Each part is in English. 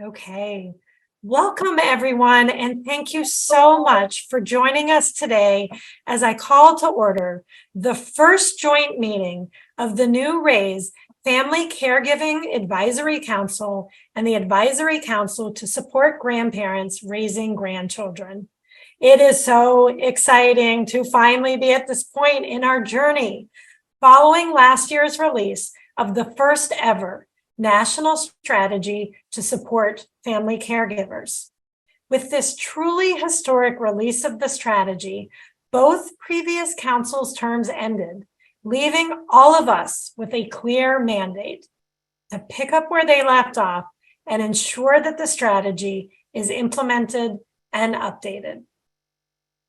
Okay. Welcome, everyone, and thank you so much for joining us today as I call to order the first joint meeting of the new RAISE Family Caregiving Advisory Council and the Advisory Council to support grandparents raising grandchildren. It is so exciting to finally be at this point in our journey following last year's release of the first ever national strategy to support family caregivers. With this truly historic release of the strategy, both previous council's terms ended, leaving all of us with a clear mandate to pick up where they left off and ensure that the strategy is implemented and updated.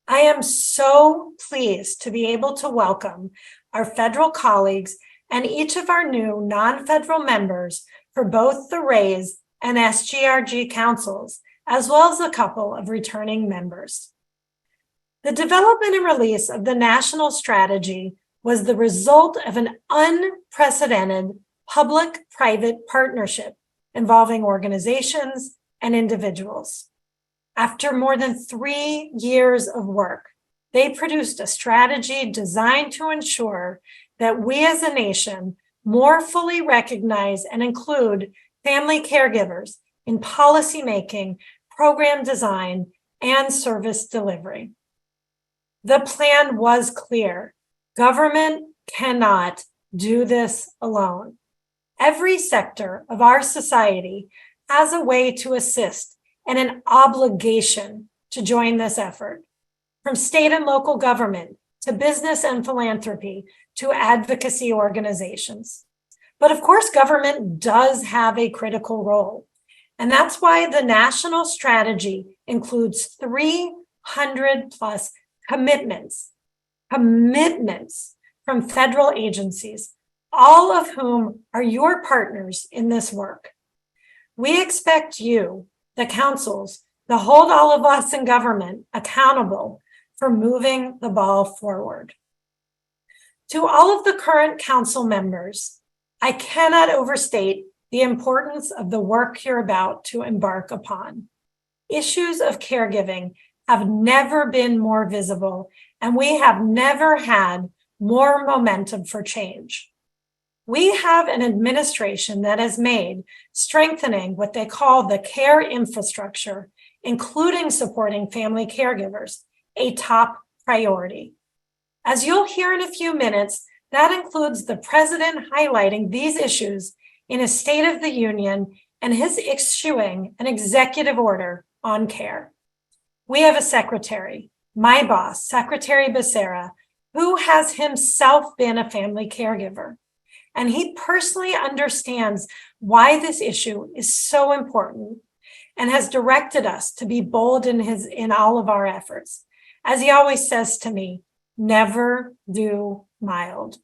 I am so pleased to be able to welcome our federal colleagues and each of our new non-federal members for both the RAISE and SGRG councils, as well as a couple of returning members. The development and release of the national strategy was the result of an unprecedented public-private partnership involving organizations and individuals. After more than 3 years of work, they produced a strategy designed to ensure that we as a nation more fully recognize and include family caregivers in policymaking, program design, and service delivery. The plan was clear. Government cannot do this alone. Every sector of our society has a way to assist and an obligation to join this effort, from state and local government to business and philanthropy to advocacy organizations. But of course, government does have a critical role. And that's why the national strategy includes 300 plus commitments from federal agencies, all of whom are your partners in this work. We expect you, the councils, to hold all of us in government accountable for moving the ball forward. To all of the current council members, I cannot overstate the importance of the work you're about to embark upon. Issues of caregiving have never been more visible, and we have never had more momentum for change. We have an administration that has made strengthening what they call the care infrastructure, including supporting family caregivers, a top priority. As you'll hear in a few minutes, that includes the president highlighting these issues in his State of the Union and his issuing an executive order on care. We have a secretary, my boss, Secretary Becerra, who has himself been a family caregiver. And he personally understands why this issue is so important and has directed us to be bold in all of our efforts. As he always says to me, never do mild.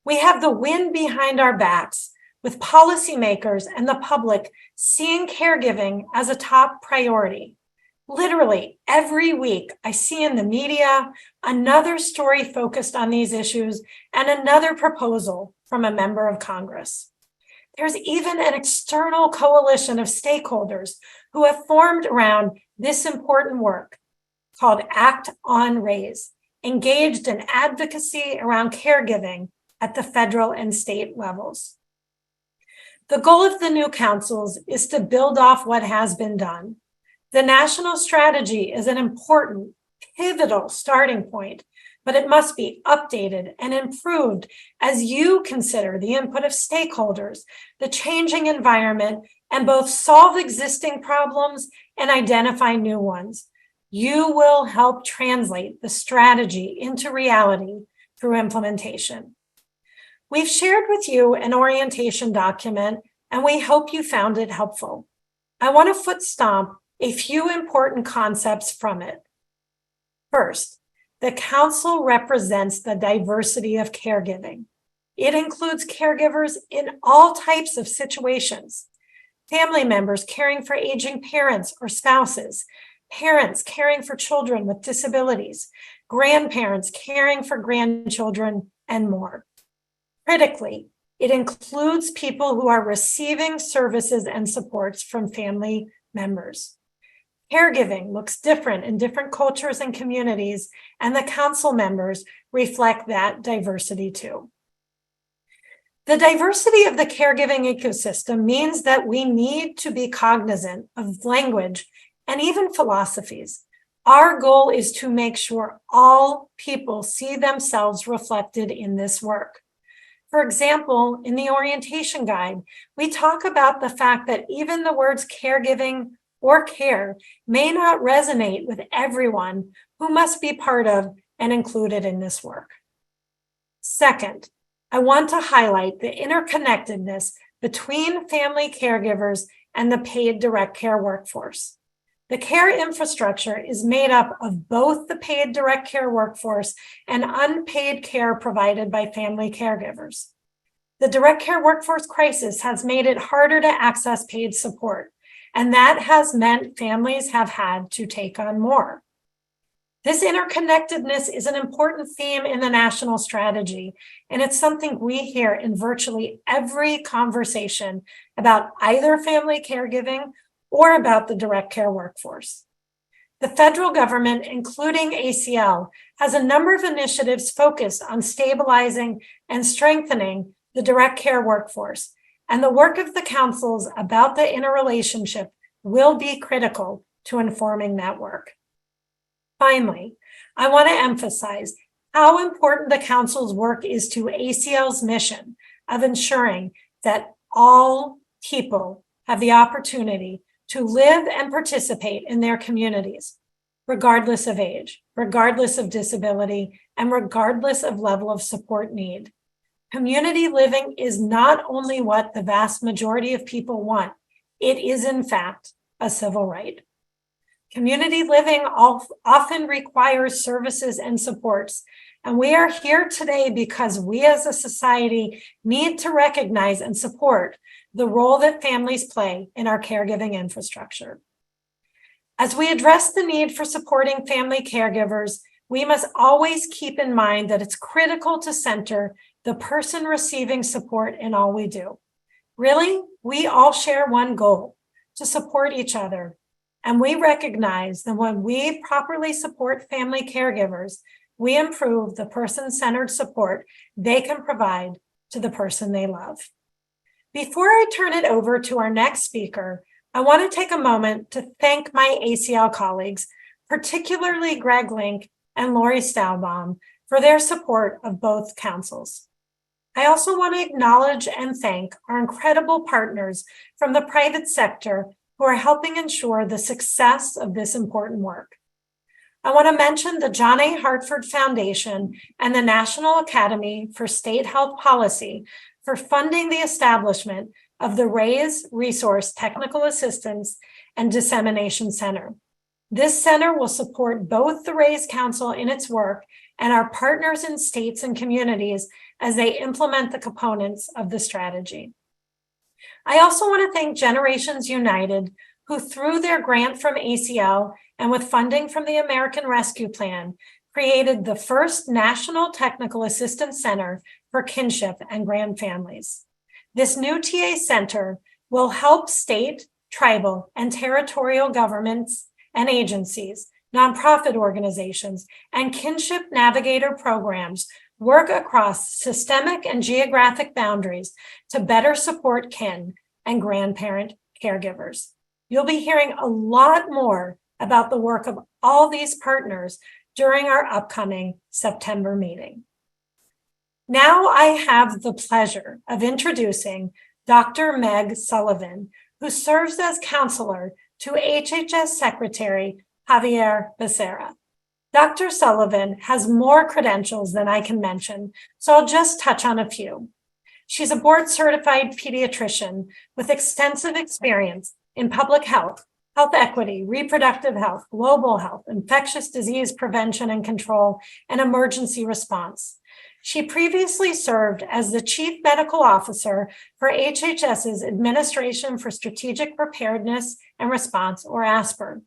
We have the wind behind our backs with policymakers and the public seeing caregiving as a top priority. Literally every week I see in the media another story focused on these issues and another proposal from a member of Congress. There's even an external coalition of stakeholders who have formed around this important work called Act on RAISE, engaged in advocacy around caregiving at the federal and state levels. The goal of the new councils is to build off what has been done. The national strategy is an important, pivotal starting point, but it must be updated and improved as you consider the input of stakeholders, the changing environment, and both solve existing problems and identify new ones. You will help translate the strategy into reality through implementation. We've shared with you an orientation document, and we hope you found it helpful. I want to foot stomp a few important concepts from it. First, the council represents the diversity of caregiving. It includes caregivers in all types of situations. Family members caring for aging parents or spouses, parents caring for children with disabilities, grandparents caring for grandchildren, and more. Critically, It includes people who are receiving services and supports from family members. Caregiving looks different in different cultures and communities, and the council members reflect that diversity too. The diversity of the caregiving ecosystem means that we need to be cognizant of language and even philosophies. Our goal is to make sure all people see themselves reflected in this work. For example, in the orientation guide, we talk about the fact that even the words caregiving or care may not resonate with everyone who must be part of and included in this work. Second, I want to highlight the interconnectedness between family caregivers and the paid direct care workforce. The care infrastructure is made up of both the paid direct care workforce and unpaid care provided by family caregivers. The direct care workforce crisis has made it harder to access paid support, and that has meant families have had to take on more. This interconnectedness is an important theme in the national strategy, and it's something we hear in virtually every conversation about either family caregiving or about the direct care workforce. The federal government, including ACL, has a number of initiatives focused on stabilizing and strengthening the direct care workforce, and the work of the councils about the interrelationship will be critical to informing that work. Finally, I want to emphasize how important the council's work is to ACL's mission of ensuring that all people have the opportunity to live and participate in their communities, regardless of age, regardless of disability, and regardless of level of support need. Community living is not only what the vast majority of people want, it is in fact a civil right. Community living often requires services and supports, and we are here today because we as a society need to recognize and support the role that families play in our caregiving infrastructure. As we address the need for supporting family caregivers, we must always keep in mind that it's critical to center the person receiving support in all we do. Really, we all share one goal: to support each other. And we recognize that when we properly support family caregivers, we improve the person-centered support they can provide to the person they love. Before I turn it over to our next speaker, I want to take a moment to thank my ACL colleagues, particularly Greg Link and Lori Staubbaum, for their support of both councils. I also want to acknowledge and thank our incredible partners from the private sector who are helping ensure the success of this important work. I want to mention the John A. Hartford Foundation and the National Academy for State Health Policy for funding the establishment of the RAISE Resource Technical Assistance and Dissemination Center. This center will support both the RAISE Council in its work and our partners in states and communities as they implement the components of the strategy. I also want to thank Generations United, who through their grant from ACL and with funding from the American Rescue Plan, created the first National Technical Assistance Center for kinship and grand families. This new TA center will help state, tribal, and territorial governments and agencies, nonprofit organizations, and kinship navigator programs work across systemic and geographic boundaries to better support kin and grandparent caregivers. You'll be hearing a lot more about the work of all these partners during our upcoming September meeting. Now I have the pleasure of introducing Dr. Meg Sullivan, who serves as counselor to HHS Secretary Javier Becerra. Dr. Sullivan has more credentials than I can mention, so I'll just touch on a few. She's a board-certified pediatrician with extensive experience in public health, health equity, reproductive health, global health, infectious disease prevention and control, and emergency response. She previously served as the Chief Medical Officer for HHS's Administration for Strategic Preparedness and Response, or ASPR.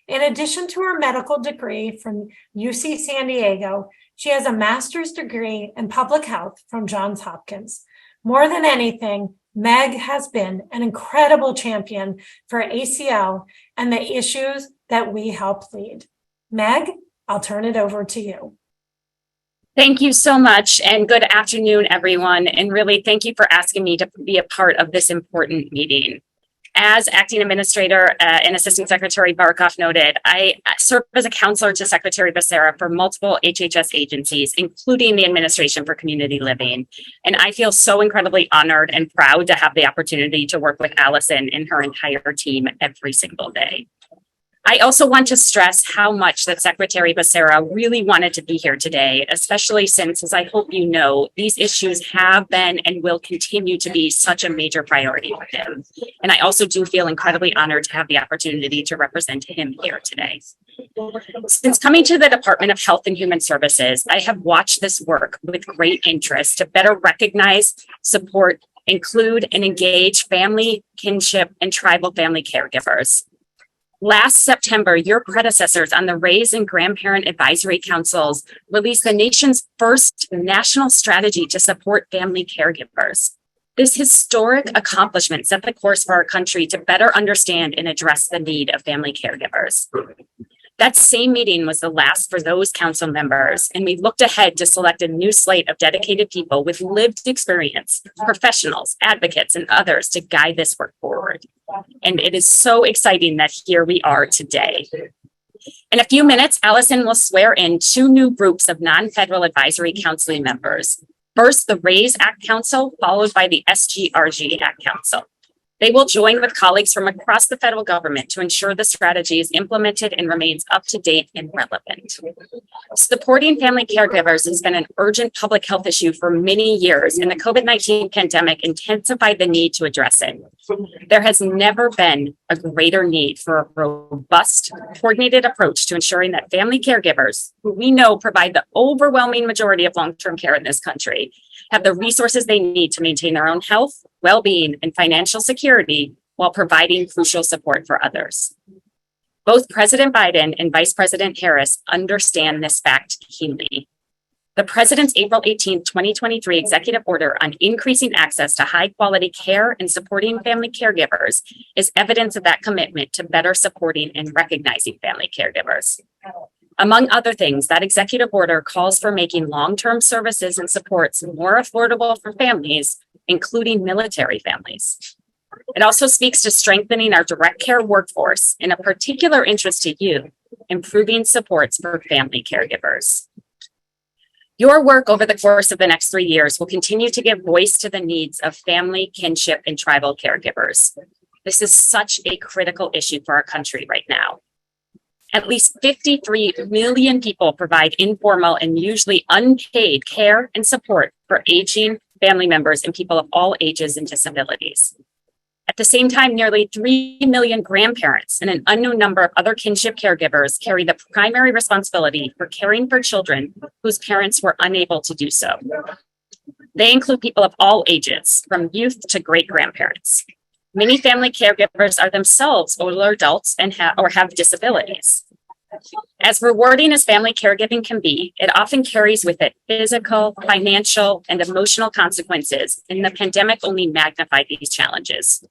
In addition to her medical degree from UC San Diego, she has a master's degree in public health from Johns Hopkins. More than anything, Meg has been an incredible champion for ACL and the issues that we help lead. Meg, I'll turn it over to you. Thank you so much, and good afternoon, everyone. And really, thank you for asking me to be a part of this important meeting. As Acting Administrator and Assistant Secretary Barkoff noted, I serve as a counselor to Secretary Becerra for multiple HHS agencies, including the Administration for Community Living. And I feel so incredibly honored and proud to have the opportunity to work with Allison and her entire team every single day. I also want to stress how much that Secretary Becerra really wanted to be here today, especially since, as I hope you know, these issues have been and will continue to be such a major priority for him. And I also do feel incredibly honored to have the opportunity to represent him here today. Since coming to the Department of Health and Human Services, I have watched this work with great interest to better recognize, support, include, and engage family, kinship, and tribal family caregivers. Last September, your predecessors on the Raise and Grandparent Advisory Councils released the nation's first national strategy to support family caregivers. This historic accomplishment set the course for our country to better understand and address the need of family caregivers. That same meeting was the last for those council members, and we looked ahead to select a new slate of dedicated people with lived experience, professionals, advocates, and others to guide this work forward. And it is so exciting that here we are today. In a few minutes, Allison will swear in 2 new groups of non-federal advisory council members. First, the RAISE Act Council, followed by the SGRG Act Council. They will join with colleagues from across the federal government to ensure the strategy is implemented and remains up to date and relevant. Supporting family caregivers has been an urgent public health issue for many years, and the COVID-19 pandemic intensified the need to address it. There has never been a greater need for a robust, coordinated approach to ensuring that family caregivers, who we know provide the overwhelming majority of long-term care in this country, have the resources they need to maintain their own health, well-being, and financial security while providing crucial support for others. Both President Biden and Vice President Harris understand this fact keenly. The President's April 18, 2023 executive order on increasing access to high-quality care and supporting family caregivers is evidence of that commitment to better supporting and recognizing family caregivers. Among other things, that executive order calls for making long-term services and supports more affordable for families, including military families. It also speaks to strengthening our direct care workforce, in a particular interest to you, improving supports for family caregivers. Your work over the course of the next 3 years will continue to give voice to the needs of family, kinship, and tribal caregivers. This is such a critical issue for our country right now. At least 53 million people provide informal and usually unpaid care and support for aging family members and people of all ages and disabilities. At the same time, nearly 3 million grandparents and an unknown number of other kinship caregivers carry the primary responsibility for caring for children whose parents were unable to do so. They include people of all ages, from youth to great-grandparents. Many family caregivers are themselves older adults and have disabilities. As rewarding as family caregiving can be, it often carries with it physical, financial, and emotional consequences, and the pandemic only magnified these challenges.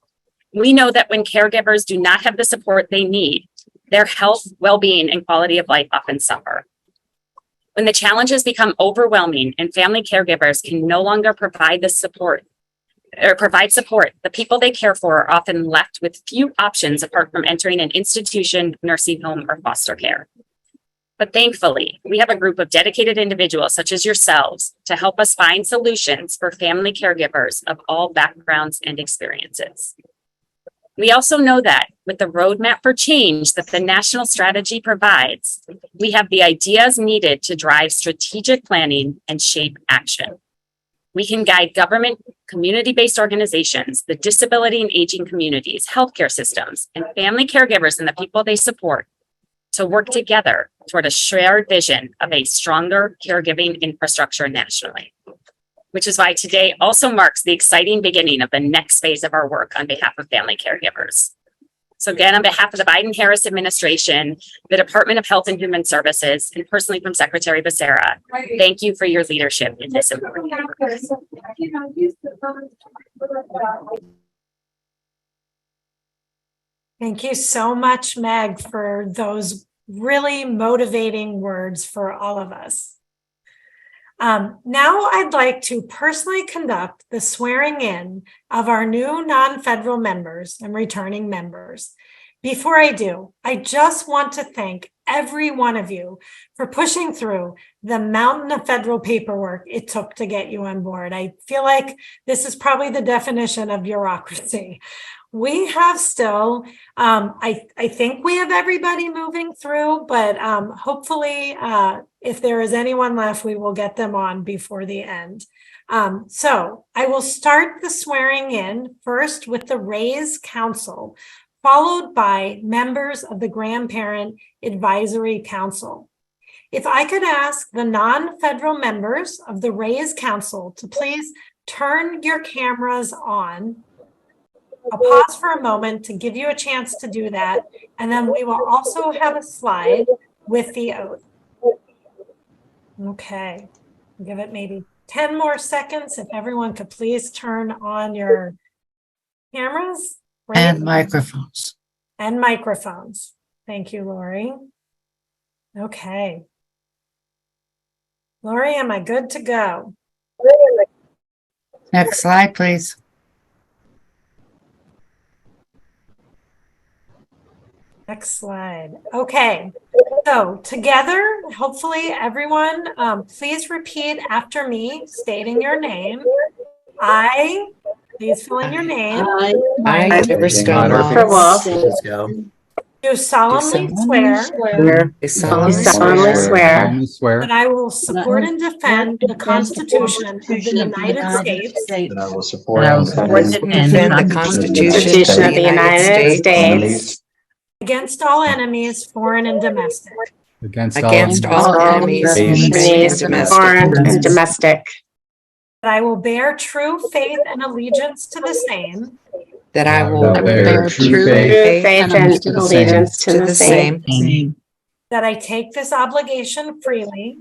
We know that when caregivers do not have the support they need, their health, well-being, and quality of life often suffer. When the challenges become overwhelming and family caregivers can no longer provide support, the people they care for are often left with few options apart from entering an institution, nursing home, or foster care. But thankfully, we have a group of dedicated individuals such as yourselves to help us find solutions for family caregivers of all backgrounds and experiences. We also know that with the roadmap for change that the national strategy provides, we have the ideas needed to drive strategic planning and shape action. We can guide government, community-based organizations, the disability and aging communities, healthcare systems, and family caregivers and the people they support to work together toward a shared vision of a stronger caregiving infrastructure nationally, which is why today also marks the exciting beginning of the next phase of our work on behalf of family caregivers. So again, on behalf of the Biden-Harris administration, the Department of Health and Human Services, and personally from Secretary Becerra, thank you for your leadership in this important work. Thank you so much, Meg, for those really motivating words for all of us. Now I'd like to personally conduct the swearing in of our new non-federal members and returning members. Before I do, I just want to thank every one of you for pushing through the mountain of federal paperwork it took to get you on board. I feel like this is probably the definition of bureaucracy. We have still, I think we have everybody moving through, but hopefully if there is anyone left, we will get them on before the end. So I will start the swearing in first with the RAISE Council, followed by members of the Grandparent Advisory Council. If I could ask the non-federal members of the RAISE Council to please turn your cameras on. I'll pause for a moment to give you a chance to do that, and then we will also have a slide with the oath. Okay, give it maybe 10 more seconds. If everyone could please turn on your cameras. And microphones. And microphones. Thank you, Lori. Okay. Lori, am I good to go? Next slide, please. Next slide. Okay, so together, hopefully everyone, please repeat after me, stating your name. Please fill in your name. I, Deborah Stonewall, Do solemnly swear solemnly swear that I will support and defend the Constitution of the United States That I will support and defend the Constitution of the United States against all enemies, foreign and domestic. against all enemies, foreign and domestic. That I will bear true faith and allegiance to the same. That I will bear true faith and allegiance to the same. That I take this obligation freely.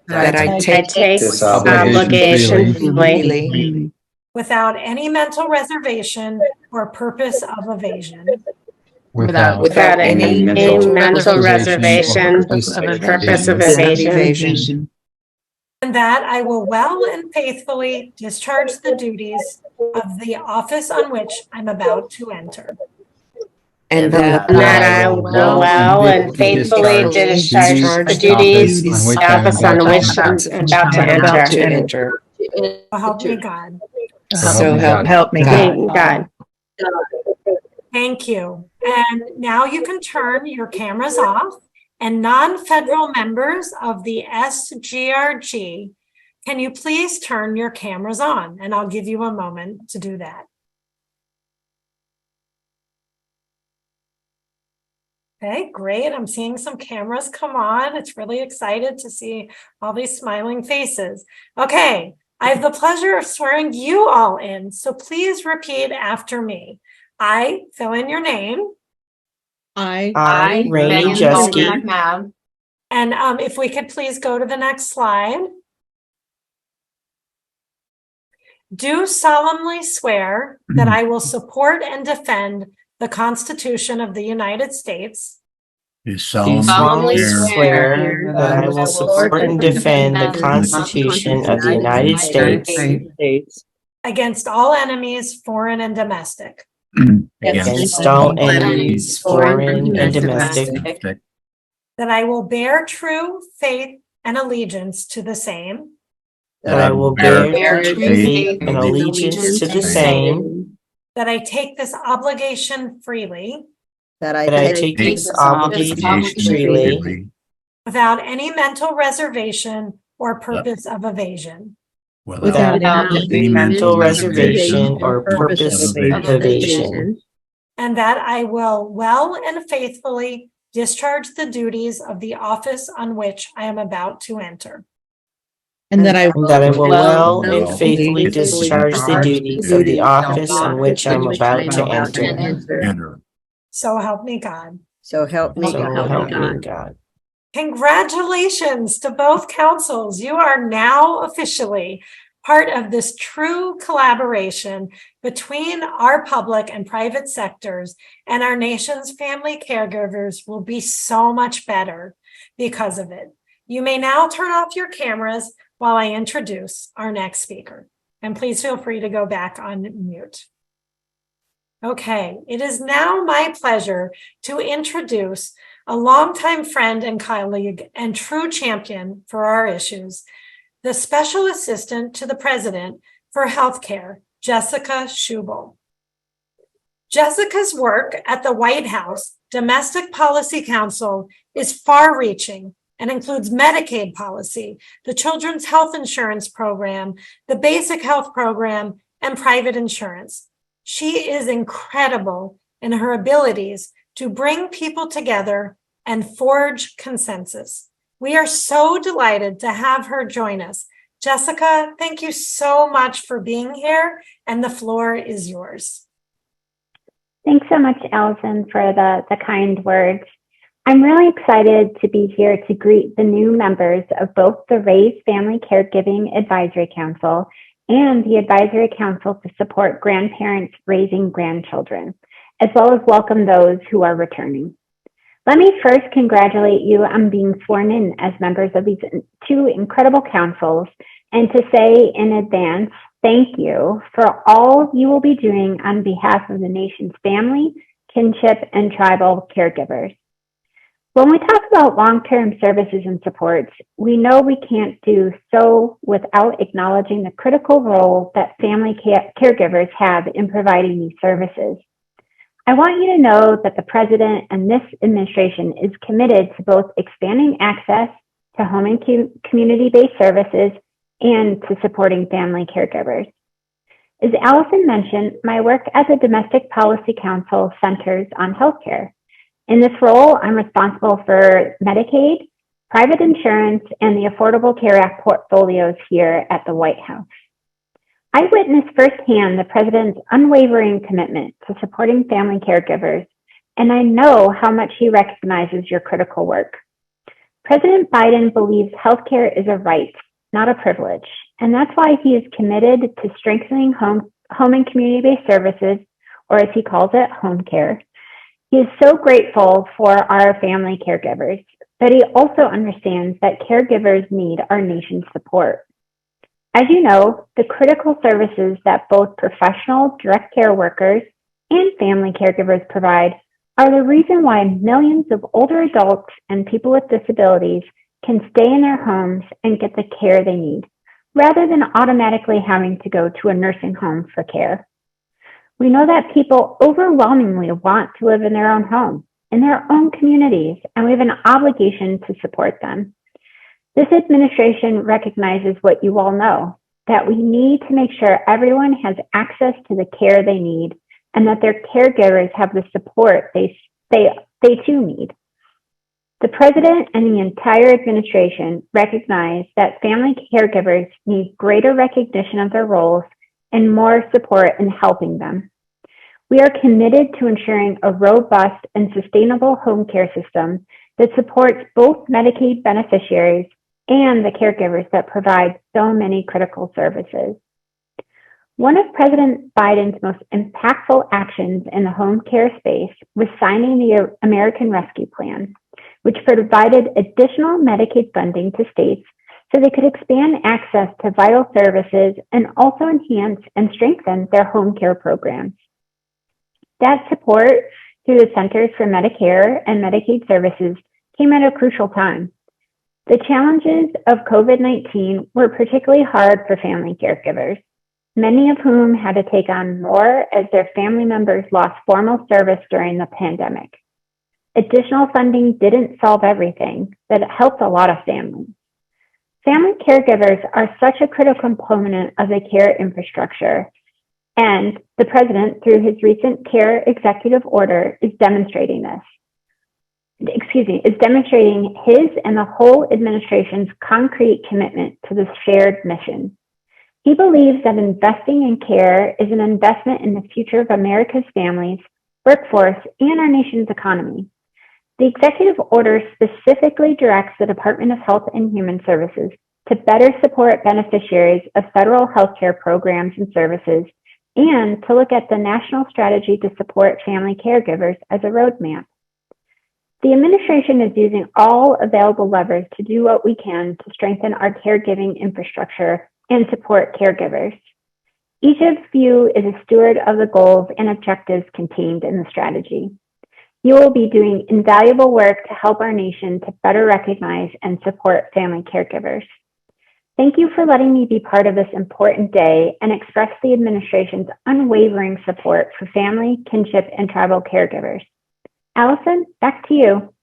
That I take this obligation freely. Without any mental reservation or purpose of evasion. Without any mental reservation or purpose of evasion. And that I will well and faithfully discharge the duties of the office on which I'm about to enter. And that I will well and faithfully discharge the duties of the office on which I'm about to enter. So help me God. So help me God. Thank you. And now you can turn your cameras off. And non-federal members of the SGRG, can you please turn your cameras on? And I'll give you a moment to do that. Okay, great. I'm seeing some cameras come on. It's really excited to see all these smiling faces. Okay, I have the pleasure of swearing you all in. So please repeat after me. I fill in your name. I, Rainey Jeske, And if we could please go to the next slide. Do solemnly swear that I will support and defend the Constitution of the United States. do solemnly swear that I will support and defend the Constitution of the United States Against all enemies, foreign and domestic. against all enemies, foreign and domestic, That I will bear true faith and allegiance to the same. that I will bear true faith and allegiance to the same, That I take this obligation freely. that I take this obligation freely, Without any mental reservation or purpose of evasion. without any mental reservation or purpose of evasion. And that I will well and faithfully discharge the duties of the office on which I am about to enter. And that I will well and faithfully discharge the duties of the office on which I'm about to enter. So help me God. So help me So God. help me God. Congratulations to both councils. You are now officially part of this true collaboration between our public and private sectors, and our nation's family caregivers will be so much better because of it. You may now turn off your cameras while I introduce our next speaker. And please feel free to go back on mute. Okay, it is now my pleasure to introduce a longtime friend and colleague and true champion for our issues, the Special Assistant to the President for Healthcare, Jessica Schubel. Jessica's work at the White House Domestic Policy Council is far-reaching and includes Medicaid policy, the Children's Health Insurance Program, the Basic Health Program, and private insurance. She is incredible in her abilities to bring people together and forge consensus. We are so delighted to have her join us. Jessica, thank you so much for being here, and the floor is yours. Thanks so much, Allison, for the kind words. I'm really excited to be here to greet the new members of both the Raise Family Caregiving Advisory Council and the Advisory Council to support grandparents raising grandchildren, as well as welcome those who are returning. Let me first congratulate you on being sworn in as members of these two incredible councils, and to say in advance, thank you for all you will be doing on behalf of the nation's family, kinship, and tribal caregivers. When we talk about long-term services and supports, we know we can't do so without acknowledging the critical role that family caregivers have in providing these services. I want you to know that the President and this administration is committed to both expanding access to home and community-based services and to supporting family caregivers. As Allison mentioned, my work as a Domestic Policy Council centers on healthcare. In this role, I'm responsible for Medicaid, private insurance, and the Affordable Care Act portfolios here at the White House. I witnessed firsthand the President's unwavering commitment to supporting family caregivers, and I know how much he recognizes your critical work. President Biden believes healthcare is a right, not a privilege, and that's why he is committed to strengthening home and community-based services, or as he calls it, home care. He is so grateful for our family caregivers, but he also understands that caregivers need our nation's support. As you know, the critical services that both professional direct care workers and family caregivers provide are the reason why millions of older adults and people with disabilities can stay in their homes and get the care they need, rather than automatically having to go to a nursing home for care. We know that people overwhelmingly want to live in their own home, in their own communities, and we have an obligation to support them. This administration recognizes what you all know, that we need to make sure everyone has access to the care they need and that their caregivers have the support they too need. The President and the entire administration recognize that family caregivers need greater recognition of their roles and more support in helping them. We are committed to ensuring a robust and sustainable home care system that supports both Medicaid beneficiaries and the caregivers that provide so many critical services. One of President Biden's most impactful actions in the home care space was signing the American Rescue Plan, which provided additional Medicaid funding to states so they could expand access to vital services and also enhance and strengthen their home care programs. That support through the Centers for Medicare and Medicaid Services came at a crucial time. The challenges of COVID-19 were particularly hard for family caregivers, many of whom had to take on more as their family members lost formal service during the pandemic. Additional funding didn't solve everything, but it helped a lot of families. Family caregivers are such a critical component of the care infrastructure, and the President, through his recent care executive order, is demonstrating his and the whole administration's concrete commitment to this shared mission. He believes that investing in care is an investment in the future of America's families, workforce, and our nation's economy. The executive order specifically directs the Department of Health and Human Services to better support beneficiaries of federal healthcare programs and services, and to look at the national strategy to support family caregivers as a roadmap. The administration is using all available levers to do what we can to strengthen our caregiving infrastructure and support caregivers. Each of you is a steward of the goals and objectives contained in the strategy. You will be doing invaluable work to help our nation to better recognize and support family caregivers. Thank you for letting me be part of this important day and express the administration's unwavering support for family, kinship, and tribal caregivers. Allison, back to you.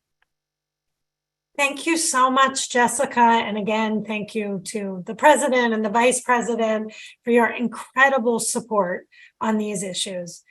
Thank you so much, Jessica. And again, thank you to the president and the vice president for your incredible support on these issues.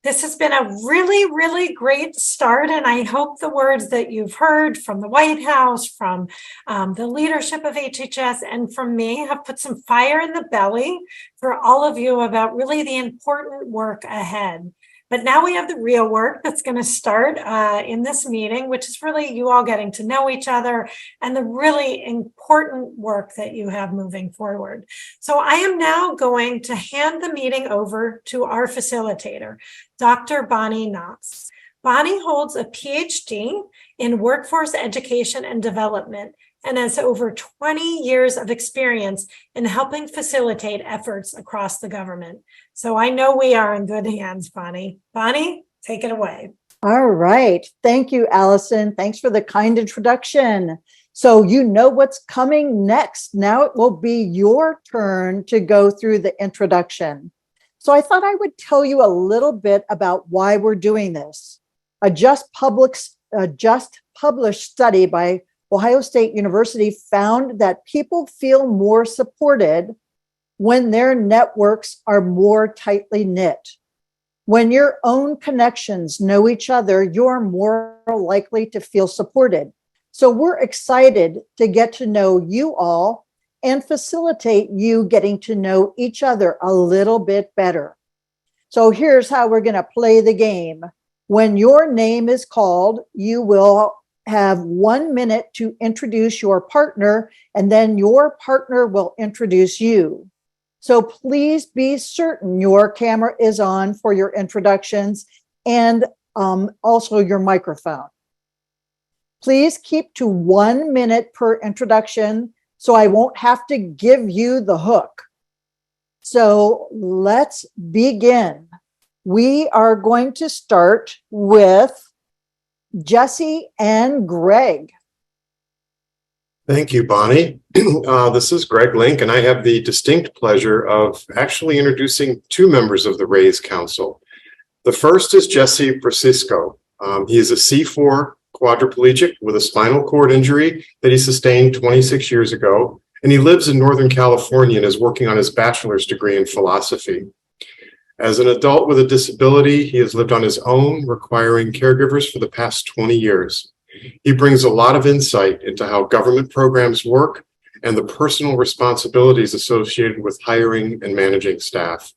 This has been a really, really great start, and I hope the words that you've heard from the White House, from the leadership of HHS, and from me have put some fire in the belly for all of you about really the important work ahead. But now we have the real work that's going to start in this meeting, which is really you all getting to know each other and the really important work that you have moving forward. So I am now going to hand the meeting over to our facilitator, Dr. Bonnie Knotts. Bonnie holds a PhD in workforce education and development and has over 20 years of experience in helping facilitate efforts across the government. So I know we are in good hands, Bonnie. Bonnie, take it away. All right. Thank you, Allison. Thanks for the kind introduction. So you know what's coming next. Now it will be your turn to go through the introduction. So I thought I would tell you a little bit about why we're doing this. A just published study by Ohio State University found that people feel more supported when their networks are more tightly knit. When your own connections know each other, you're more likely to feel supported. So we're excited to get to know you all and facilitate you getting to know each other a little bit better. So here's how we're going to play the game. When your name is called, you will have 1 minute to introduce your partner, and then your partner will introduce you. So please be certain your camera is on for your introductions and also your microphone. Please keep to 1 minute per introduction so I won't have to give you the hook. So let's begin. We are going to start with Jesse and Greg. Thank you, Bonnie. This is Greg Link, and I have the distinct pleasure of actually introducing two members of the RAISE Council. The first is Jesse Francisco. He is a C4 quadriplegic with a spinal cord injury that he sustained 26 years ago, and he lives in Northern California and is working on his bachelor's degree in philosophy. As an adult with a disability, he has lived on his own, requiring caregivers for the past 20 years. He brings a lot of insight into how government programs work and the personal responsibilities associated with hiring and managing staff.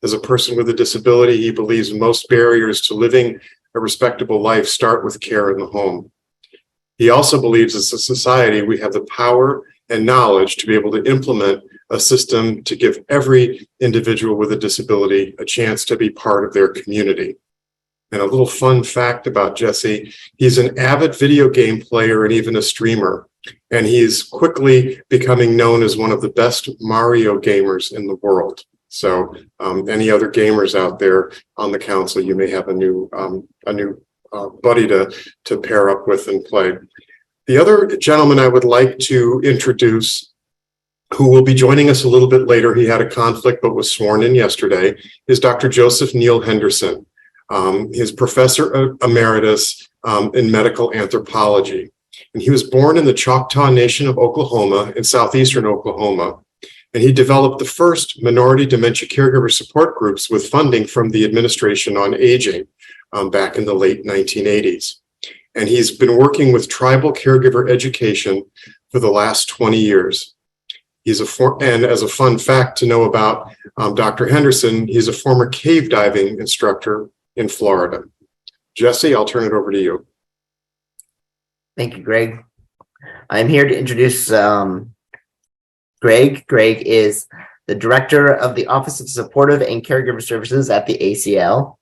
As a person with a disability, he believes most barriers to living a respectable life start with care in the home. He also believes as a society, we have the power and knowledge to be able to implement a system to give every individual with a disability a chance to be part of their community. And a little fun fact about Jesse, he's an avid video game player and even a streamer. And he's quickly becoming known as one of the best Mario gamers in the world. So any other gamers out there on the council, you may have a new buddy to pair up with and play. The other gentleman I would like to introduce, who will be joining us a little bit later, he had a conflict but was sworn in yesterday, is Dr. Joseph Neil Henderson. He's professor emeritus in medical anthropology. And he was born in the Choctaw Nation of Oklahoma in southeastern Oklahoma. And he developed the first minority dementia caregiver support groups with funding from the Administration on Aging back in the late 1980s. And he's been working with tribal caregiver education for the last 20 years. And as a fun fact to know about Dr. Henderson, he's a former cave diving instructor in Florida. Jesse, I'll turn it over to you. Thank you, Greg. I'm here to introduce Greg. Greg is the director of the Office of Supportive and Caregiver Services at the ACL.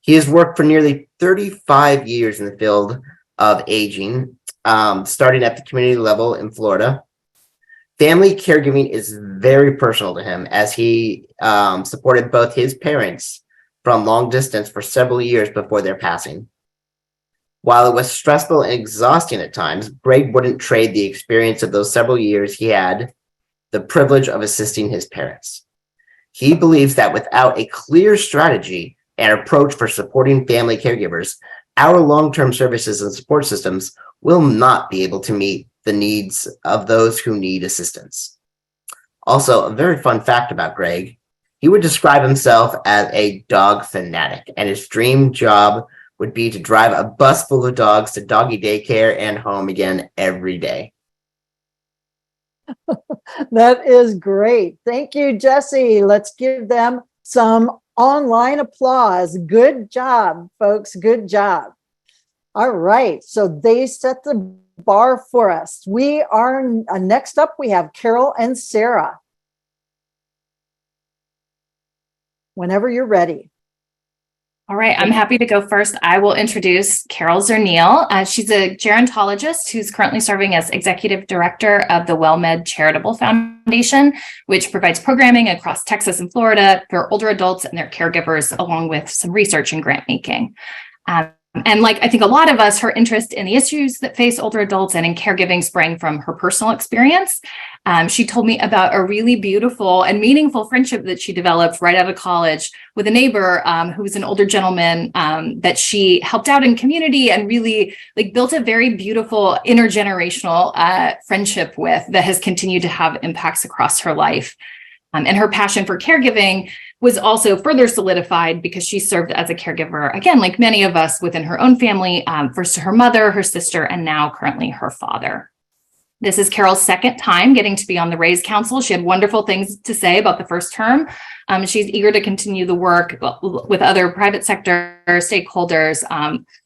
He has worked for nearly 35 years in the field of aging, starting at the community level in Florida. Family caregiving is very personal to him, as he supported both his parents from long distance for several years before their passing. While it was stressful and exhausting at times, Greg wouldn't trade the experience of those several years he had the privilege of assisting his parents. He believes that without a clear strategy and approach for supporting family caregivers, our long-term services and support systems will not be able to meet the needs of those who need assistance. Also, a very fun fact about Greg, he would describe himself as a dog fanatic, and his dream job would be to drive a bus full of dogs to doggy daycare and home again every day. That is great. Thank you, Jesse. Let's give them some online applause. Good job, folks. Good job. All right. So they set the bar for us. We are next up, we have Carol and Sarah. Whenever you're ready. All right, I'm happy to go first. I will introduce Carol Zerniel. She's a gerontologist who's currently serving as executive director of the WellMed Charitable Foundation, which provides programming across Texas and Florida for older adults and their caregivers, along with some research and grant making. And like I think a lot of us, her interest in the issues that face older adults and in caregiving sprang from her personal experience. She told me about a really beautiful and meaningful friendship that she developed right out of college with a neighbor who was an older gentleman that she helped out in community and really like built a very beautiful intergenerational friendship with that has continued to have impacts across her life. And her passion for caregiving was also further solidified because she served as a caregiver, again, like many of us within her own family, first to her mother, her sister, and now currently her father. This is Carol's second time getting to be on the RAISE Council. She had wonderful things to say about the first term. She's eager to continue the work with other private sector stakeholders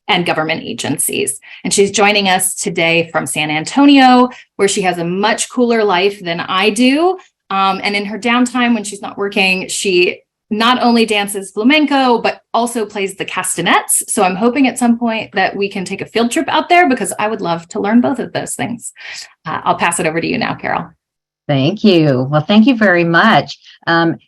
and government agencies. And she's joining us today from San Antonio, where she has a much cooler life than I do. And in her downtime, when she's not working, she not only dances flamenco, but also plays the castanets. So I'm hoping at some point that we can take a field trip out there because I would love to learn both of those things. I'll pass it over to you now, Carol. Thank you. Well, thank you very much.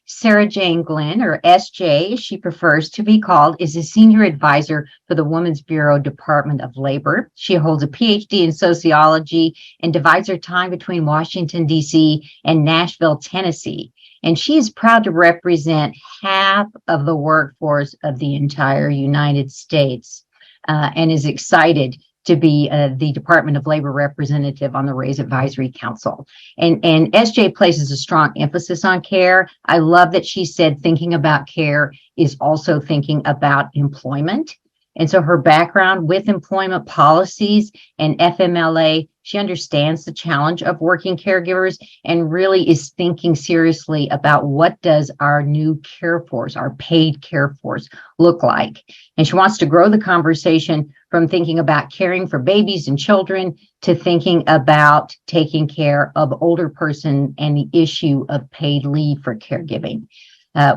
Sarah Jane Glenn, or SJ, she prefers to be called, is a senior advisor for the Women's Bureau Department of Labor. She holds a PhD in sociology and divides her time between Washington, D.C. and Nashville, Tennessee. And she is proud to represent half of the workforce of the entire United States and is excited to be the Department of Labor representative on the RAISE Advisory Council. And SJ places a strong emphasis on care. I love that she said thinking about care is also thinking about employment. And so her background with employment policies and FMLA, she understands the challenge of working caregivers and really is thinking seriously about what does our new care force, our paid care force, look like. And she wants to grow the conversation from thinking about caring for babies and children to thinking about taking care of older person and the issue of paid leave for caregiving.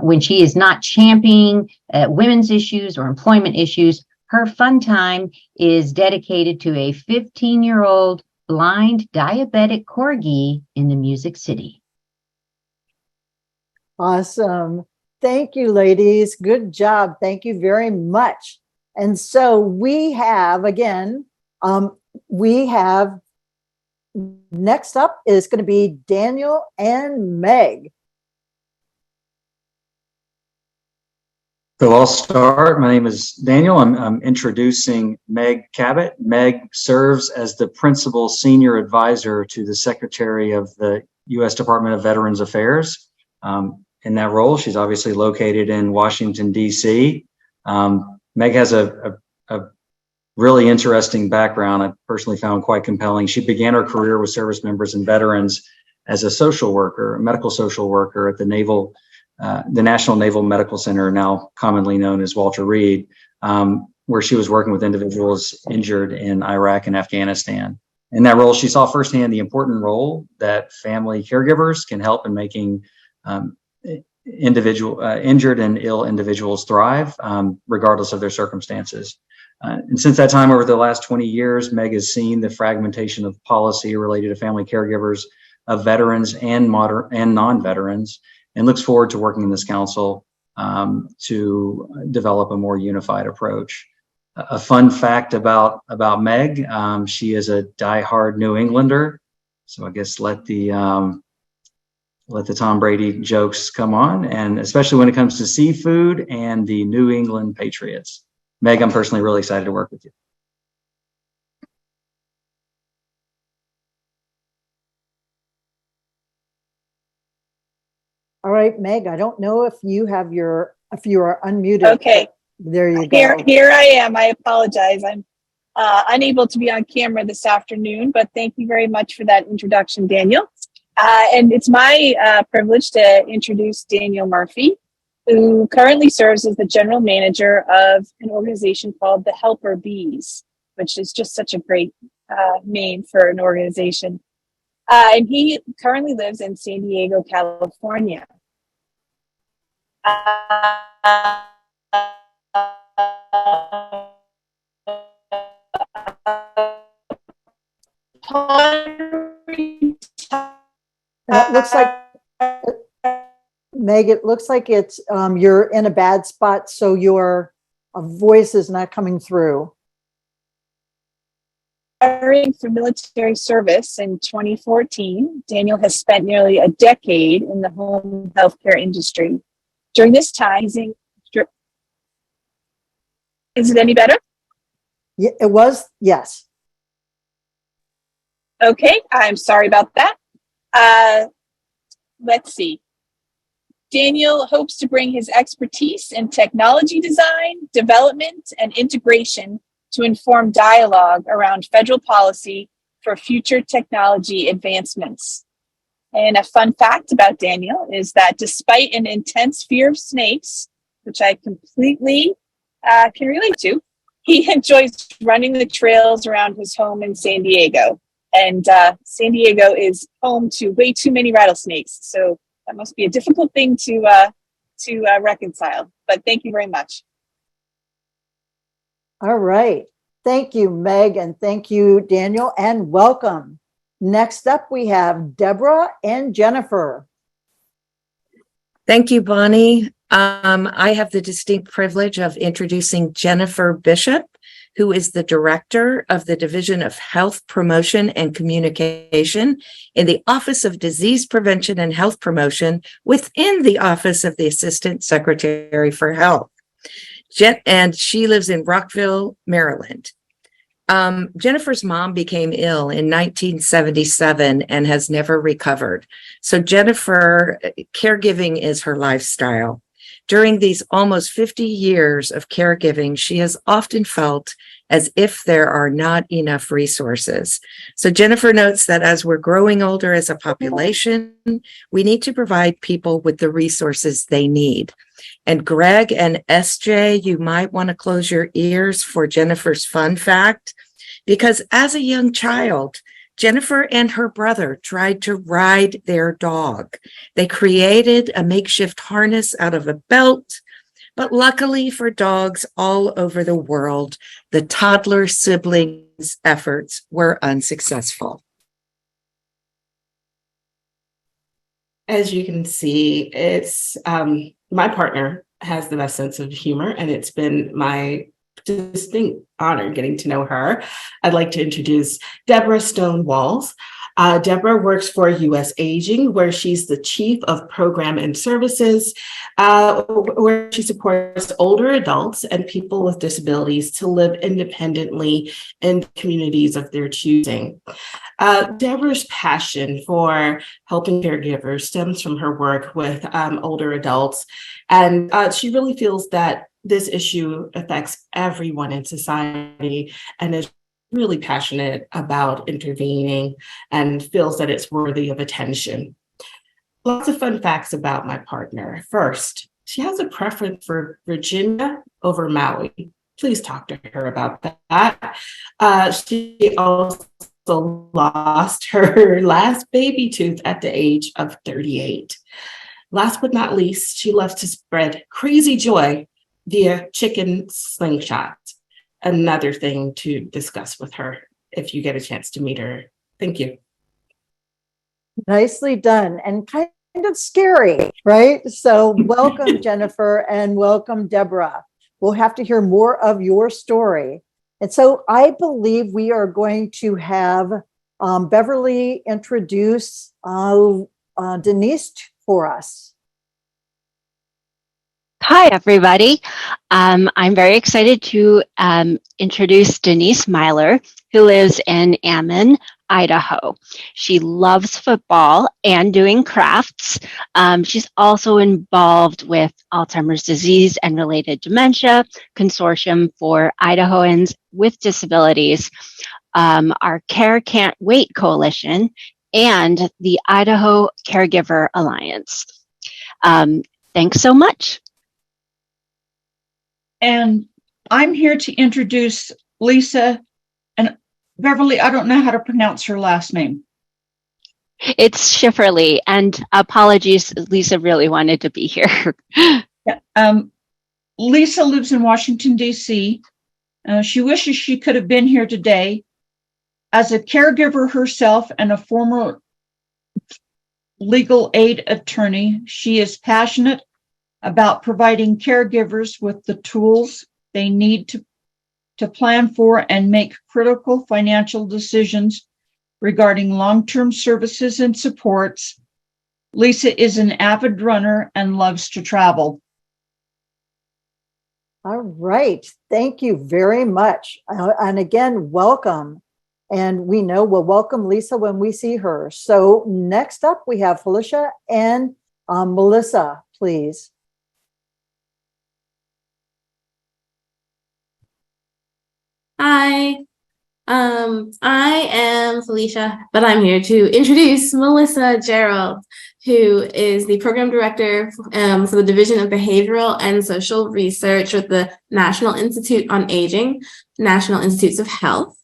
When she is not championing women's issues or employment issues, her fun time is dedicated to a 15-year-old blind diabetic corgi in the Music City. Awesome. Thank you, ladies. Good job. Thank you very much. And so we have, again, next up is going to be Daniel and Meg. So I'll start. My name is Daniel. I'm introducing Meg Cabot. Meg serves as the Principal Senior Advisor to the Secretary of the U.S. Department of Veterans Affairs. In that role, she's obviously located in Washington, D.C. Meg has a really interesting background I personally found quite compelling. She began her career with service members and veterans as a social worker, a medical social worker at the National Naval Medical Center, now commonly known as Walter Reed, where she was working with individuals injured in Iraq and Afghanistan. In that role, she saw firsthand the important role that family caregivers can help in making injured and ill individuals thrive, regardless of their circumstances. And since that time, over the last 20 years, Meg has seen the fragmentation of policy related to family caregivers of veterans and non-veterans, and looks forward to working in this council to develop a more unified approach. A fun fact about Meg, she is a diehard New Englander. So I guess let the Tom Brady jokes come on, and especially when it comes to seafood and the New England Patriots. Meg, I'm personally really excited to work with you. All right, Meg, I don't know if you are unmuted. Okay. There you go. Here I am. I apologize. I'm unable to be on camera this afternoon, but thank you very much for that introduction, Daniel. And it's my privilege to introduce Daniel Murphy, who currently serves as the general manager of an organization called the Helper Bees, which is just such a great name for an organization. And he currently lives in San Diego, California. It looks like, Meg, it looks like it's you're in a bad spot, so your voice is not coming through. Retiring from military service in 2014, Daniel has spent nearly a decade in the home healthcare industry. During this time, is it any better? Yeah, it was, yes. Okay, I'm sorry about that. Let's see. Daniel hopes to bring his expertise in technology design, development, and integration to inform dialogue around federal policy for future technology advancements. And a fun fact about Daniel is that despite an intense fear of snakes, which I completely can relate to, he enjoys running the trails around his home in San Diego. And San Diego is home to way too many rattlesnakes. So that must be a difficult thing to reconcile. But thank you very much. All right. Thank you, Meg, and thank you, Daniel, and welcome. Next up, we have Deborah and Jennifer. Thank you, Bonnie. I have the distinct privilege of introducing Jennifer Bishop, who is the director of the Division of Health Promotion and Communication in the Office of Disease Prevention and Health Promotion within the Office of the Assistant Secretary for Health. And she lives in Rockville, Maryland. Jennifer's mom became ill in 1977 and has never recovered. So Jennifer, caregiving is her lifestyle. During these almost 50 years of caregiving, she has often felt as if there are not enough resources. So Jennifer notes that as we're growing older as a population, we need to provide people with the resources they need. And Greg and SJ, you might want to close your ears for Jennifer's fun fact, because as a young child, Jennifer and her brother tried to ride their dog. They created a makeshift harness out of a belt, but luckily for dogs all over the world, the toddler siblings' efforts were unsuccessful. As you can see, it's my partner has the best sense of humor, and it's been my distinct honor getting to know her. I'd like to introduce Deborah Stone Walls. Deborah works for U.S. Aging, where she's the Chief of Program and Services, where she supports older adults and people with disabilities to live independently in communities of their choosing. Deborah's passion for helping caregivers stems from her work with older adults, and she really feels that this issue affects everyone in society and is really passionate about intervening and feels that it's worthy of attention. Lots of fun facts about my partner. First, she has a preference for Virginia over Maui. please talk to her about that. She also lost her last baby tooth at the age of 38. Last but not least, she loves to spread crazy joy via chicken slingshot. Another thing to discuss with her if you get a chance to meet her. Thank you. Nicely done and kind of scary, right? So welcome, Jennifer, and welcome, Deborah. We'll have to hear more of your story. And so I believe we are going to have Beverly introduce Denise for us. Hi, everybody. I'm very excited to introduce Denise Myler, who lives in Ammon, Idaho. She loves football and doing crafts. She's also involved with Alzheimer's disease and related dementia Consortium for Idahoans with Disabilities, our Care Can't Wait Coalition, and the Idaho Caregiver Alliance. Thanks so much. And I'm here to introduce Lisa. And Beverly, I don't know how to pronounce her last name. It's Schifferly, and apologies, Lisa really wanted to be here. Yeah. Lisa lives in Washington, D.C. She wishes she could have been here today. As a caregiver herself and a former legal aid attorney, she is passionate about providing caregivers with the tools they need to plan for and make critical financial decisions regarding long-term services and supports. Lisa is an avid runner and loves to travel. All right. Thank you very much. And again, welcome. And we know we'll welcome Lisa when we see her. So next up, we have Felicia and Melissa, please. Hi, I am Felicia, but I'm here to introduce Melissa Gerald, who is the program director for the Division of Behavioral and Social Research with the National Institute on Aging, National Institutes of Health.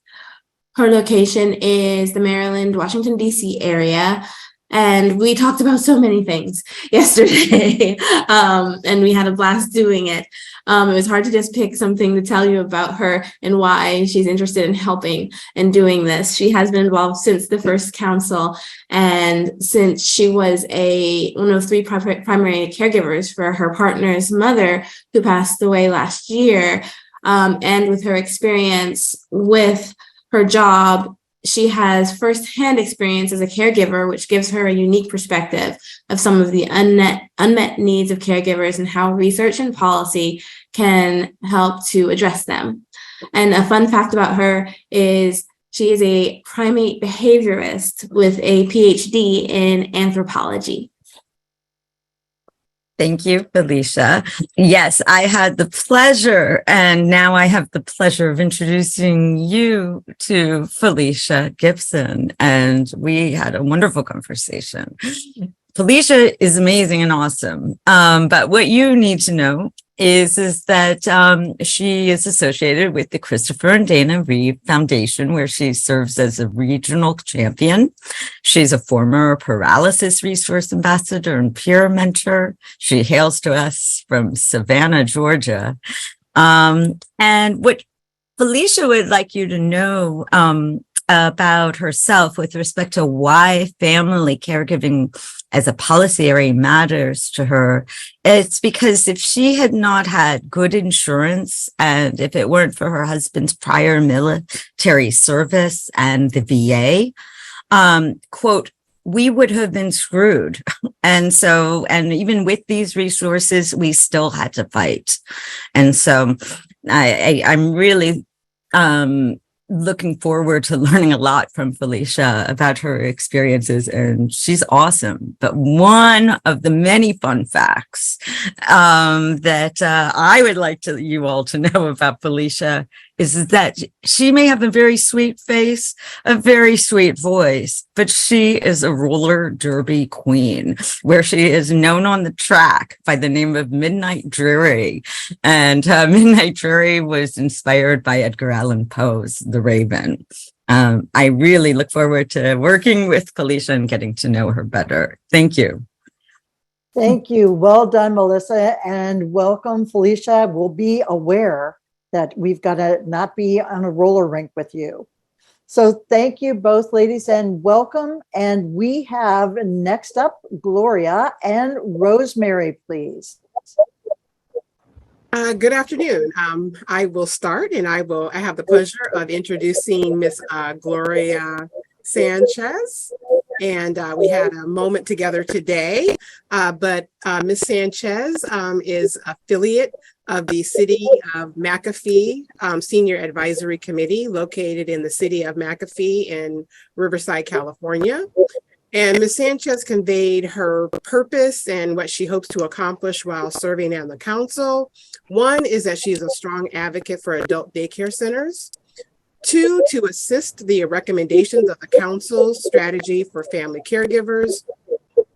Her location is the Maryland, Washington, D.C. area. And we talked about so many things yesterday, and we had a blast doing it. It was hard to just pick something to tell you about her and why she's interested in helping and doing this. She has been involved since the first council, and since she was one of 3 primary caregivers for her partner's mother who passed away last year, and with her experience with her job, she has firsthand experience as a caregiver, which gives her a unique perspective of some of the unmet needs of caregivers and how research and policy can help to address them. And a fun fact about her is she is a primate behaviorist with a PhD in anthropology. Thank you, Felicia. Yes, I had the pleasure, and now I have the pleasure of introducing you to Felicia Gibson, and we had a wonderful conversation. Felicia is amazing and awesome, but what you need to know is that she is associated with the Christopher and Dana Reeve Foundation, where she serves as a regional champion. She's a former paralysis resource ambassador and peer mentor. She hails to us from Savannah, Georgia. And what Felicia would like you to know about herself with respect to why family caregiving as a policy area matters to her, it's because if she had not had good insurance and if it weren't for her husband's prior military service and the VA, quote, we would have been screwed. And even with these resources, we still had to fight. And so I'm really looking forward to learning a lot from Felicia about her experiences, and she's awesome. But one of the many fun facts that I would like you all to know about Felicia is that she may have a very sweet face, a very sweet voice, but she is a roller derby queen, where she is known on the track by the name of Midnight Dreary. And Midnight Dreary was inspired by Edgar Allan Poe's The Raven. I really look forward to working with Felicia and getting to know her better. Thank you. Thank you. Well done, Melissa, and welcome, Felicia. We'll be aware that we've got to not be on a roller rink with you. So thank you both, ladies, and welcome. And we have next up Gloria and Rosemary, please. Good afternoon. I will start, and I have the pleasure of introducing Miss Gloria Sanchez. And we had a moment together today, but Miss Sanchez is affiliate of the City of McAfee Senior Advisory Committee, located in the city of McAfee in Riverside, California. And Ms. Sanchez conveyed her purpose and what she hopes to accomplish while serving on the council. One is that she is a strong advocate for adult daycare centers. Two, to assist the recommendations of the council's strategy for family caregivers.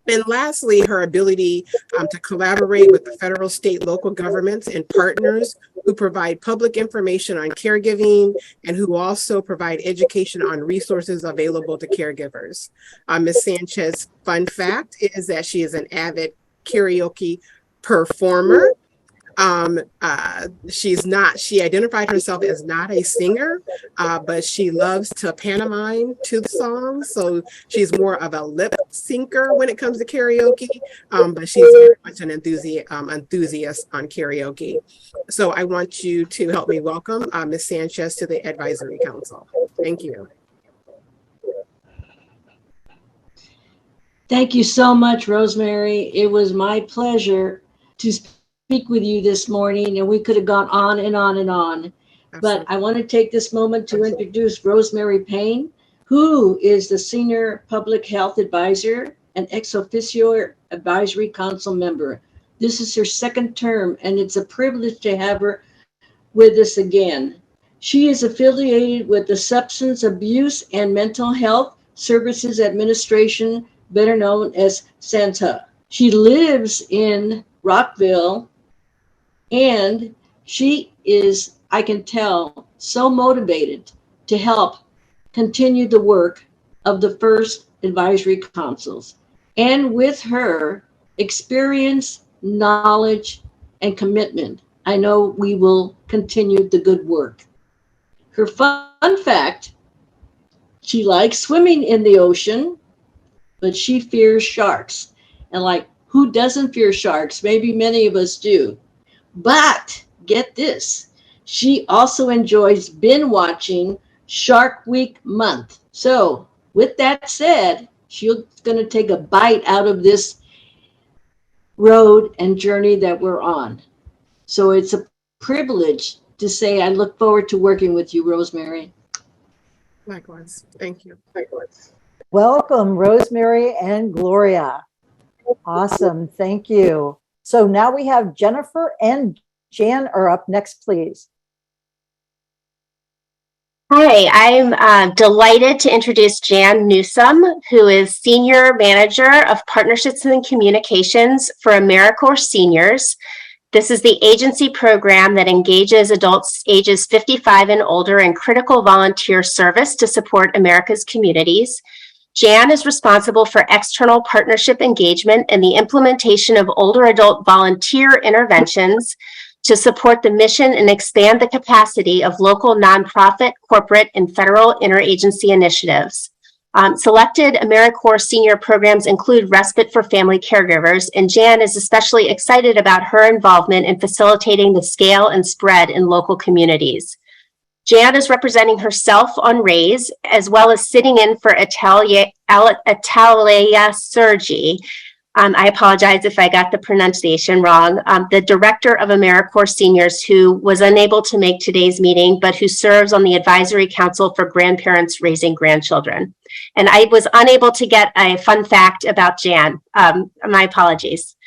And lastly, her ability to collaborate with the federal, state, local governments and partners who provide public information on caregiving and who also provide education on resources available to caregivers. Ms. Sanchez, fun fact is that she is an avid karaoke performer. She identified herself as not a singer, but she loves to pantomime to the songs. So she's more of a lip syncer when it comes to karaoke, but she's very much an enthusiast on karaoke. So I want you to help me welcome Ms. Sanchez to the Advisory Council. Thank you. Thank you so much, Rosemary. It was my pleasure to speak with you this morning, and we could have gone on and on and on. But I want to take this moment to introduce Rosemary Payne, who is the Senior Public Health Advisor and ex officio Advisory Council member. This is her second term, and it's a privilege to have her with us again. She is affiliated with the Substance Abuse and Mental Health Services Administration, better known as SANTA. She lives in Rockville, and she is, I can tell, so motivated to help continue the work of the first advisory councils. And with her experience, knowledge, and commitment, I know we will continue the good work. Her fun fact, she likes swimming in the ocean, but she fears sharks. And like, who doesn't fear sharks? Maybe many of us do. But get this, she also enjoys binge watching Shark Week month. So with that said, she's going to take a bite out of this road and journey that we're on. So it's a privilege to say I look forward to working with you, Rosemary. Likewise. Thank you. Likewise. Welcome, Rosemary and Gloria. Awesome. Thank you. So now we have Jennifer and Jan are up next, please. Hi, I'm delighted to introduce Jan Newsome, who is Senior Manager of Partnerships and Communications for AmeriCorps Seniors. This is the agency program that engages adults ages 55 and older in critical volunteer service to support America's communities. Jan is responsible for external partnership engagement and the implementation of older adult volunteer interventions to support the mission and expand the capacity of local nonprofit, corporate, and federal interagency initiatives. Selected AmeriCorps senior programs include Respite for Family Caregivers, and Jan is especially excited about her involvement in facilitating the scale and spread in local communities. Jan is representing herself on RAISE, as well as sitting in for Italia SGRG. I apologize if I got the pronunciation wrong. The director of AmeriCorps Seniors, who was unable to make today's meeting, but who serves on the Advisory Council for Grandparents Raising Grandchildren. And I was unable to get a fun fact about Jan. My apologies.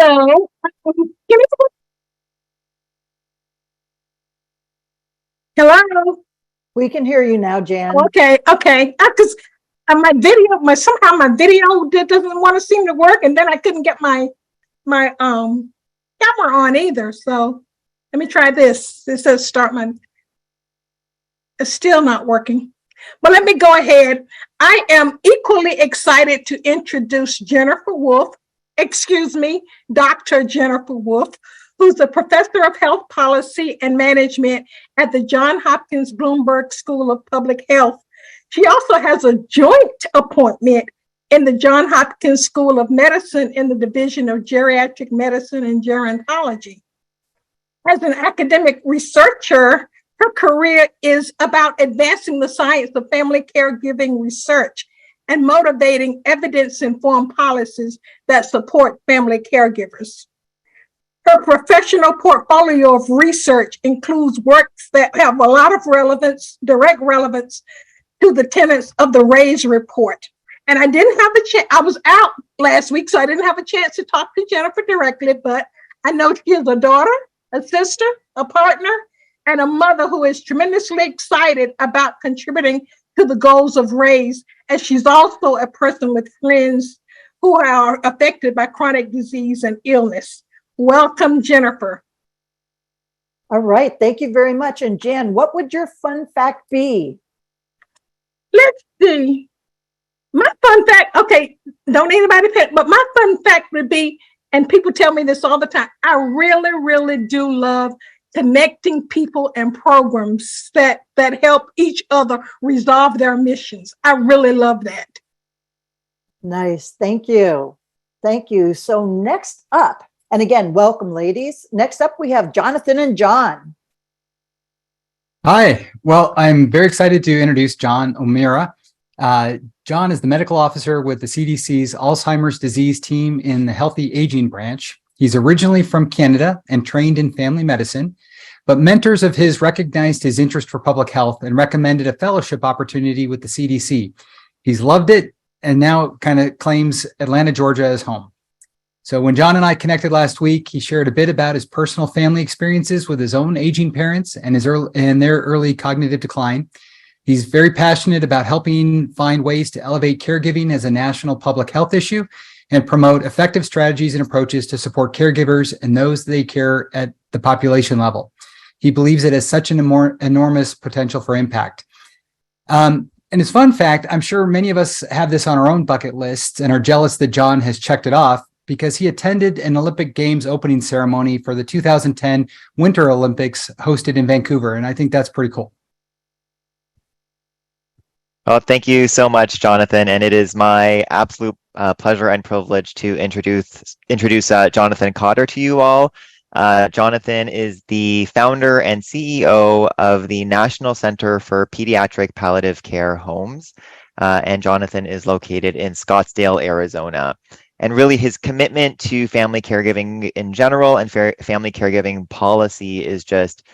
So, Hello. We can hear you now, Jan. Okay. Because my video, somehow my video doesn't want to seem to work, and then I couldn't get my camera on either. So let me try this. It says start my. It's still not working. But let me go ahead. I am equally excited to introduce Jennifer Wolf. Dr. Jennifer Wolf, who's a professor of health policy and management at the Johns Hopkins Bloomberg School of Public Health. She also has a joint appointment in the Johns Hopkins School of Medicine in the Division of Geriatric Medicine and Gerontology. As an academic researcher, her career is about advancing the science of family caregiving research and motivating evidence-informed policies that support family caregivers. Her professional portfolio of research includes works that have a lot of direct relevance to the tenets of the RAISE report. And I didn't have a chance, I was out last week, so I didn't have a chance to talk to Jennifer directly, but I know she is a daughter, a sister, a partner, and a mother who is tremendously excited about contributing to the goals of RAISE, as she's also a person with friends who are affected by chronic disease and illness. Welcome, Jennifer. All right, thank you very much. And Jan, what would your fun fact be? Let's see. My fun fact, okay, don't anybody pick, but my fun fact would be, and people tell me this all the time, I really, really do love connecting people and programs that help each other resolve their missions. I really love that. Nice. Thank you. Thank you. So next up, and again, welcome, ladies. Next up, we have Jonathan and John. Hi. Well, I'm very excited to introduce John O'Meara. John is the medical officer with the CDC's Alzheimer's disease team in the Healthy Aging branch. He's originally from Canada and trained in family medicine, but mentors of his recognized his interest for public health and recommended a fellowship opportunity with the CDC. He's loved it and now kind of claims Atlanta, Georgia as home. So when John and I connected last week, he shared a bit about his personal family experiences with his own aging parents and their early cognitive decline. He's very passionate about helping find ways to elevate caregiving as a national public health issue and promote effective strategies and approaches to support caregivers and those they care at the population level. He believes it has such an enormous potential for impact. And his fun fact, I'm sure many of us have this on our own bucket lists and are jealous that John has checked it off, because he attended an Olympic Games opening ceremony for the 2010 Winter Olympics hosted in Vancouver. And I think that's pretty cool. Well, thank you so much, Jonathan. And it is my absolute pleasure and privilege to introduce Jonathan Cotter to you all. Jonathan is the founder and CEO of the National Center for Pediatric Palliative Care Homes. And Jonathan is located in Scottsdale, Arizona. And really his commitment to family caregiving in general and family caregiving policy is just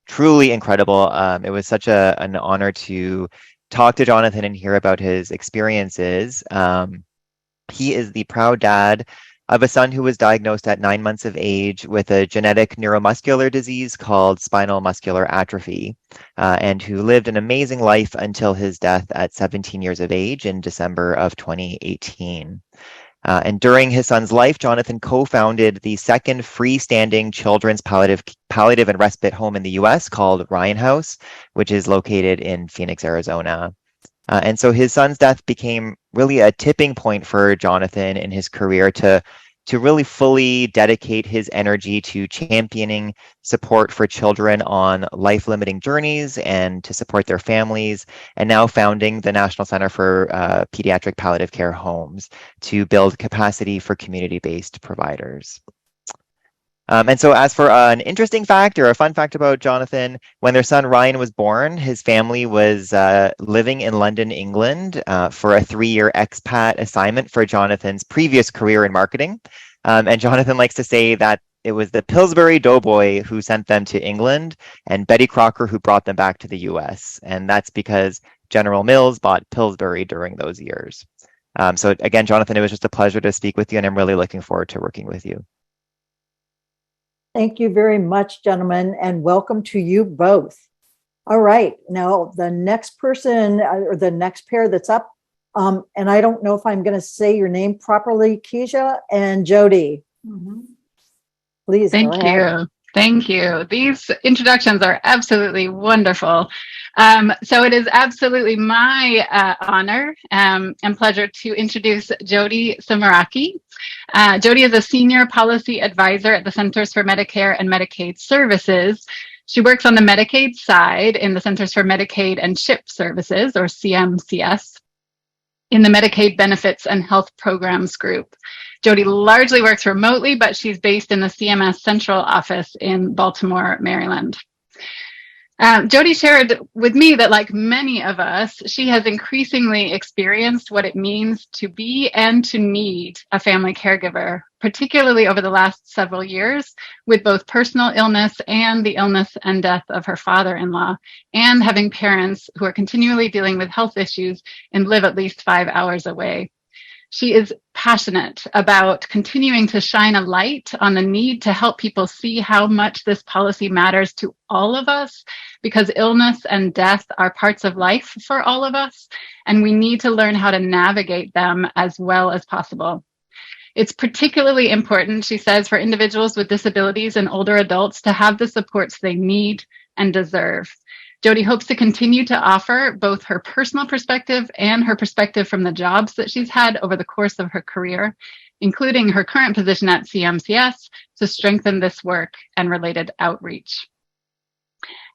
truly incredible. It was such an honor to talk to Jonathan and hear about his experiences. He is the proud dad of a son who was diagnosed at 9 months of age with a genetic neuromuscular disease called spinal muscular atrophy, and who lived an amazing life until his death at 17 years of age in December of 2018. And during his son's life, Jonathan co-founded the second freestanding children's palliative and respite home in the US called Ryan House, which is located in Phoenix, Arizona. And so his son's death became really a tipping point for Jonathan in his career to really fully dedicate his energy to championing support for children on life-limiting journeys and to support their families, and now founding the National Center for Pediatric Palliative Care Homes to build capacity for community-based providers. And so as for an interesting fact or a fun fact about Jonathan, when their son Ryan was born, his family was living in London, England for a 3-year expat assignment for Jonathan's previous career in marketing. And Jonathan likes to say that it was the Pillsbury Doughboy who sent them to England and Betty Crocker who brought them back to the US. And that's because General Mills bought Pillsbury during those years. So again, Jonathan, it was just a pleasure to speak with you, and I'm really looking forward to working with you. Thank you very much, gentlemen, and welcome to you both. All right. Now, the next person or the next pair that's up, and I don't know if I'm going to say your name properly, Keisha and Jody. Please Thank go ahead. you. Thank you. These introductions are absolutely wonderful. So it is absolutely my honor and pleasure to introduce Jody Samaraki. Jody is a senior policy advisor at the Centers for Medicare and Medicaid Services. She works on the Medicaid side in the Centers for Medicaid and CHIP Services, or CMCS, in the Medicaid Benefits and Health Programs Group. Jody largely works remotely, but she's based in the CMS Central Office in Baltimore, Maryland. Jody shared with me that, like many of us, she has increasingly experienced what it means to be and to need a family caregiver, particularly over the last several years, with both personal illness and the illness and death of her father-in-law, and having parents who are continually dealing with health issues and live at least 5 hours away. She is passionate about continuing to shine a light on the need to help people see how much this policy matters to all of us, because illness and death are parts of life for all of us, and we need to learn how to navigate them as well as possible. It's particularly important, she says, for individuals with disabilities and older adults to have the supports they need and deserve. Jody hopes to continue to offer both her personal perspective and her perspective from the jobs that she's had over the course of her career, including her current position at CMCS, to strengthen this work and related outreach.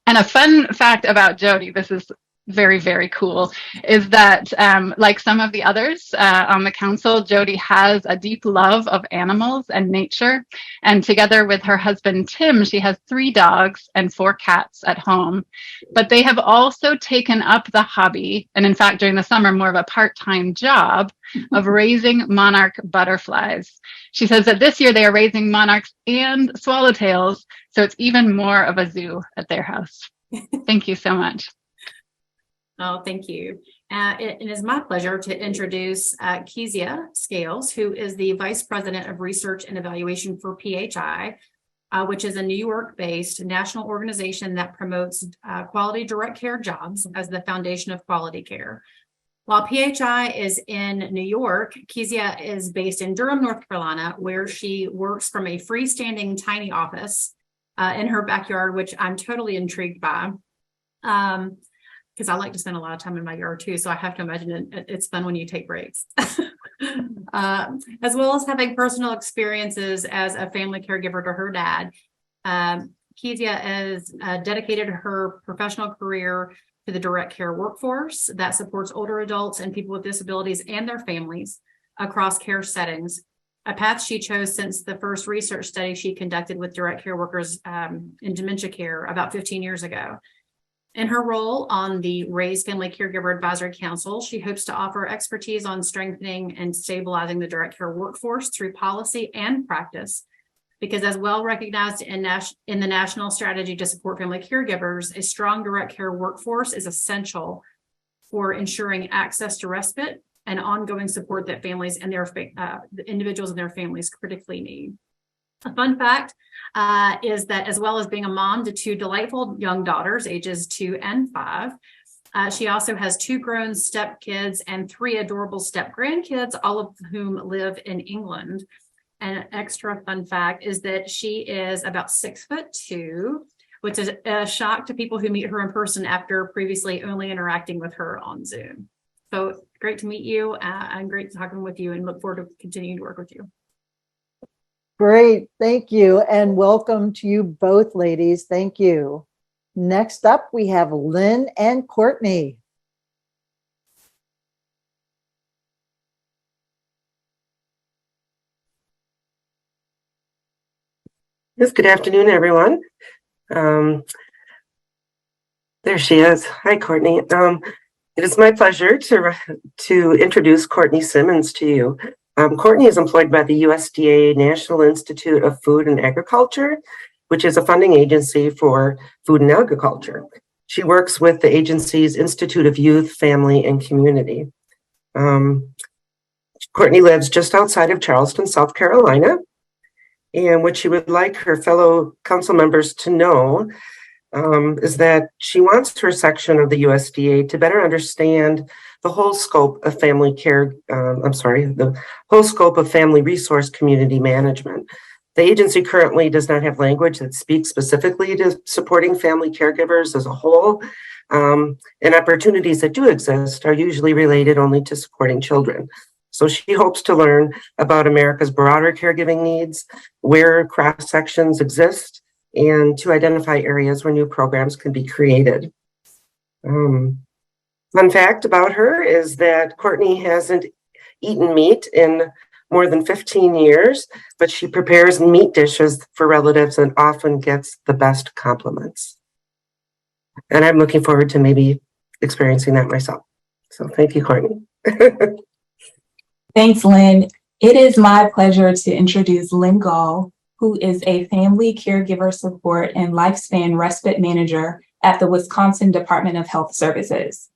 And a fun fact about Jody, this is very, very cool, is that like some of the others on the council, Jody has a deep love of animals and nature. And together with her husband, Tim, she has 3 dogs and 4 cats at home. But they have also taken up the hobby, and in fact, during the summer, more of a part-time job of raising monarch butterflies. She says that this year they are raising monarchs and swallowtails, so it's even more of a zoo at their house. Thank you so much. Oh, thank you. It is my pleasure to introduce Kezia Scales, who is the Vice President of Research and Evaluation for PHI, which is a New York-based national organization that promotes quality direct care jobs as the foundation of quality care. While PHI is in New York, Kezia is based in Durham, North Carolina, where she works from a freestanding tiny office in her backyard, which I'm totally intrigued by. Because I like to spend a lot of time in my yard too. So I have to imagine it's fun when you take breaks. As well as having personal experiences as a family caregiver to her dad. Kezia has dedicated her professional career to the direct care workforce that supports older adults and people with disabilities and their families across care settings, a path she chose since the first research study she conducted with direct care workers in dementia care about 15 years ago. In her role on the RAISE Family Caregiver Advisory Council, she hopes to offer expertise on strengthening and stabilizing the direct care workforce through policy and practice, because as well recognized in the National Strategy to Support Family Caregivers, a strong direct care workforce is essential for ensuring access to respite and ongoing support that families and their the individuals and their families critically need. A fun fact is that as well as being a mom to 2 delightful young daughters, ages 2 and 5, she also has 2 grown stepkids and 3 adorable step grandkids, all of whom live in England. An extra fun fact is that she is about 6'2", which is a shock to people who meet her in person after previously only interacting with her on Zoom. So great to meet you. I'm great talking with you and look forward to continuing to work with you. Great, thank you, and welcome to you both, ladies. Thank you. Next up, we have Lynn and Courtney. Yes, good afternoon, everyone. There she is. Hi, Courtney. It is my pleasure to introduce Courtney Simmons to you. Courtney is employed by the USDA National Institute of Food and Agriculture, which is a funding agency for food and agriculture. She works with the agency's Institute of Youth, Family, and Community. Courtney lives just outside of Charleston, South Carolina. And what she would like her fellow council members to know is that she wants her section of the USDA to better understand the whole scope of family care. The whole scope of family resource community management. The agency currently does not have language that speaks specifically to supporting family caregivers as a whole, and opportunities that do exist are usually related only to supporting children. So she hopes to learn about America's broader caregiving needs, where cross sections exist, and to identify areas where new programs can be created. Fun fact about her is that Courtney hasn't eaten meat in more than 15 years, but she prepares meat dishes for relatives and often gets the best compliments. And I'm looking forward to maybe experiencing that myself. So thank you, Courtney. Thanks, Lynn. It is my pleasure to introduce Lynn Gall, who is a family caregiver support and lifespan respite manager at the Wisconsin Department of Health Services.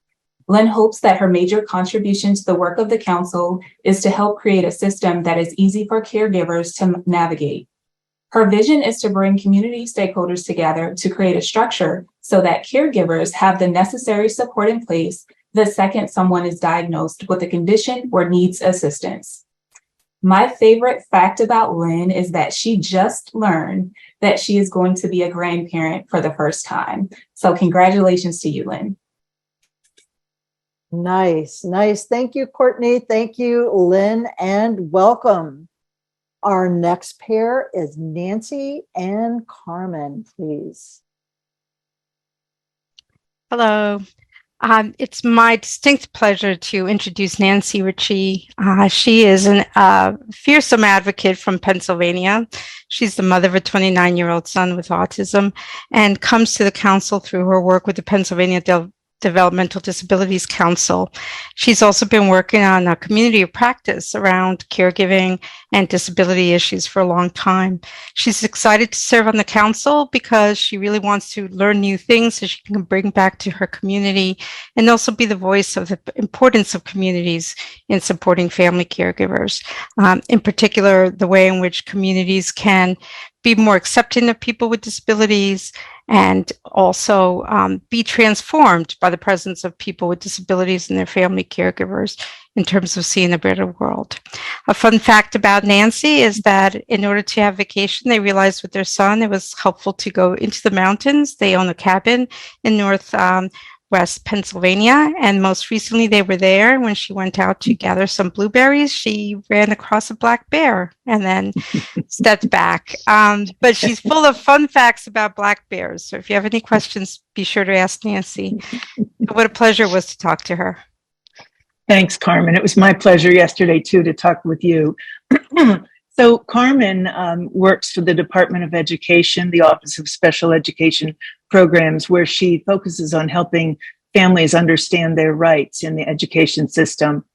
Lynn hopes that her major contribution to the work of the council is to help create a system that is easy for caregivers to navigate. Her vision is to bring community stakeholders together to create a structure so that caregivers have the necessary support in place the second someone is diagnosed with a condition or needs assistance. My favorite fact about Lynn is that she just learned that she is going to be a grandparent for the first time. So congratulations to you, Lynn. Nice, nice. Thank you, Courtney. Thank you, Lynn, and welcome. Our next pair is Nancy and Carmen, please. Hello. It's my distinct pleasure to introduce Nancy Ritchie. She is a fearsome advocate from Pennsylvania. She's the mother of a 29-year-old son with autism and comes to the council through her work with the Pennsylvania Developmental Disabilities Council. She's also been working on a community of practice around caregiving and disability issues for a long time. She's excited to serve on the council because she really wants to learn new things so she can bring back to her community and also be the voice of the importance of communities in supporting family caregivers. In particular, the way in which communities can be more accepting of people with disabilities and also be transformed by the presence of people with disabilities and their family caregivers in terms of seeing a better world. A fun fact about Nancy is that in order to have vacation, they realized with their son it was helpful to go into the mountains. They own a cabin in West Pennsylvania, and most recently they were there when she went out to gather some blueberries. She ran across a black bear and then stepped back. But she's full of fun facts about black bears. So if you have any questions, be sure to ask Nancy. What a pleasure it was to talk to her. Thanks, Carmen. It was my pleasure yesterday too to talk with you. So Carmen works for the Department of Education, the Office of Special Education Programs, where she focuses on helping families understand their rights in the education system.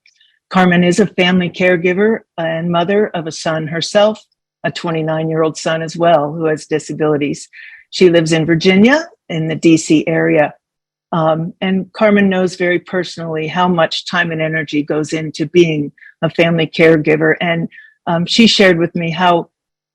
Carmen is a family caregiver and mother of a son herself, a 29-year-old son as well, who has disabilities. She lives in Virginia in the DC area. And Carmen knows very personally how much time and energy goes into being a family caregiver. And she shared with me how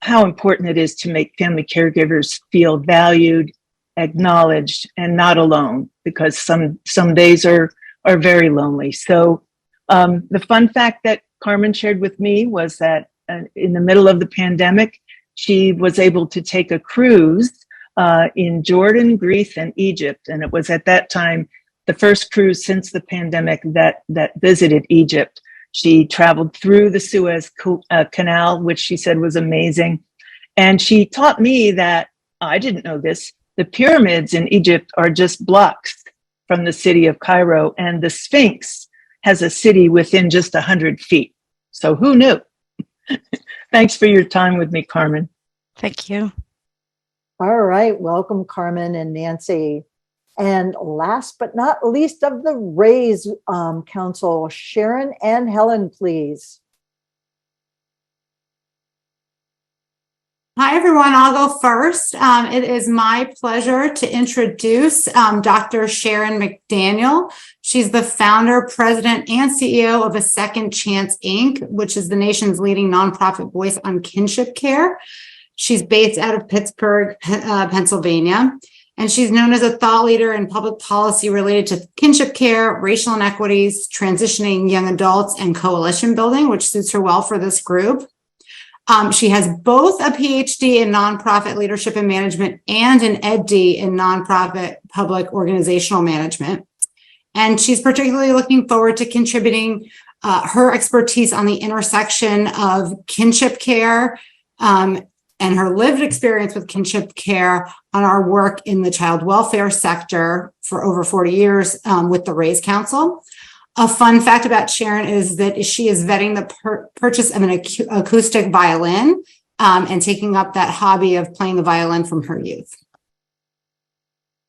important it is to make family caregivers feel valued, acknowledged, and not alone, because some days are very lonely. So the fun fact that Carmen shared with me was that in the middle of the pandemic, she was able to take a cruise in Jordan, Greece, and Egypt. And it was at that time the first cruise since the pandemic that visited Egypt. She traveled through the Suez Canal, which she said was amazing. And she taught me that, I didn't know this, the pyramids in Egypt are just blocks from the city of Cairo, and the Sphinx has a city within just 100 feet. So who knew? Thanks for your time with me, Carmen. Thank you. All right. Welcome, Carmen and Nancy. And last but not least of the Raise Council, Sharon and Helen, please. Hi, everyone. I'll go first. It is my pleasure to introduce Dr. Sharon McDaniel. She's the founder, president, and CEO of A Second Chance, Inc., which is the nation's leading nonprofit voice on kinship care. She's based out of Pittsburgh, Pennsylvania. And she's known as a thought leader in public policy related to kinship care, racial inequities, transitioning young adults, and coalition building, which suits her well for this group. She has both a PhD in nonprofit leadership and management and an EdD in nonprofit public organizational management. And she's particularly looking forward to contributing her expertise on the intersection of kinship care and her lived experience with kinship care on our work in the child welfare sector for over 40 years with the Raise Council. A fun fact about Sharon is that she is vetting the purchase of an acoustic violin and taking up that hobby of playing the violin from her youth.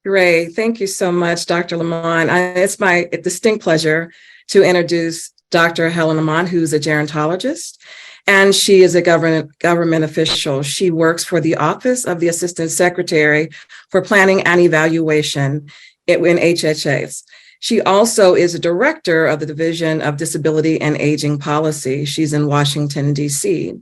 Great. Thank you so much, Dr. Lamont. It's my distinct pleasure to introduce Dr. Helen Lamont, who's a gerontologist, and she is a government official. She works for the Office of the Assistant Secretary for Planning and Evaluation in HHS. She also is a director of the Division of Disability and Aging Policy. She's in Washington, D.C.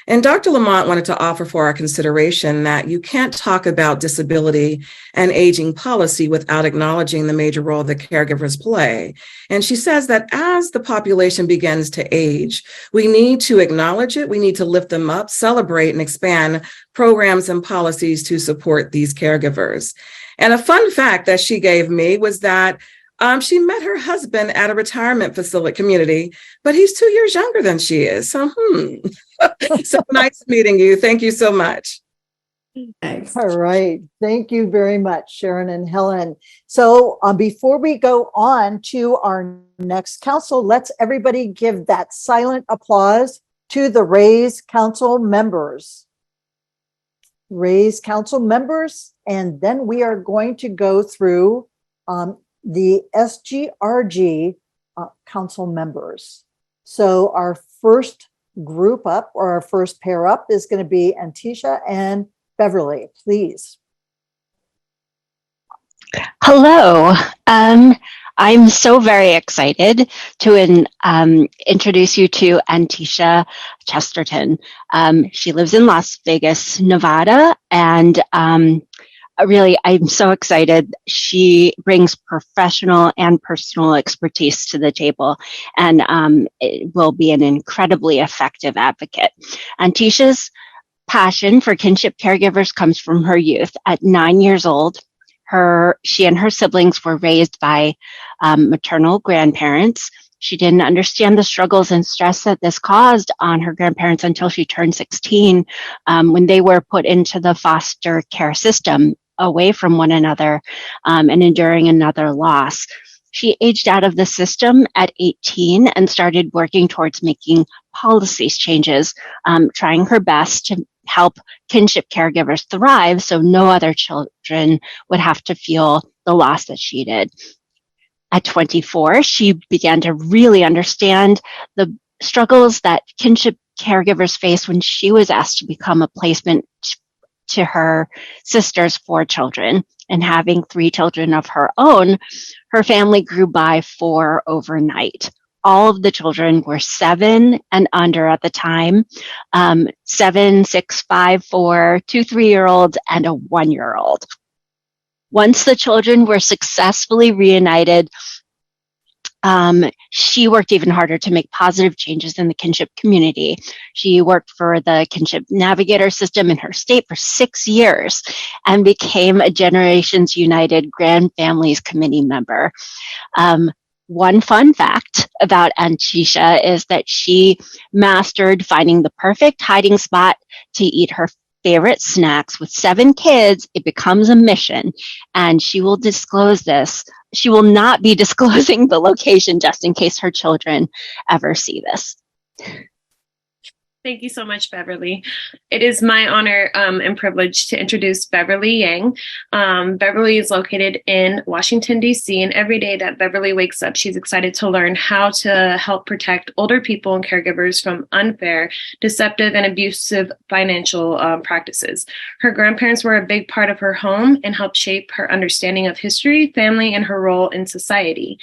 And Dr. Lamont wanted to offer for our consideration that you can't talk about disability and aging policy without acknowledging the major role that caregivers play. And she says that as the population begins to age, we need to acknowledge it, we need to lift them up, celebrate and expand programs and policies to support these caregivers. And a fun fact that she gave me was that she met her husband at a retirement facility community, but he's 2 years younger than she is. So, So nice meeting you. Thank you so much. Thanks. All right. Thank you very much, Sharon and Helen. So before we go on to our next council, let's everybody give that silent applause to the Raise Council members. Raise Council members, and then we are going to go through the SGRG council members. So our first group up, or our first pair up, is going to be Antisha and Beverly, please. Hello. I'm so very excited to introduce you to Antisha Chesterton. She lives in Las Vegas, Nevada, and really, I'm so excited. She brings professional and personal expertise to the table and it will be an incredibly effective advocate. Antisha's passion for kinship caregivers comes from her youth. At 9 years old, she and her siblings were raised by maternal grandparents. She didn't understand the struggles and stress that this caused on her grandparents until she turned 16, when they were put into the foster care system away from one another and enduring another loss. She aged out of the system at 18 and started working towards making policy changes, trying her best to help kinship caregivers thrive so no other children would have to feel the loss that she did. At 24, she began to really understand the struggles that kinship caregivers face when she was asked to become a placement to her sister's 4 children. And having 3 children of her own, her family grew by 4 overnight. All of the children were 7 and under at the time, 7, 6, 5, 4, 2 3-year-olds, and a 1-year-old. Once the children were successfully reunited, she worked even harder to make positive changes in the kinship community. She worked for the Kinship Navigator system in her state for 6 years and became a Generations United Grand Families Committee member. One fun fact about Antisha is that she mastered finding the perfect hiding spot to eat her favorite snacks. With 7 kids, it becomes a mission, and she will disclose this. She will not be disclosing the location just in case her children ever see this. Thank you so much, Beverly. It is my honor and privilege to introduce Beverly Yang. Beverly is located in Washington, D.C., and every day that Beverly wakes up, she's excited to learn how to help protect older people and caregivers from unfair, deceptive, and abusive financial practices. Her grandparents were a big part of her home and helped shape her understanding of history, family, and her role in society.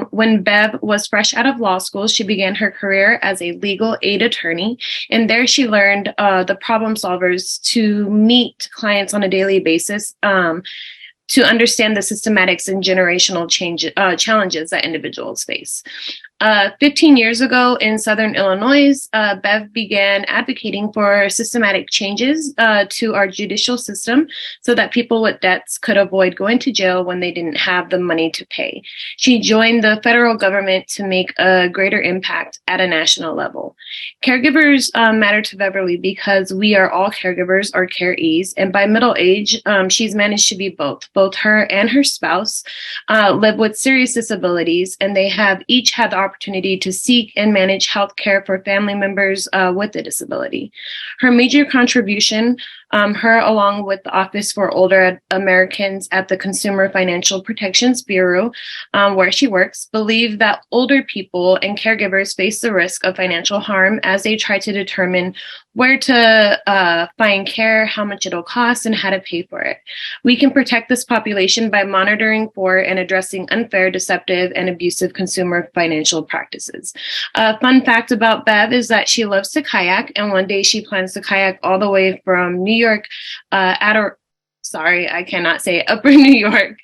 When Bev was fresh out of law school, she began her career as a legal aid attorney. And there she learned the problem solvers to meet clients on a daily basis to understand the systematics and generational challenges that individuals face. 15 years ago in Southern Illinois, Bev began advocating for systematic changes to our judicial system so that people with debts could avoid going to jail when they didn't have the money to pay. She joined the federal government to make a greater impact at a national level. Caregivers matter to Beverly because we are all caregivers or carees, and by middle age, she's managed to be both. Both her and her spouse live with serious disabilities, and they have each had the opportunity to seek and manage health care for family members with a disability. Her major contribution, her along with the Office for Older Americans at the Consumer Financial Protections Bureau, where she works, believe that older people and caregivers face the risk of financial harm as they try to determine where to find care, how much it'll cost, and how to pay for it. We can protect this population by monitoring for and addressing unfair, deceptive, and abusive consumer financial practices. A fun fact about Bev is that she loves to kayak, and one day she plans to kayak all the way from New York, Upper New York,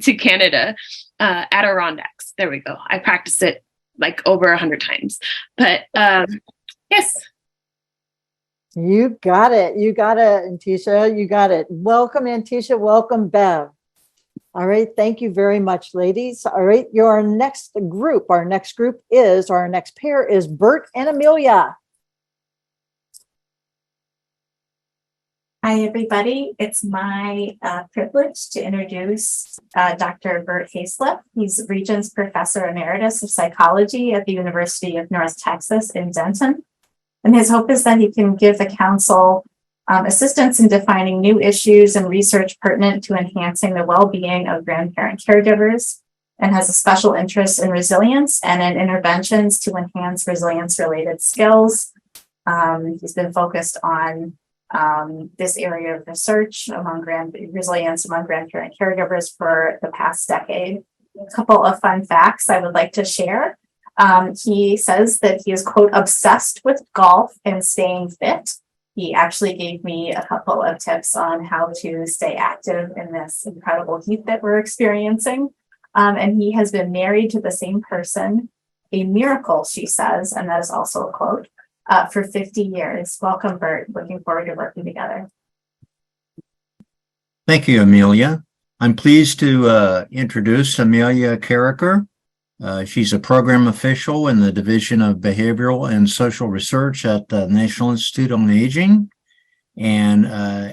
to Canada, Adirondacks. There we go. I practiced it like over 100 times, but yes. You got it. You got it, Antisha. You got it. Welcome, Antisha. Welcome, Bev. All right. Thank you very much, ladies. All right. Our next pair is Bert and Amelia. Hi, everybody. It's my privilege to introduce Dr. Bert Hayslip. He's Regents Professor Emeritus of Psychology at the University of North Texas in Denton. And his hope is that he can give the council assistance in defining new issues and research pertinent to enhancing the well-being of grandparent caregivers, and has a special interest in resilience and in interventions to enhance resilience-related skills. He's been focused on this area of research among resilience among grandparent caregivers for the past decade. A couple of fun facts I would like to share. He says that he is, quote, obsessed with golf and staying fit. He actually gave me a couple of tips on how to stay active in this incredible heat that we're experiencing. And he has been married to the same person, a miracle, she says, and that is also a quote, for 50 years. Welcome, Bert. Looking forward to working together. Thank you, Amelia. I'm pleased to introduce Amelia Carricker. She's a program official in the Division of Behavioral and Social Research at the National Institute on Aging. And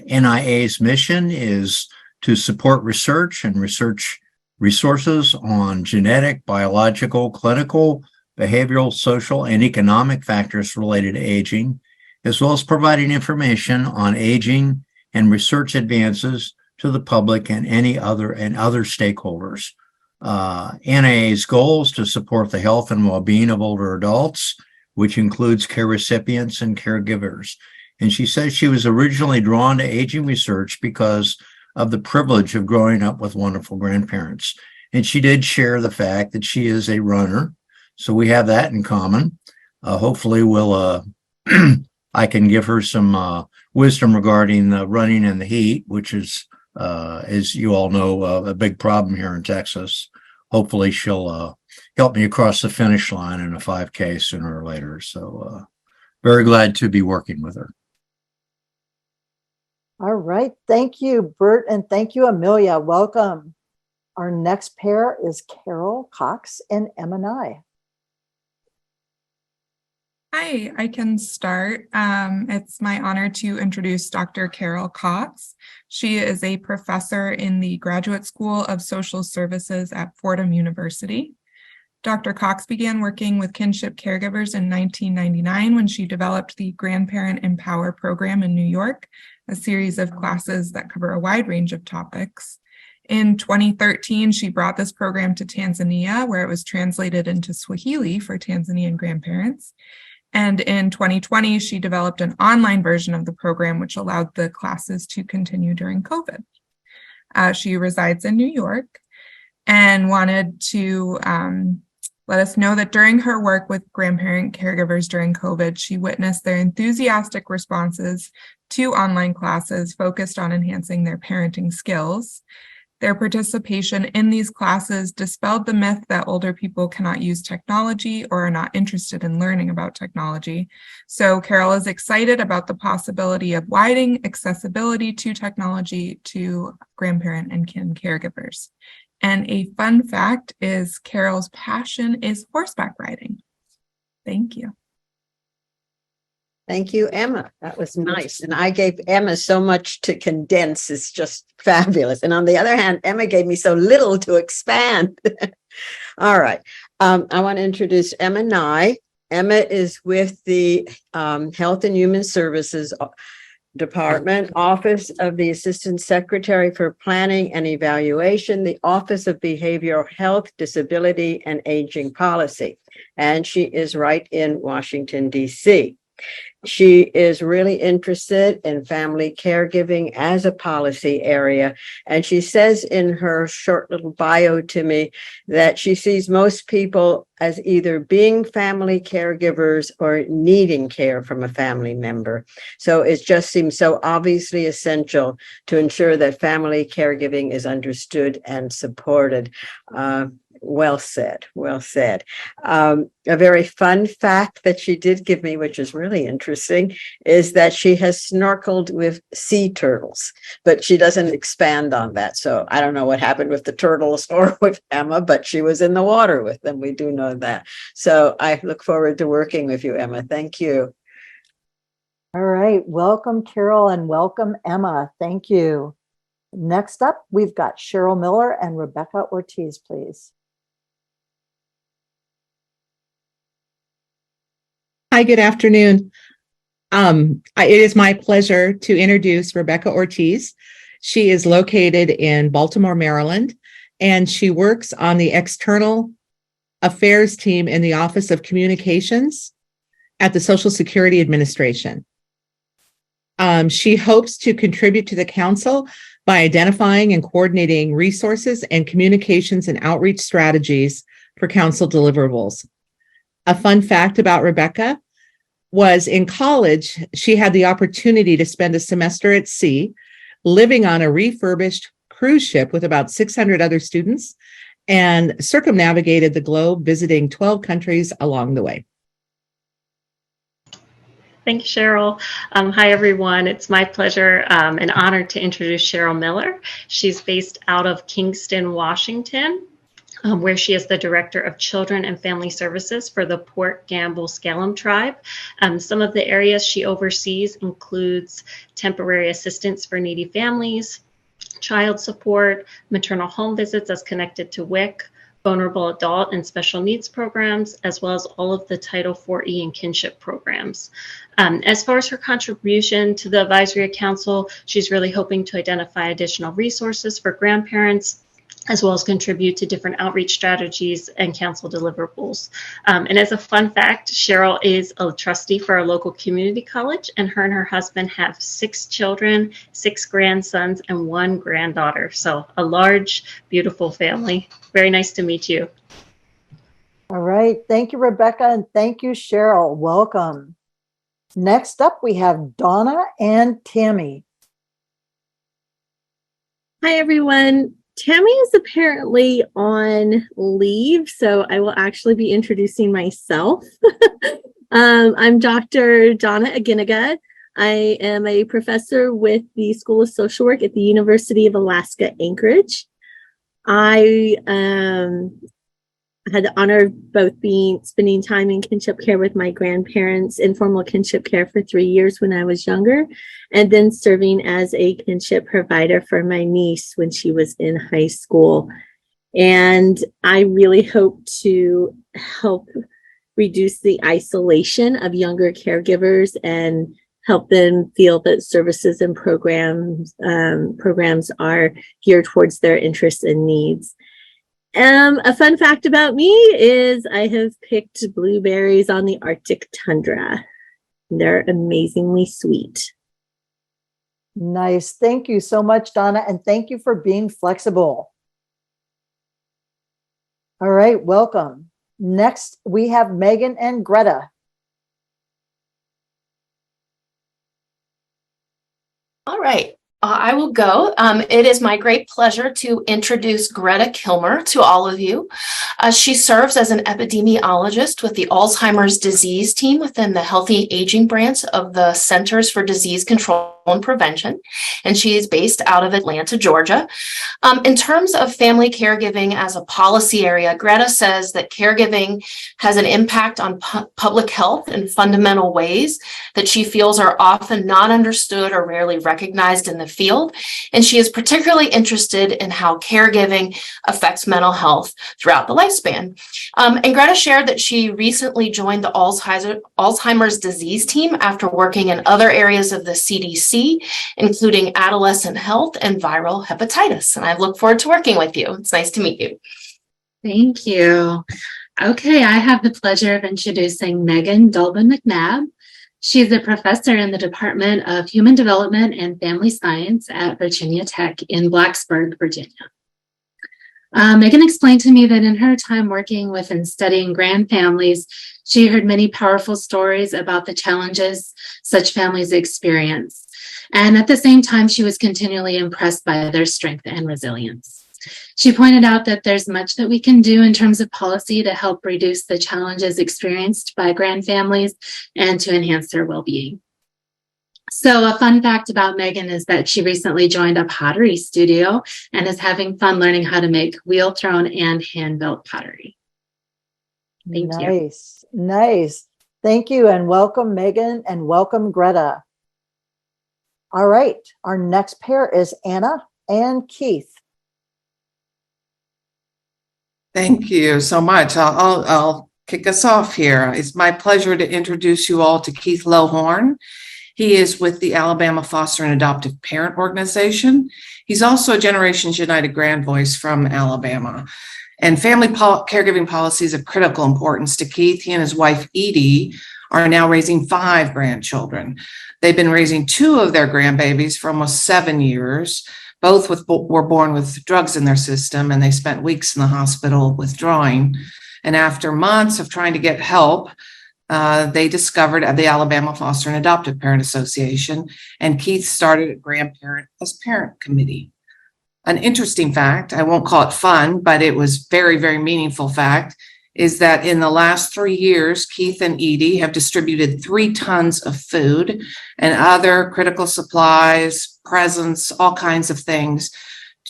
NIA's mission is to support research and research resources on genetic, biological, clinical, behavioral, social, and economic factors related to aging, as well as providing information on aging and research advances to the public and other stakeholders. NIA's goal is to support the health and well-being of older adults, which includes care recipients and caregivers. And she says she was originally drawn to aging research because of the privilege of growing up with wonderful grandparents. And she did share the fact that she is a runner. So we have that in common. Hopefully I can give her some wisdom regarding running in the heat, which is, as you all know, a big problem here in Texas. Hopefully she'll help me across the finish line in a 5K sooner or later. So very glad to be working with her. All right. Thank you, Bert, and thank you, Amelia. Welcome. Our next pair is Carol Cox and M&I. Hi, I can start. It's my honor to introduce Dr. Carol Cox. She is a professor in the Graduate School of Social Services at Fordham University. Dr. Cox began working with kinship caregivers in 1999 when she developed the Grandparent Empower program in New York, a series of classes that cover a wide range of topics. In 2013, she brought this program to Tanzania, where it was translated into Swahili for Tanzanian grandparents. And in 2020, she developed an online version of the program, which allowed the classes to continue during COVID. She resides in New York and wanted to let us know that during her work with grandparent caregivers during COVID, she witnessed their enthusiastic responses to online classes focused on enhancing their parenting skills. Their participation in these classes dispelled the myth that older people cannot use technology or are not interested in learning about technology. So Carol is excited about the possibility of widening accessibility to technology to grandparent and kin caregivers. And a fun fact is Carol's passion is horseback riding. Thank you. Thank you, Emma. That was nice. And I gave Emma so much to condense. It's just fabulous. And on the other hand, Emma gave me so little to expand. All right. I want to introduce Emma Nye. Emma is with the Health and Human Services Department, Office of the Assistant Secretary for Planning and Evaluation, the Office of Behavioral Health, Disability, and Aging Policy. And she is right in Washington, D.C. She is really interested in family caregiving as a policy area. And she says in her short little bio to me that she sees most people as either being family caregivers or needing care from a family member. So it just seems so obviously essential to ensure that family caregiving is understood and supported. Well said. Well said. A very fun fact that she did give me, which is really interesting, is that she has snorkeled with sea turtles, but she doesn't expand on that. So I don't know what happened with the turtles or with Emma, but she was in the water with them. We do know that. So I look forward to working with you, Emma. Thank you. All right. Welcome, Carol, and welcome, Emma. Thank you. Next up, we've got Cheryl Miller and Rebecca Ortiz, please. Hi, good afternoon. It is my pleasure to introduce Rebecca Ortiz. She is located in Baltimore, Maryland, and she works on the External Affairs team in the Office of Communications at the Social Security Administration. She hopes to contribute to the council by identifying and coordinating resources and communications and outreach strategies for council deliverables. A fun fact about Rebecca was in college, she had the opportunity to spend a semester at sea, living on a refurbished cruise ship with about 600 other students, and circumnavigated the globe, visiting 12 countries along the way. Thank you, Cheryl. Hi, everyone. It's my pleasure and honor to introduce Cheryl Miller. She's based out of Kingston, Washington, where she is the Director of Children and Family Services for the Port Gamble Skellum Tribe. Some of the areas she oversees includes temporary assistance for needy families, child support, maternal home visits as connected to WIC, vulnerable adult and special needs programs, as well as all of the Title IV-E and kinship programs. As far as her contribution to the Advisory Council, she's really hoping to identify additional resources for grandparents, as well as contribute to different outreach strategies and council deliverables. And as a fun fact, Cheryl is a trustee for our local community college, and her husband have 6 children, 6 grandsons, and 1 granddaughter. So a large, beautiful family. Very nice to meet you. All right. Thank you, Rebecca, and thank you, Cheryl. Welcome. Next up, we have Donna and Tammy. Hi, everyone. Tammy is apparently on leave, so I will actually be introducing myself. I'm Dr. Donna Aginaga. I am a professor with the School of Social Work at the University of Alaska, Anchorage. I had the honor of both spending time in kinship care with my grandparents, informal kinship care for 3 years when I was younger, and then serving as a kinship provider for my niece when she was in high school. And I really hope to help reduce the isolation of younger caregivers and help them feel that services and programs are geared towards their interests and needs. A fun fact about me is I have picked blueberries on the Arctic tundra. They're amazingly sweet. Nice. Thank you so much, Donna, and thank you for being flexible. All right, welcome. Next, we have Megan and Greta. All right. I will go. It is my great pleasure to introduce Greta Kilmer to all of you. She serves as an epidemiologist with the Alzheimer's disease team within the Healthy Aging branch of the Centers for Disease Control and Prevention, and she is based out of Atlanta, Georgia. In terms of family caregiving as a policy area, Greta says that caregiving has an impact on public health in fundamental ways that she feels are often not understood or rarely recognized in the field. And she is particularly interested in how caregiving affects mental health throughout the lifespan. And Greta shared that she recently joined the Alzheimer's disease team after working in other areas of the CDC, including adolescent health and viral hepatitis. And I look forward to working with you. It's nice to meet you. Thank you. Okay, I have the pleasure of introducing Megan Dolben-McNabb. She's a professor in the Department of Human Development and Family Science at Virginia Tech in Blacksburg, Virginia. Megan explained to me that in her time working with and studying grand families, she heard many powerful stories about the challenges such families experience. And at the same time, she was continually impressed by their strength and resilience. She pointed out that there's much that we can do in terms of policy to help reduce the challenges experienced by grand families and to enhance their well-being. So a fun fact about Megan is that she recently joined a pottery studio and is having fun learning how to make wheel-thrown and hand-built pottery. Thank you. Nice. Thank you, and welcome, Megan, and welcome, Greta. All right, our next pair is Anna and Keith. Thank you so much. I'll kick us off here. It's my pleasure to introduce you all to Keith Lohorn. He is with the Alabama Foster and Adoptive Parent Organization. He's also a Generations United Grand Voice from Alabama. And family caregiving policy is of critical importance to Keith. He and his wife, Edie, are now raising 5 grandchildren. They've been raising 2 of their grandbabies for almost 7 years. Both were born with drugs in their system, and they spent weeks in the hospital withdrawing. And after months of trying to get help, they discovered the Alabama Foster and Adoptive Parent Association, and Keith started a Grandparent as Parent Committee. An interesting fact, I won't call it fun, but it was very, very meaningful fact, is that in the last 3 years, Keith and Edie have distributed 3 tons of food and other critical supplies, presents, all kinds of things,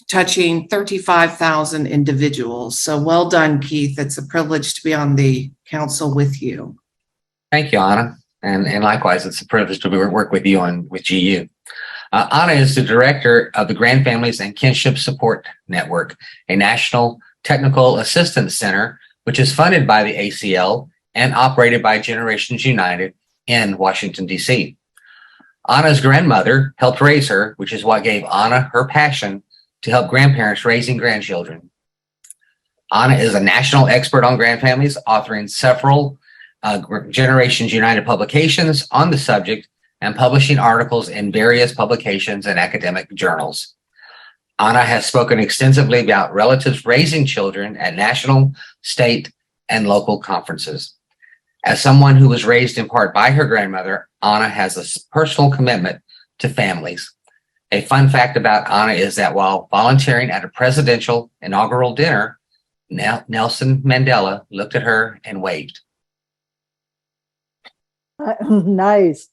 touching 35,000 individuals. So well done, Keith. It's a privilege to be on the council with you. Thank you, Anna. And likewise, it's a privilege to work with you with GU. Anna is the director of the Grand Families and Kinship Support Network, a national technical assistance center, which is funded by the ACL and operated by Generations United in Washington, D.C. Anna's grandmother helped raise her, which is what gave Anna her passion to help grandparents raising grandchildren. Anna is a national expert on grand families, authoring several Generations United publications on the subject and publishing articles in various publications and academic journals. Anna has spoken extensively about relatives raising children at national, state, and local conferences. As someone who was raised in part by her grandmother, Anna has a personal commitment to families. A fun fact about Anna is that while volunteering at a presidential inaugural dinner, Nelson Mandela looked at her and waved. Nice.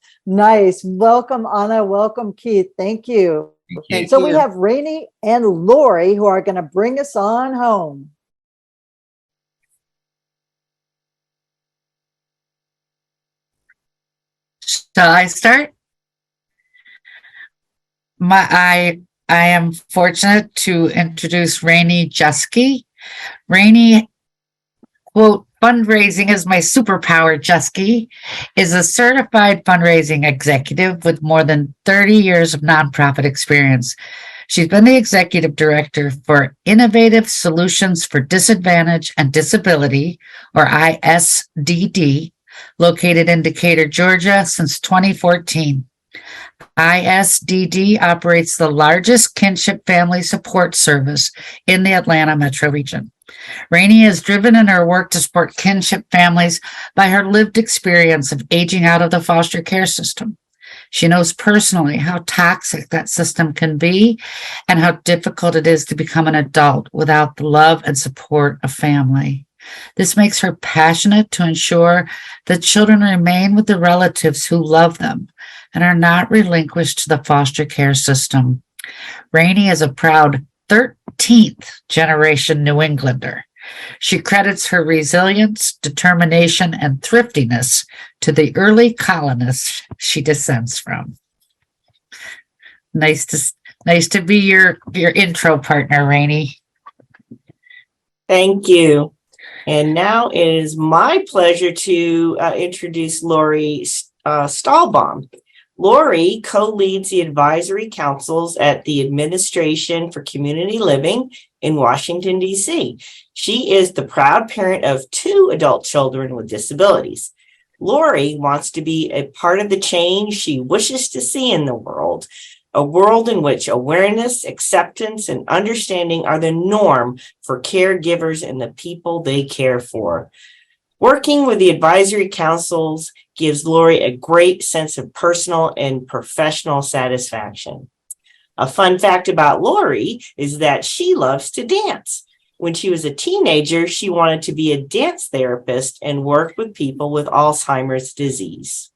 Welcome, Anna. Welcome, Keith. Thank you. Thank So you. we have Rainey and Lori who are going to bring us on home. Shall I start? I am fortunate to introduce Rainey Jusky. Rainey, quote, fundraising is my superpower. Jusky is a certified fundraising executive with more than 30 years of nonprofit experience. She's been the executive director for Innovative Solutions for Disadvantage and Disability, or ISDD, located in Decatur, Georgia, since 2014. ISDD operates the largest kinship family support service in the Atlanta metro region. Rainey is driven in her work to support kinship families by her lived experience of aging out of the foster care system. She knows personally how toxic that system can be and how difficult it is to become an adult without the love and support of family. This makes her passionate to ensure that children remain with the relatives who love them and are not relinquished to the foster care system. Rainey is a proud 13th generation New Englander. She credits her resilience, determination, and thriftiness to the early colonists she descends from. Nice to be your intro partner, Rainey. Thank you. And now it is my pleasure to introduce Lori Stahlbaum. Lori co-leads the advisory councils at the Administration for Community Living in Washington, D.C. She is the proud parent of 2 adult children with disabilities. Lori wants to be a part of the change she wishes to see in the world, a world in which awareness, acceptance, and understanding are the norm for caregivers and the people they care for. Working with the advisory councils gives Lori a great sense of personal and professional satisfaction. A fun fact about Lori is that she loves to dance. When she was a teenager, she wanted to be a dance therapist and work with people with Alzheimer's disease.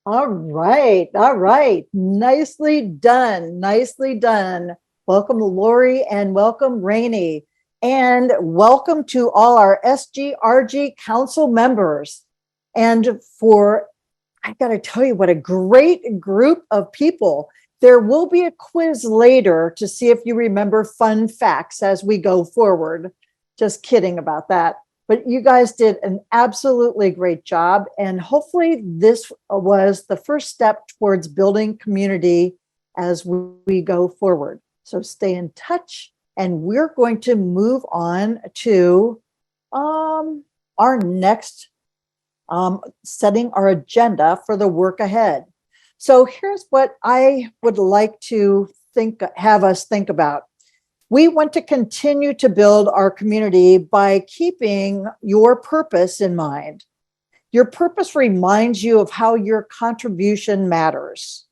All right. All right. Nicely done. Nicely done. Welcome, Lori, and welcome, Rainey. And welcome to all our SGRG council members. And I got to tell you, what a great group of people. There will be a quiz later to see if you remember fun facts as we go forward. Just kidding about that. But you guys did an absolutely great job. And hopefully this was the first step towards building community as we go forward. So stay in touch. And we're going to move on to our next setting our agenda for the work ahead. So here's what I would like to have us think about. We want to continue to build our community by keeping your purpose in mind. Your purpose reminds you of how your contribution matters.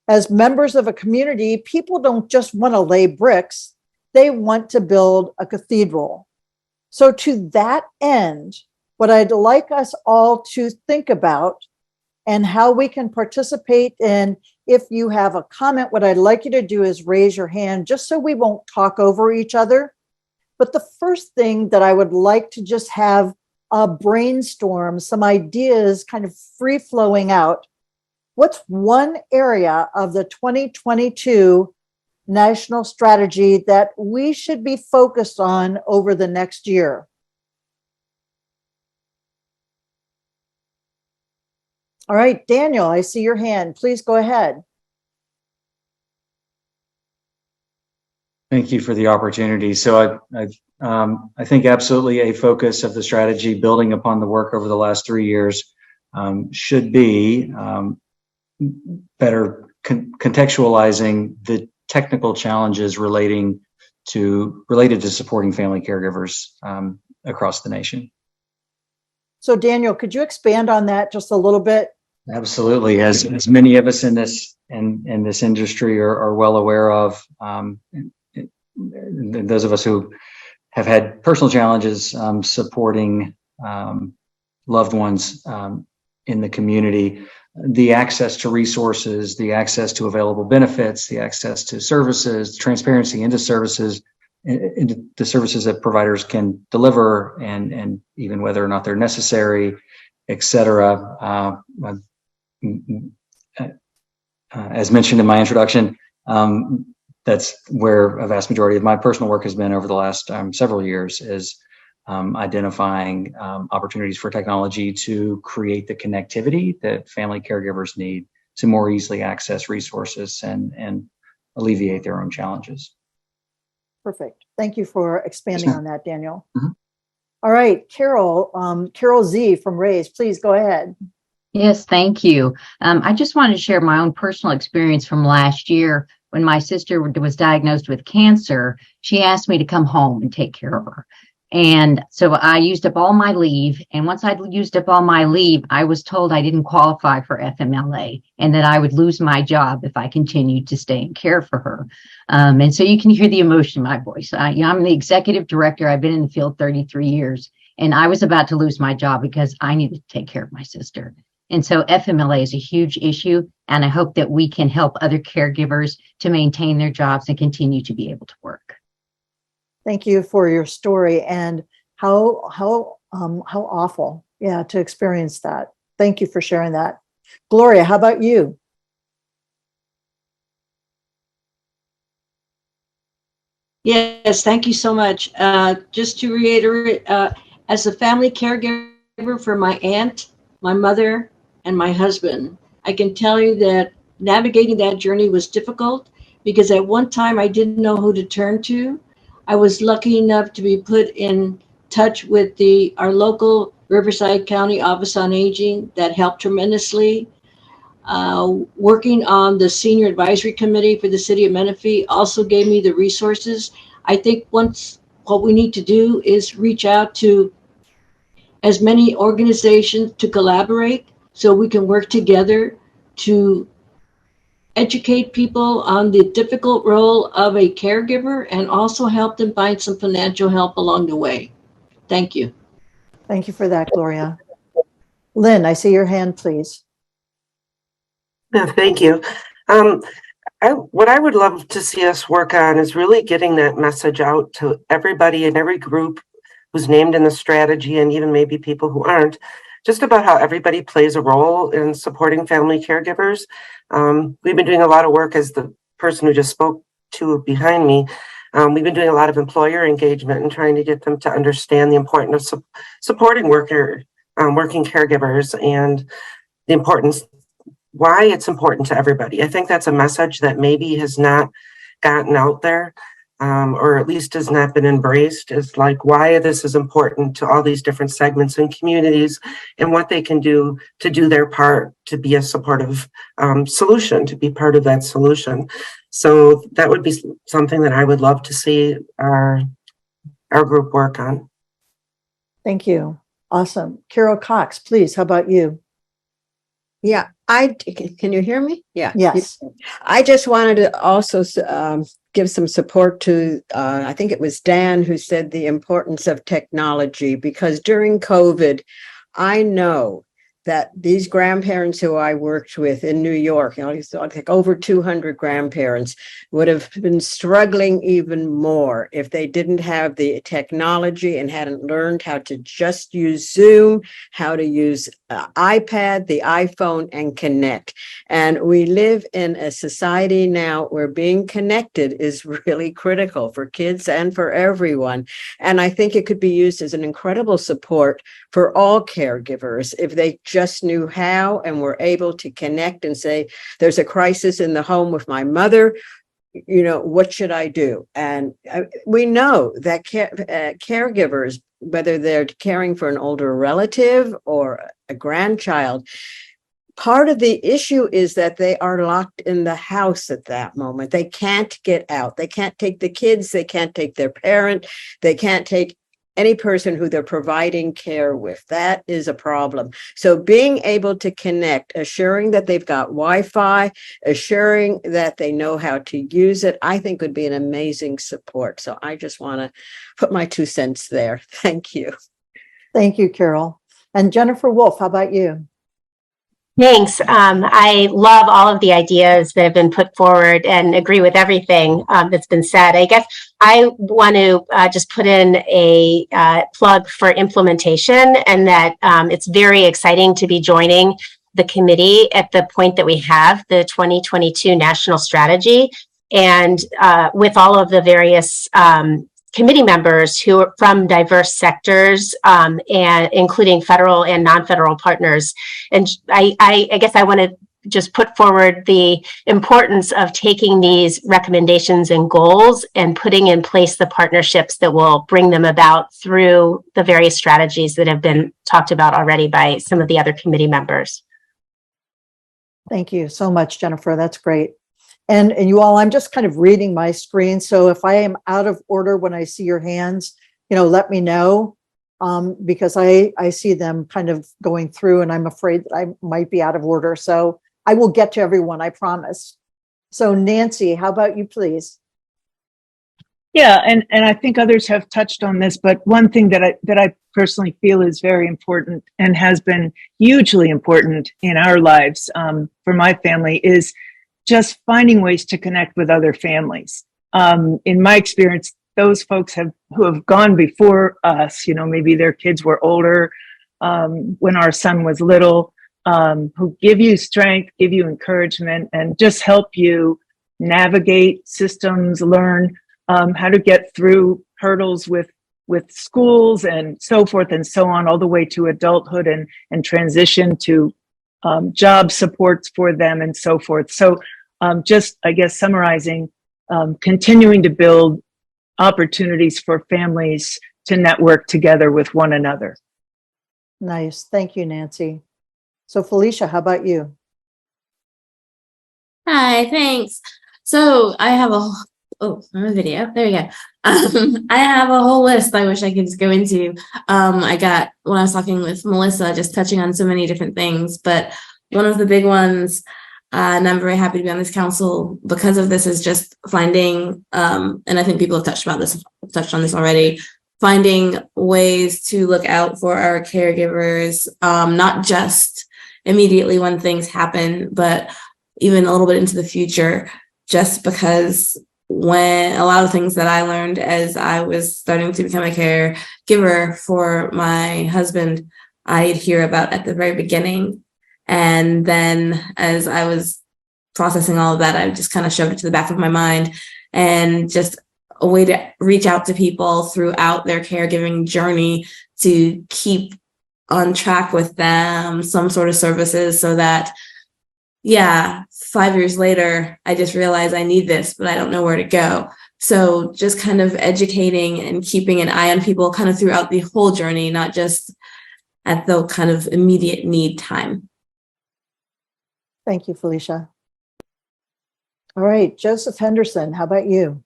As members of a community, people don't just want to lay bricks, they want to build a cathedral. So to that end, what I'd like us all to think about and how we can participate in, if you have a comment, what I'd like you to do is raise your hand just so we won't talk over each other. But the first thing that I would like to just have a brainstorm, some ideas kind of free flowing out. What's one area of the 2022 national strategy that we should be focused on over the next year? All right, Daniel, I see your hand. Please go ahead. Thank you for the opportunity. So I think absolutely a focus of the strategy, building upon the work over the last 3 years, should be better contextualizing the technical challenges related to supporting family caregivers across the nation. So Daniel, could you expand on that just a little bit? Absolutely. As many of us in this industry are well aware of, those of us who have had personal challenges supporting loved ones in the community, the access to resources, the access to available benefits, the access to services, transparency into services, into the services that providers can deliver, and even whether or not they're necessary, et cetera. As mentioned in my introduction, that's where a vast majority of my personal work has been over the last several years, is identifying opportunities for technology to create the connectivity that family caregivers need to more easily access resources and alleviate their own challenges. Perfect. Thank you for expanding on that, Daniel. Mm-hmm. All right, Carol, Carol Z from Raise, please go ahead. Yes, thank you. I just wanted to share my own personal experience from last year. When my sister was diagnosed with cancer, she asked me to come home and take care of her. And so I used up all my leave. And once I'd used up all my leave, I was told I didn't qualify for FMLA and that I would lose my job if I continued to stay and care for her. And so you can hear the emotion in my voice. I'm the executive director. I've been in the field 33 years, and I was about to lose my job because I needed to take care of my sister. And so FMLA is a huge issue, and I hope that we can help other caregivers to maintain their jobs and continue to be able to work. Thank you for your story, and how awful, yeah, to experience that. Thank you for sharing that. Gloria, how about you? Yes, thank you so much. Just to reiterate, as a family caregiver for my aunt, my mother, and my husband, I can tell you that navigating that journey was difficult because at one time I didn't know who to turn to. I was lucky enough to be put in touch with our local Riverside County Office on Aging that helped tremendously. Working on the Senior Advisory Committee for the City of Menifee also gave me the resources. I think what we need to do is reach out to as many organizations to collaborate so we can work together to educate people on the difficult role of a caregiver and also help them find some financial help along the way. Thank you. Thank you for that, Gloria. Lynn, I see your hand, please. Yeah, thank you. What I would love to see us work on is really getting that message out to everybody in every group who's named in the strategy, and even maybe people who aren't, just about how everybody plays a role in supporting family caregivers. We've been doing a lot of work, as the person who just spoke to behind me. We've been doing a lot of employer engagement and trying to get them to understand the importance of supporting working caregivers and the importance, why it's important to everybody. I think that's a message that maybe has not gotten out there, or at least has not been embraced, is like why this is important to all these different segments and communities and what they can do to do their part to be a supportive solution, to be part of that solution. So that would be something that I would love to see our group work on. Thank you. Awesome. Carol Cox, please, how about you? Yeah, can you hear me? Yeah. Yes. I just wanted to also give some support to, I think it was Dan who said the importance of technology, because during COVID, I know that these grandparents who I worked with in New York, like over 200 grandparents, would have been struggling even more if they didn't have the technology and hadn't learned how to just use Zoom, how to use iPad, the iPhone, and connect. And we live in a society now where being connected is really critical for kids and for everyone. And I think it could be used as an incredible support for all caregivers if they just knew how and were able to connect and say, there's a crisis in the home with my mother, what should I do? And we know that caregivers, whether they're caring for an older relative or a grandchild, part of the issue is that they are locked in the house at that moment. They can't get out. They can't take the kids. They can't take their parent. They can't take any person who they're providing care with. That is a problem. So being able to connect, assuring that they've got Wi-Fi, assuring that they know how to use it, I think would be an amazing support. So I just want to put my 2 cents there. Thank you. Thank you, Carol. And Jennifer Wolf, how about you? Thanks. I love all of the ideas that have been put forward and agree with everything that's been said. I guess I want to just put in a plug for implementation, and that it's very exciting to be joining the committee at the point that we have the 2022 National Strategy, and with all of the various committee members who are from diverse sectors, and including federal and non-federal partners. And I guess I want to just put forward the importance of taking these recommendations and goals and putting in place the partnerships that will bring them about through the various strategies that have been talked about already by some of the other committee members. Thank you so much, Jennifer. That's great. And you all, I'm just kind of reading my screen. So if I am out of order when I see your hands, let me know. Because I see them kind of going through and I'm afraid that I might be out of order. So I will get to everyone, I promise. So Nancy, how about you, please? Yeah, and I think others have touched on this, but one thing that I personally feel is very important and has been hugely important in our lives for my family is just finding ways to connect with other families. In my experience, those folks who have gone before us, maybe their kids were older when our son was little, who give you strength, give you encouragement, and just help you navigate systems, learn how to get through hurdles with schools and so forth and so on, all the way to adulthood and transition to job supports for them and so forth. So just, I guess, summarizing, continuing to build opportunities for families to network together with one another. Nice. Thank you, Nancy. So Felicia, how about you? Hi, thanks. So I have I'm a video. There you go. I have a whole list I wish I could just go into. I got, when I was talking with Melissa, just touching on so many different things, but one of the big ones, and I'm very happy to be on this council because of this, is just finding, and I think people have touched on this already, finding ways to look out for our caregivers, not just immediately when things happen, but even a little bit into the future, just because when a lot of things that I learned as I was starting to become a caregiver for my husband, I'd hear about at the very beginning. And then as I was processing all of that, I just kind of shoved it to the back of my mind, and just a way to reach out to people throughout their caregiving journey to keep on track with them, some sort of services, so that, 5 years later, I just realized I need this, but I don't know where to go. So just kind of educating and keeping an eye on people kind of throughout the whole journey, not just at the kind of immediate need time. Thank you, Felicia. All right, Joseph Henderson, how about you?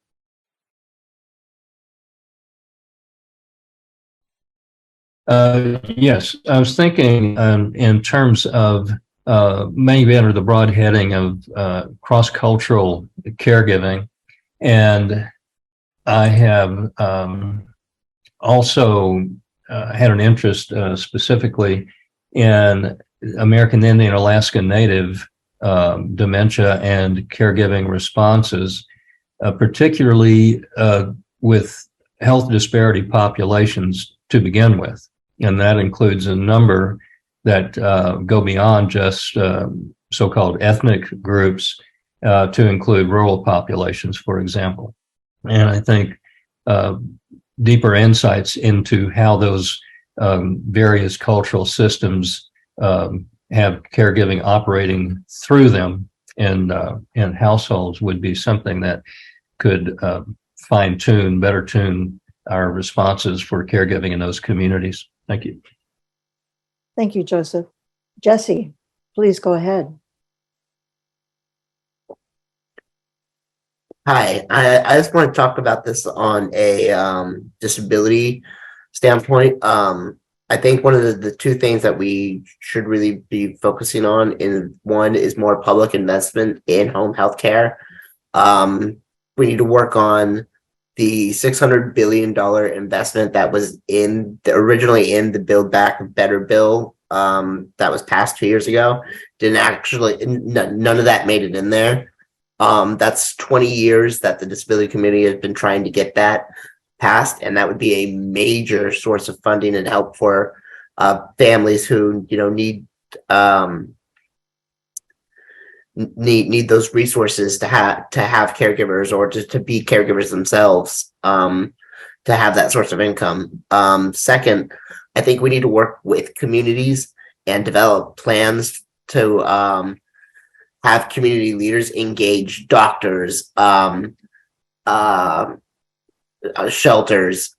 Yes, I was thinking in terms of maybe under the broad heading of cross-cultural caregiving. And I have also had an interest specifically in American Indian Alaska Native dementia and caregiving responses, particularly with health disparity populations to begin with. And that includes a number that go beyond just so-called ethnic groups to include rural populations, for example. And I think deeper insights into how those various cultural systems have caregiving operating through them in households would be something that could better tune our responses for caregiving in those communities. Thank you. Thank you, Joseph. Jesse, please go ahead. Hi, I just want to talk about this on a disability standpoint. I think one of the two things that we should really be focusing on one is more public investment in home health care. We need to work on the $600 billion investment that was originally in the Build Back Better bill that was passed 2 years ago. None of that made it in there. That's 20 years that the Disability Committee has been trying to get that passed, and that would be a major source of funding and help for families who need those resources to have caregivers, or to be caregivers themselves, to have that source of income. Second, I think we need to work with communities and develop plans to have community leaders engage doctors, shelters,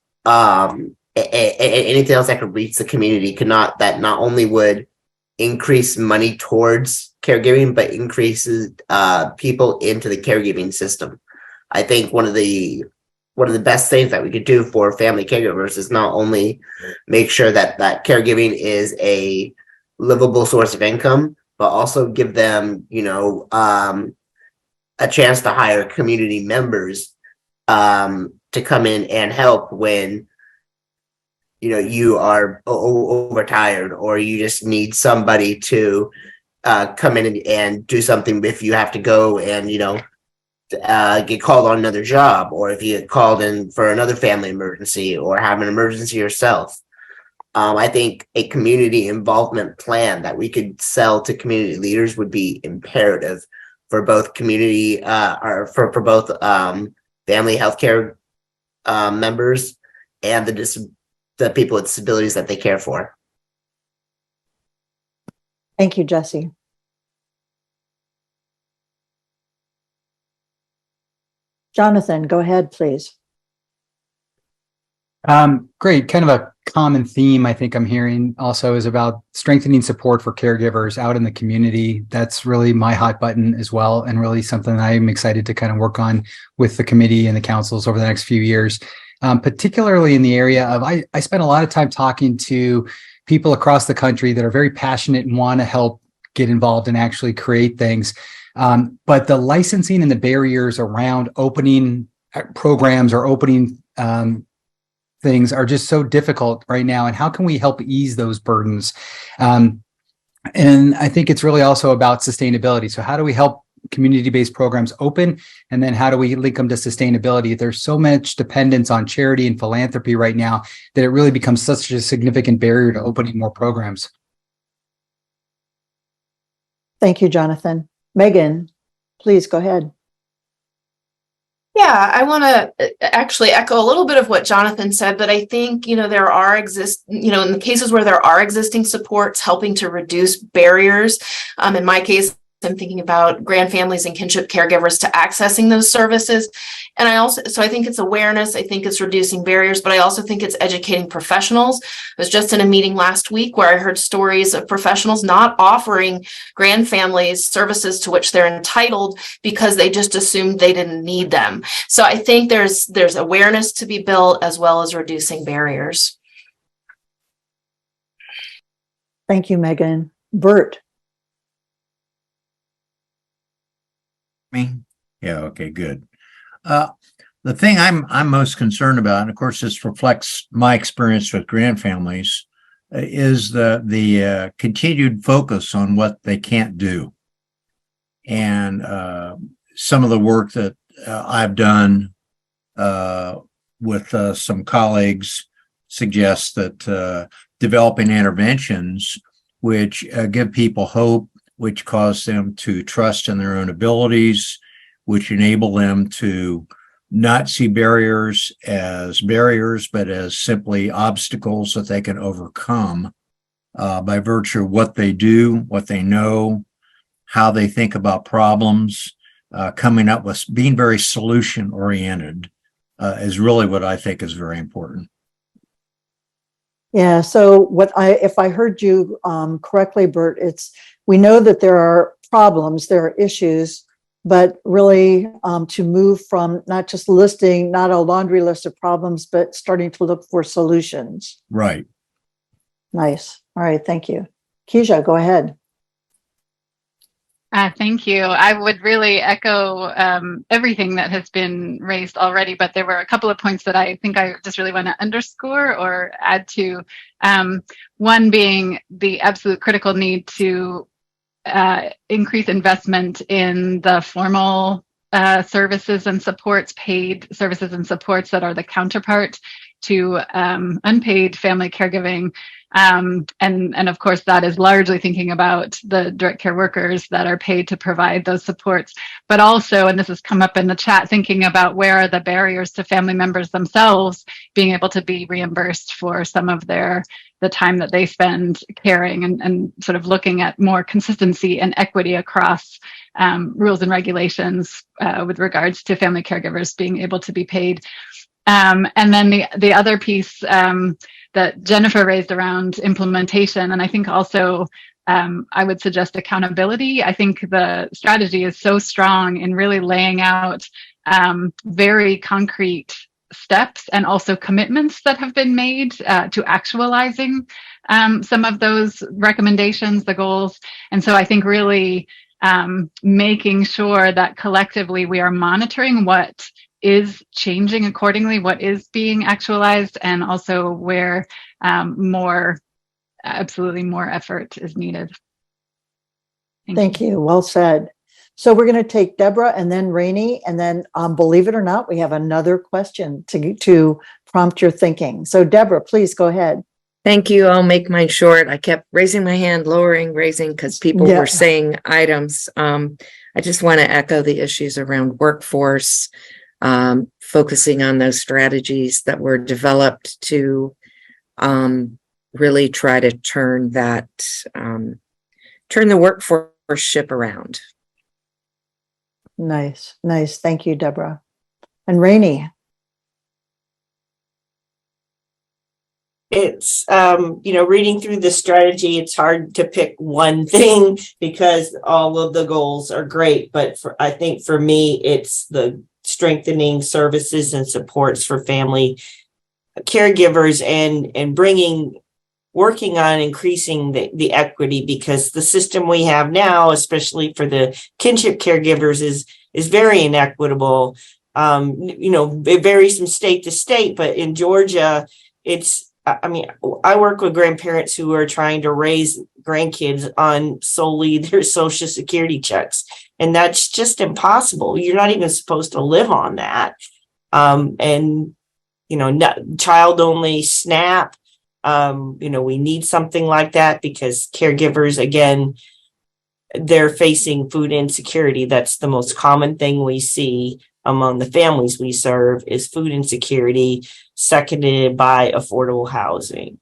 anything else that could reach the community, that not only would increase money towards caregiving, but increases people into the caregiving system. I think one of the one of the best things that we could do for family caregivers is not only make sure that caregiving is a livable source of income, but also give them, a chance to hire community members to come in and help when you are overtired, or you just need somebody to come in and do something if you have to go and get called on another job, or if you get called in for another family emergency or have an emergency yourself. I think a community involvement plan that we could sell to community leaders would be imperative for both community or for both family healthcare members and the people with disabilities that they care for. Thank you, Jesse. Jonathan, go ahead, please. Great. Kind of a common theme I think I'm hearing also is about strengthening support for caregivers out in the community. That's really my hot button as well, and really something I'm excited to kind of work on with the committee and the councils over the next few years. Particularly in the area of, I spent a lot of time talking to people across the country that are very passionate and want to help get involved and actually create things. But the licensing and the barriers around opening programs or opening things are just so difficult right now. And how can we help ease those burdens? And I think it's really also about sustainability. So how do we help community-based programs open? And then how do we link them to sustainability? There's so much dependence on charity and philanthropy right now that it really becomes such a significant barrier to opening more programs. Thank you, Jonathan. Megan, please go ahead. Yeah, I want to actually echo a little bit of what Jonathan said, but I think, there are in the cases where there are existing supports helping to reduce barriers. In my case, I'm thinking about grand families and kinship caregivers to accessing those services. And I think it's awareness, I think it's reducing barriers, but I also think it's educating professionals. I was just in a meeting last week where I heard stories of professionals not offering grand families services to which they're entitled because they just assumed they didn't need them. So I think there's awareness to be built as well as reducing barriers. Thank you, Megan. Bert. Me? Yeah, okay, good. The thing I'm most concerned about, and of course this reflects my experience with grand families, is the continued focus on what they can't do. And some of the work that I've done with some colleagues suggests that developing interventions which give people hope, which cause them to trust in their own abilities, which enable them to not see barriers, but as simply obstacles that they can overcome by virtue of what they do, what they know, how they think about problems, coming up with being very solution oriented is really what I think is very important. Yeah. So if I heard you correctly, Bert, we know that there are problems, there are issues, but really to move from not just listing, not a laundry list of problems, but starting to look for solutions. Right. Nice. All right. Thank you. Keisha, go ahead. Thank you. I would really echo everything that has been raised already, but there were a couple of points that I think I just really want to underscore or add to. One being the absolute critical need to increase investment in the formal services and supports, paid services and supports that are the counterpart to unpaid family caregiving. And of course, that is largely thinking about the direct care workers that are paid to provide those supports, but also, and this has come up in the chat, thinking about where are the barriers to family members themselves being able to be reimbursed for some of the time that they spend caring, and sort of looking at more consistency and equity across rules and regulations with regards to family caregivers being able to be paid. And then the other piece that Jennifer raised around implementation, and I think also I would suggest accountability. I think the strategy is so strong in really laying out very concrete steps and also commitments that have been made to actualizing some of those recommendations, the goals. And so I think really making sure that collectively we are monitoring what is changing accordingly, what is being actualized, and also where absolutely more effort is needed. Thank you. Well said. So we're going to take Deborah and then Rainey, and then believe it or not, we have another question to prompt your thinking. So Deborah, please go ahead. Thank you. I'll make mine short. I kept raising my hand, raising because people were saying items. I just want to echo the issues around workforce, focusing on those strategies that were developed to really try to turn the workforce ship around. Nice. Thank you, Deborah. And Rainey. It's, reading through the strategy, it's hard to pick one thing because all of the goals are great. But I think for me, it's the strengthening services and supports for family caregivers and working on increasing the equity, because the system we have now, especially for the kinship caregivers, is very inequitable. It varies from state to state, but in Georgia, I work with grandparents who are trying to raise grandkids on solely their Social Security checks, and that's just impossible. You're not even supposed to live on that. Child only SNAP. We need something like that because caregivers, again, they're facing food insecurity. That's the most common thing we see among the families we serve is food insecurity, seconded by affordable housing.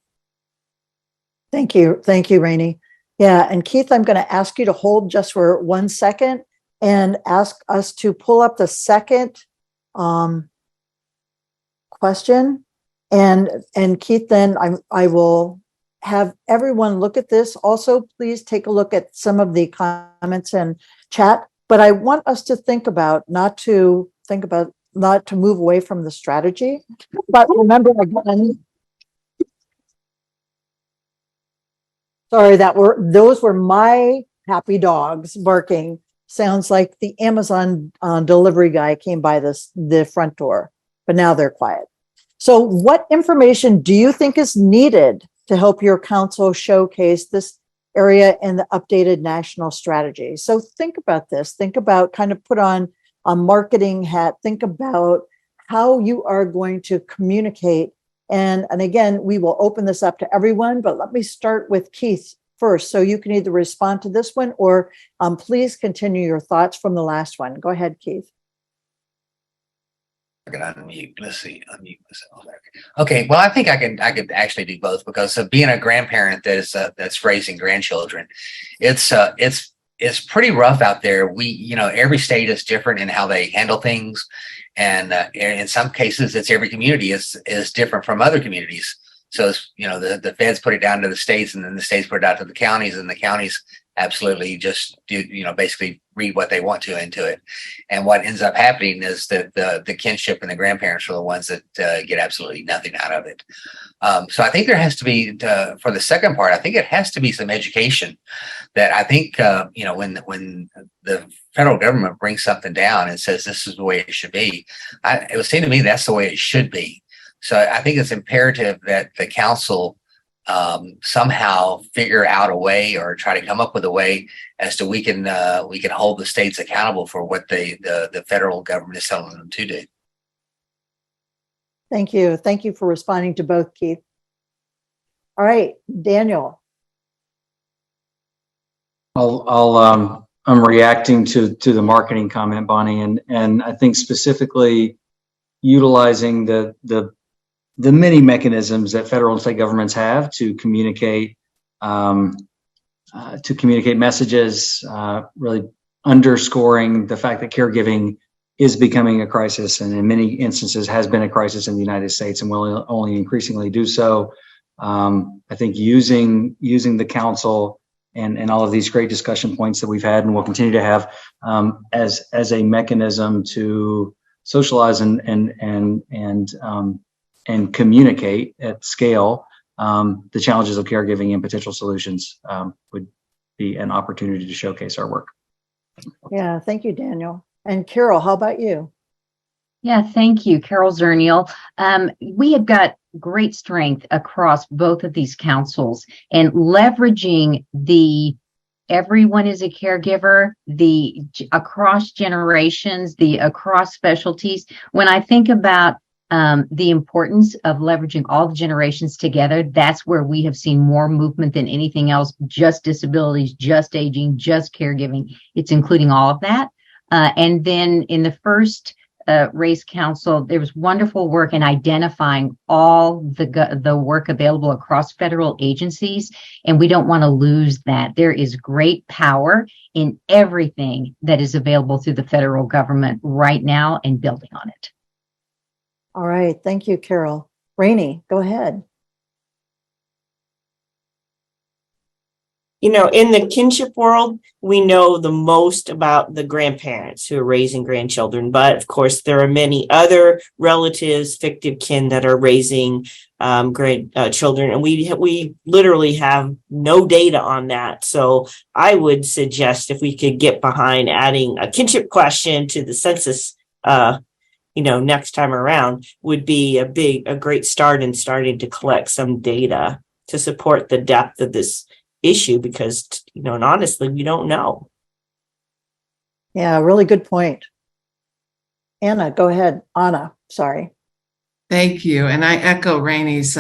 Thank you, Rainey. Yeah, and Keith, I'm going to ask you to hold just for 1 second and ask us to pull up the second question. And Keith, then I will have everyone look at this. Also, please take a look at some of the comments and chat. But I want us to think about not to move away from the strategy. But remember again, sorry, those were my happy dogs barking. Sounds like the Amazon delivery guy came by the front door, but now they're quiet. So what information do you think is needed to help your council showcase this area in the updated national strategy? So think about this. Think about, kind of put on a marketing hat. Think about how you are going to communicate. And again, we will open this up to everyone, but let me start with Keith first. So you can either respond to this one or please continue your thoughts from the last one. Go ahead, Keith. I can unmute. Let's see. Unmute myself. Okay. Well, I think I could actually do both, because of being a grandparent that's raising grandchildren, it's pretty rough out there. Every state is different in how they handle things, and in some cases, every community is different from other communities. So the feds put it down to the states, and then the states put it out to the counties, and the counties absolutely just do, basically read what they want to into it. And what ends up happening is that the kinship and the grandparents are the ones that get absolutely nothing out of it. So I think there has to be, for the second part, I think it has to be some education that I think, when the federal government brings something down and says this is the way it should be, it would seem to me that's the way it should be. So I think it's imperative that the council somehow figure out a way, or try to come up with a way as to we can hold the states accountable for what the federal government is telling them to do. Thank you. Thank you for responding to both, Keith. All right, Daniel. I'm reacting to the marketing comment, Bonnie, and I think specifically utilizing the many mechanisms that federal and state governments have to communicate messages, really underscoring the fact that caregiving is becoming a crisis, and in many instances has been a crisis in the United States and will only increasingly do so. I think using the council and all of these great discussion points that we've had and will continue to have as a mechanism to socialize and communicate at scale the challenges of caregiving and potential solutions would be an opportunity to showcase our work. Yeah, thank you, Daniel. And Carol, how about you? Yeah, thank you, Carol Zernial. We have got great strength across both of these councils, and leveraging the everyone is a caregiver, the across generations, the across specialties. When I think about the importance of leveraging all the generations together, that's where we have seen more movement than anything else. Just disabilities, just aging, just caregiving. It's including all of that. And then in the first Race Council, there was wonderful work in identifying all the work available across federal agencies, and we don't want to lose that. There is great power in everything that is available through the federal government right now and building on it. All right, thank you, Carol. Rainey, go ahead. You know, in the kinship world, we know the most about the grandparents who are raising grandchildren, but of course, there are many other relatives, fictive kin that are raising children, and we literally have no data on that. So I would suggest if we could get behind adding a kinship question to the census, next time around, would be a great start in starting to collect some data to support the depth of this issue, because and honestly, we don't know. Yeah, really good point. Anna, go ahead. Anna, sorry. Thank you. And I echo Rainey's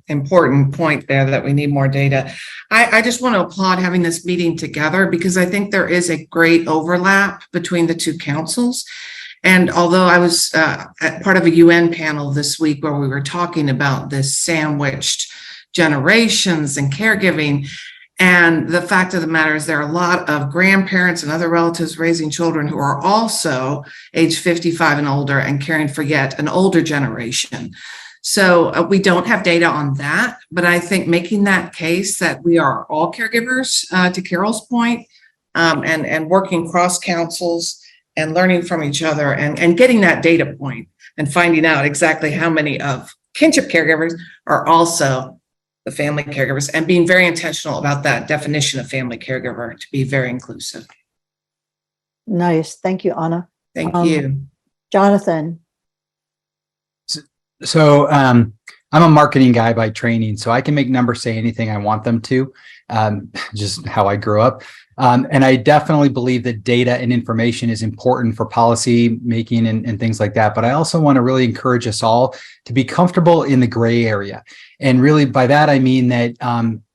important point there that we need more data. I just want to applaud having this meeting together, because I think there is a great overlap between the two councils. And although I was part of a UN panel this week where we were talking about this sandwiched generations and caregiving, and the fact of the matter is there are a lot of grandparents and other relatives raising children who are also age 55 and older and caring for yet an older generation. So we don't have data on that, but I think making that case that we are all caregivers, to Carol's point, and working cross councils and learning from each other and getting that data point and finding out exactly how many of kinship caregivers are also the family caregivers, and being very intentional about that definition of family caregiver to be very inclusive. Nice. Thank you, Anna. Thank you. Jonathan. So I'm a marketing guy by training, so I can make numbers say anything I want them to, just how I grew up. And I definitely believe that data and information is important for policy making and things like that. But I also want to really encourage us all to be comfortable in the gray area. And really by that, I mean that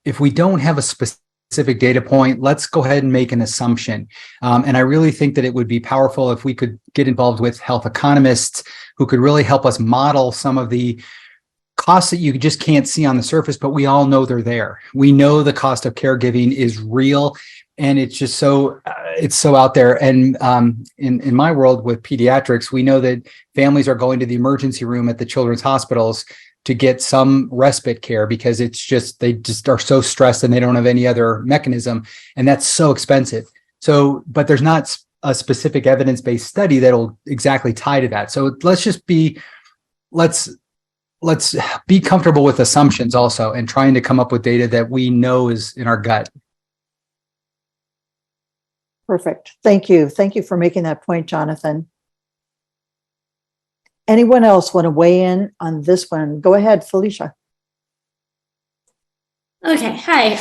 if we don't have a specific data point, let's go ahead and make an assumption. And I really think that it would be powerful if we could get involved with health economists who could really help us model some of the costs that you just can't see on the surface, but we all know they're there. We know the cost of caregiving is real, and it's just so out there. And in my world with pediatrics, we know that families are going to the emergency room at the children's hospitals to get some respite care because they just are so stressed and they don't have any other mechanism, and that's so expensive. So, but there's not a specific evidence-based study that'll exactly tie to that. So let's be comfortable with assumptions also, and trying to come up with data that we know is in our gut. Perfect. Thank you. Thank you for making that point, Jonathan. Anyone else want to weigh in on this one? Go ahead, Felicia. Okay. Hi.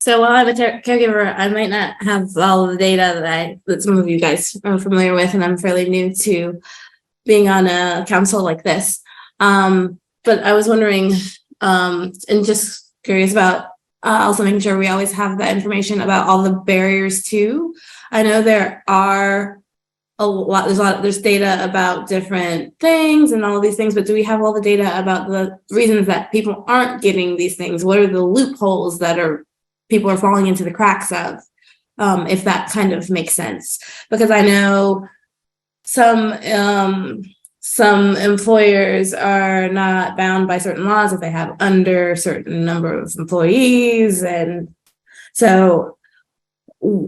So while I'm a caregiver, I might not have all the data that some of you guys are familiar with, and I'm fairly new to being on a council like this. But I was wondering, and just curious about also making sure we always have the information about all the barriers too. I know there are there's data about different things and all of these things, but do we have all the data about the reasons that people aren't getting these things? What are the loopholes that people are falling into the cracks of, if that kind of makes sense? Because I know some employers are not bound by certain laws if they have under a certain number of employees. And so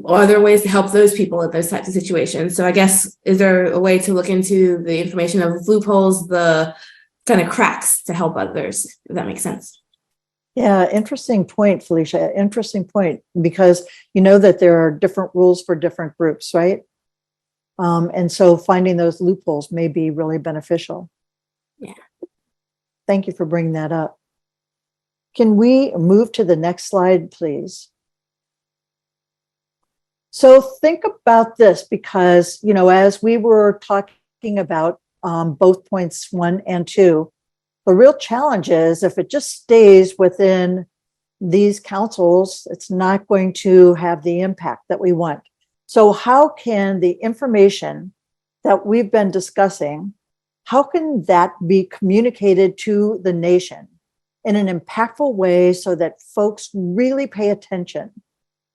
are there ways to help those people in those types of situations? So I guess, is there a way to look into the information of loopholes, the kind of cracks to help others, if that makes sense? Yeah, interesting point, Felicia. Interesting point, because you know that there are different rules for different groups, right? And so finding those loopholes may be really beneficial. Yeah. Thank you for bringing that up. Can we move to the next slide, please? So think about this, because, you know, as we were talking about both points 1 and 2, the real challenge is if it just stays within these councils, it's not going to have the impact that we want. So how can the information that we've been discussing, how can that be communicated to the nation in an impactful way so that folks really pay attention?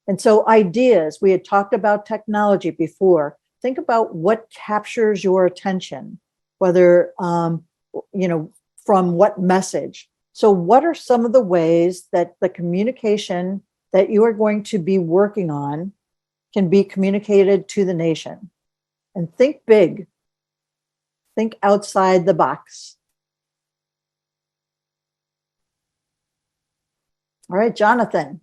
And so ideas, we had talked about technology before. Think about what captures your attention, whether, you know, from what message. So what are some of the ways that the communication that you are going to be working on can be communicated to the nation? And think big. Think outside the box. All right, Jonathan.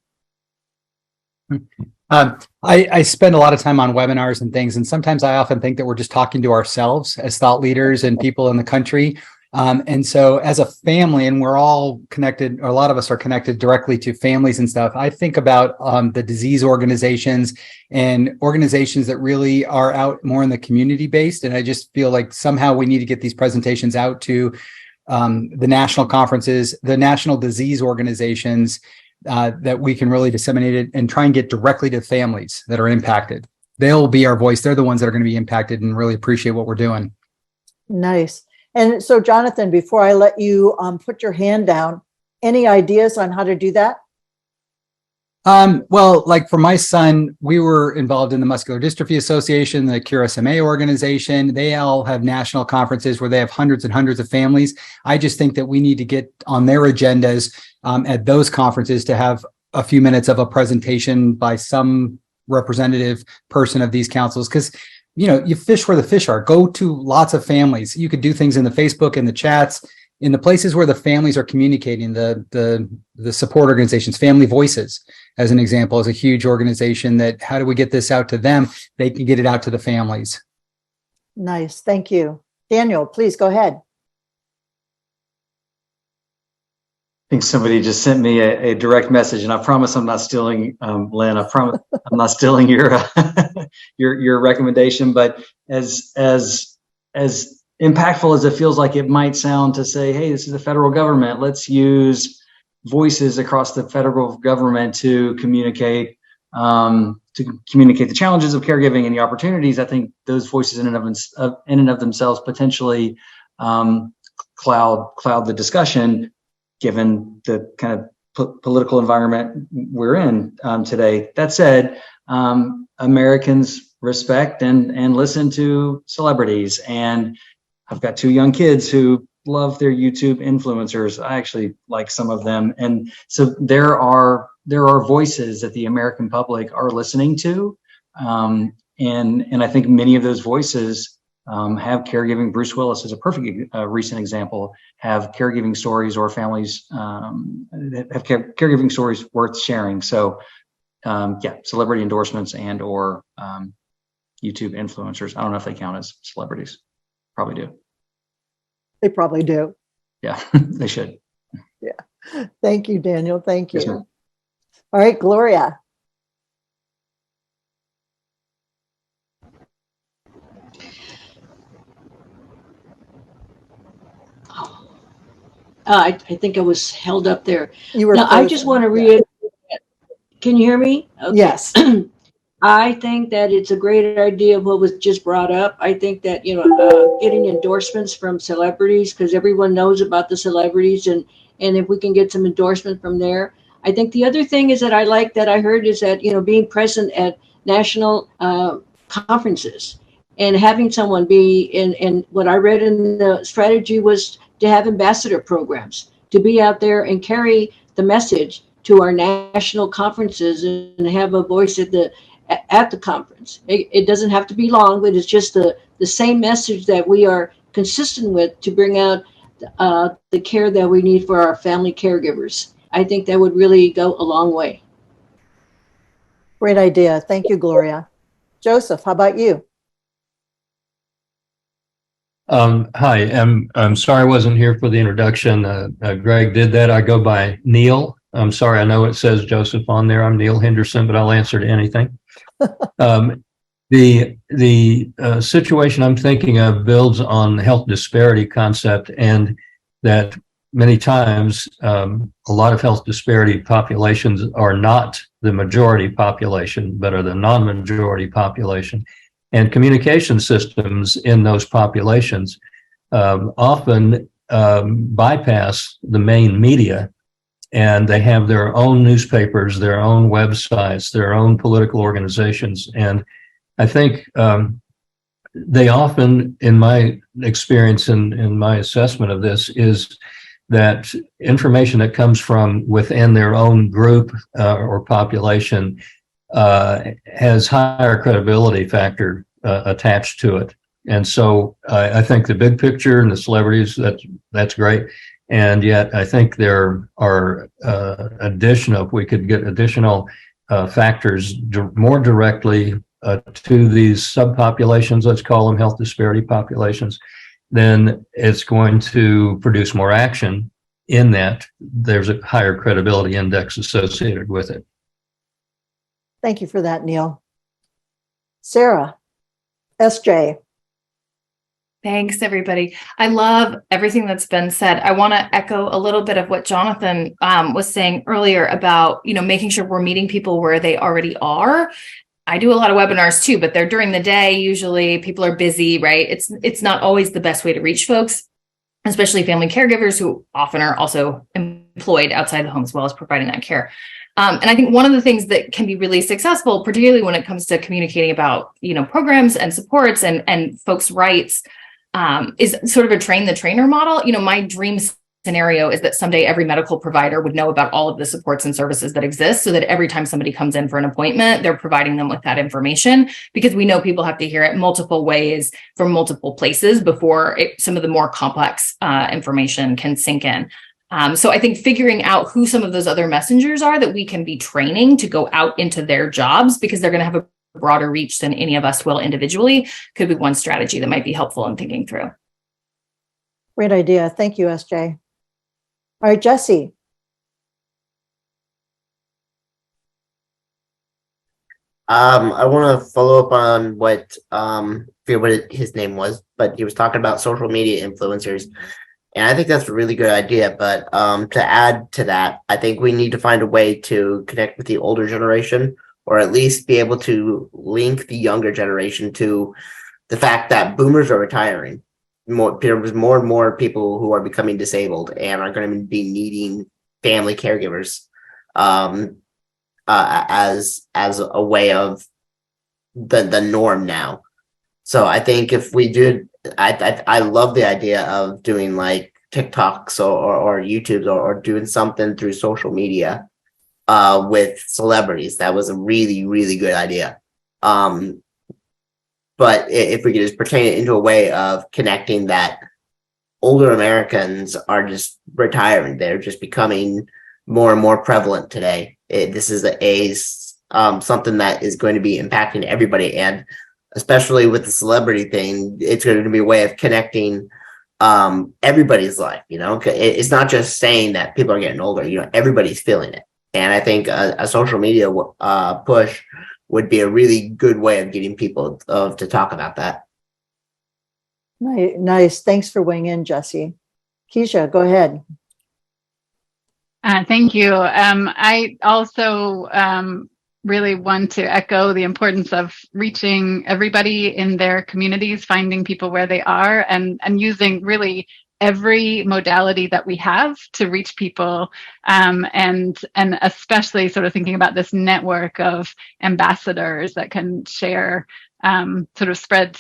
I spend a lot of time on webinars and things, and sometimes I often think that we're just talking to ourselves as thought leaders and people in the country. And so as a family, and we're all connected, or a lot of us are connected directly to families and stuff, I think about the disease organizations and organizations that really are out more in the community based. And I just feel like somehow we need to get these presentations out to the national conferences, the national disease organizations, that we can really disseminate it and try and get directly to families that are impacted. They'll be our voice. They're the ones that are going to be impacted and really appreciate what we're doing. Nice. And so, Jonathan, before I let you put your hand down, any ideas on how to do that? Well, like for my son, we were involved in the Muscular Dystrophy Association, the Cure SMA organization. They all have national conferences where they have hundreds and hundreds of families. I just think that we need to get on their agendas at those conferences to have a few minutes of a presentation by some representative person of these councils, because you know, you fish where the fish are. Go to lots of families. You could do things in the Facebook, in the chats, in the places where the families are communicating, the support organizations. Family Voices, as an example, is a huge organization that, how do we get this out to them? They can get it out to the families. Nice. Thank you. Daniel, please go ahead. I think somebody just sent me a direct message, and I promise I'm not stealing, Lynn. I promise I'm not stealing your your recommendation. But as impactful as it feels like it might sound to say, "Hey, this is the federal government. Let's use voices across the federal government to communicate the challenges of caregiving and the opportunities." I think those voices in and of themselves potentially cloud the discussion, given the kind of political environment we're in today. That said, Americans respect and listen to celebrities. And I've got 2 young kids who love their YouTube influencers. I actually like some of them. And so there are voices that the American public are listening to. And I think many of those voices have caregiving. Bruce Willis is a perfect recent example, have caregiving stories, or families that have caregiving stories worth sharing. So yeah, celebrity endorsements and or YouTube influencers. I don't know if they count as celebrities. Probably do. They probably do. Yeah, they should. Yeah. Thank you, Daniel. Thank you. Yes, ma'am. All right, Gloria. I think I was held up there. You were now, I just frozen. want to reiterate. Can you hear me? Okay. Yes. I think that it's a great idea what was just brought up. I think that, you know, getting endorsements from celebrities, because everyone knows about the celebrities, and if we can get some endorsement from there. I think the other thing is that I like that I heard is that, you know, being present at national conferences and having someone be in, and what I read in the strategy was to have ambassador programs, to be out there and carry the message to our national conferences and have a voice at at the conference. It doesn't have to be long, but it's just the same message that we are consistent with to bring out the care that we need for our family caregivers. I think that would really go a long way. Great idea. Thank you, Gloria. Joseph, how about you? Hi, I'm sorry I wasn't here for the introduction. Greg did that. I go by Neil. I'm sorry. I know it says Joseph on there. I'm Neil Henderson, but I'll answer to anything. The situation I'm thinking of builds on the health disparity concept, and that many times a lot of health disparity populations are not the majority population, but are the non-majority population. And communication systems in those populations often bypass the main media, and they have their own newspapers, their own websites, their own political organizations. And I think they often, in my experience and in my assessment of this, is that information that comes from within their own group or population has higher credibility factor attached to it. And so I think the big picture and the celebrities, that's great. And yet I think there are if we could get additional factors more directly to these subpopulations, let's call them health disparity populations, then it's going to produce more action in that there's a higher credibility index associated with it. Thank you for that, Neil. Sarah, SJ. Thanks, everybody. I love everything that's been said. I want to echo a little bit of what Jonathan was saying earlier about, making sure we're meeting people where they already are. I do a lot of webinars too, but they're during the day. Usually people are busy, right? It's not always the best way to reach folks, especially family caregivers who often are also employed outside the home as well as providing that care. And I think one of the things that can be really successful, particularly when it comes to communicating about, programs and supports and folks' rights, is sort of a train the trainer model. My dream scenario is that someday every medical provider would know about all of the supports and services that exist, so that every time somebody comes in for an appointment, they're providing them with that information, because we know people have to hear it multiple ways from multiple places before some of the more complex information can sink in. So I think figuring out who some of those other messengers are that we can be training to go out into their jobs, because they're going to have a broader reach than any of us will individually, could be one strategy that might be helpful in thinking through. Great idea. Thank you, SJ. All right, Jesse. I want to follow up on what forget what his name was, but he was talking about social media influencers. And I think that's a really good idea. But to add to that, I think we need to find a way to connect with the older generation, or at least be able to link the younger generation to the fact that boomers are retiring. There's more and more people who are becoming disabled and are going to be needing family caregivers as a way of the norm now. So I think if we do, I love the idea of doing like TikToks or YouTubes or doing something through social media with celebrities. That was a really, really good idea. But if we could just pertain it into a way of connecting that older Americans are just retiring, they're just becoming more and more prevalent today. This is something that is going to be impacting everybody, and especially with the celebrity thing, it's going to be a way of connecting everybody's life. It's not just saying that people are getting older. Everybody's feeling it, and I think a social media push would be a really good way of getting people to talk about that. Nice. Thanks for weighing in, Jesse. Keisha, go ahead. Thank you. I also really want to echo the importance of reaching everybody in their communities, finding people where they are, and using really every modality that we have to reach people, and especially sort of thinking about this network of ambassadors that can share, sort of spread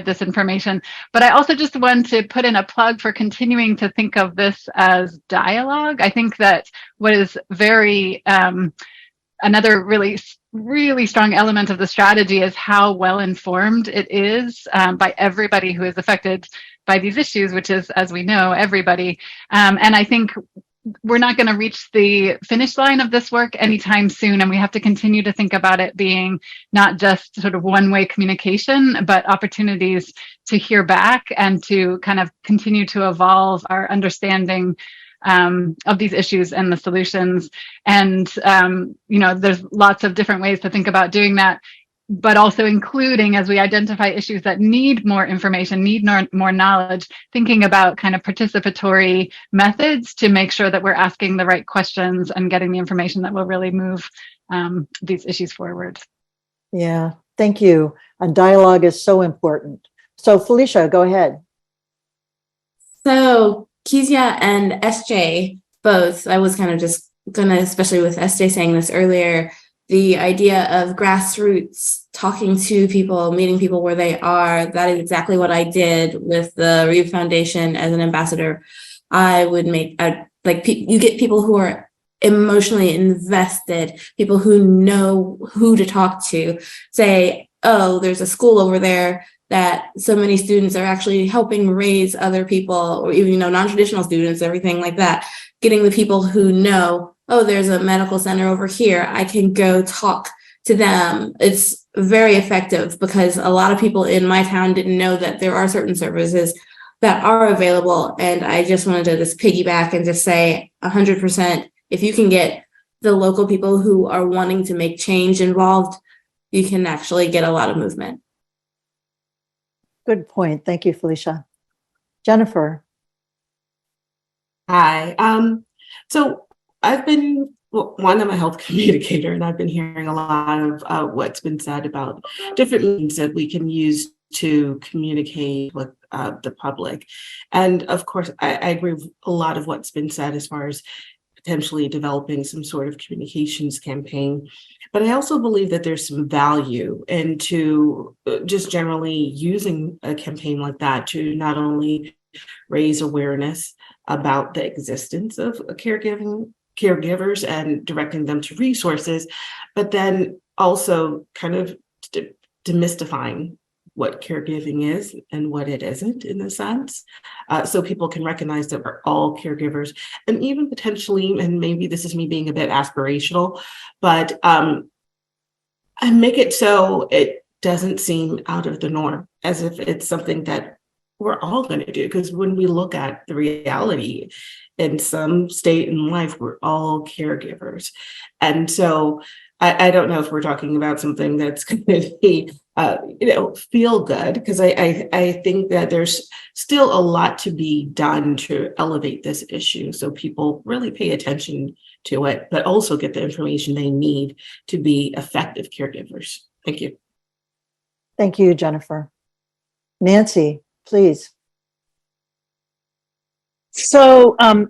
this information. But I also just want to put in a plug for continuing to think of this as dialogue. I think that what is very another really really strong element of the strategy is how well informed it is by everybody who is affected by these issues, which is, as we know, everybody. And I think we're not going to reach the finish line of this work anytime soon. And we have to continue to think about it being not just sort of one-way communication, but opportunities to hear back and to kind of continue to evolve our understanding of these issues and the solutions. And, there's lots of different ways to think about doing that, but also including, as we identify issues that need more information, need more knowledge, thinking about kind of participatory methods to make sure that we're asking the right questions and getting the information that will really move these issues forward. Yeah, thank you. And dialogue is so important. So Felicia, go ahead. So Kezia and SJ both, I was kind of just gonna, especially with SJ saying this earlier, the idea of grassroots, talking to people, meeting people where they are, that is exactly what I did with the Reeve Foundation as an ambassador. I would make, you get people who are emotionally invested, people who know who to talk to, say, oh, there's a school over there that so many students are actually helping raise other people, or even, non-traditional students, everything like that. Getting the people who know, oh, there's a medical center over here, I can go talk to them. It's very effective because a lot of people in my town didn't know that there are certain services that are available. And I just wanted to just piggyback and just say 100%, if you can get the local people who are wanting to make change involved, you can actually get a lot of movement. Good point. Thank you, Felicia. Jennifer. Hi. So I've been, I'm a health communicator, and I've been hearing a lot of what's been said about different means that we can use to communicate with the public. And of course, I agree with a lot of what's been said as far as potentially developing some sort of communications campaign. But I also believe that there's some value into just generally using a campaign like that to not only raise awareness about the existence of caregivers and directing them to resources, but then also kind of demystifying what caregiving is and what it isn't, in a sense, so people can recognize that we're all caregivers, and even potentially, and maybe this is me being a bit aspirational, but and make it so it doesn't seem out of the norm, as if it's something that we're all going to do. Because when we look at the reality, in some state in life, we're all caregivers. And so I don't know if we're talking about something that's going to be, feel good, because I think that there's still a lot to be done to elevate this issue so people really pay attention to it, but also get the information they need to be effective caregivers. Thank you. Thank you, Jennifer. Nancy, please. So I'm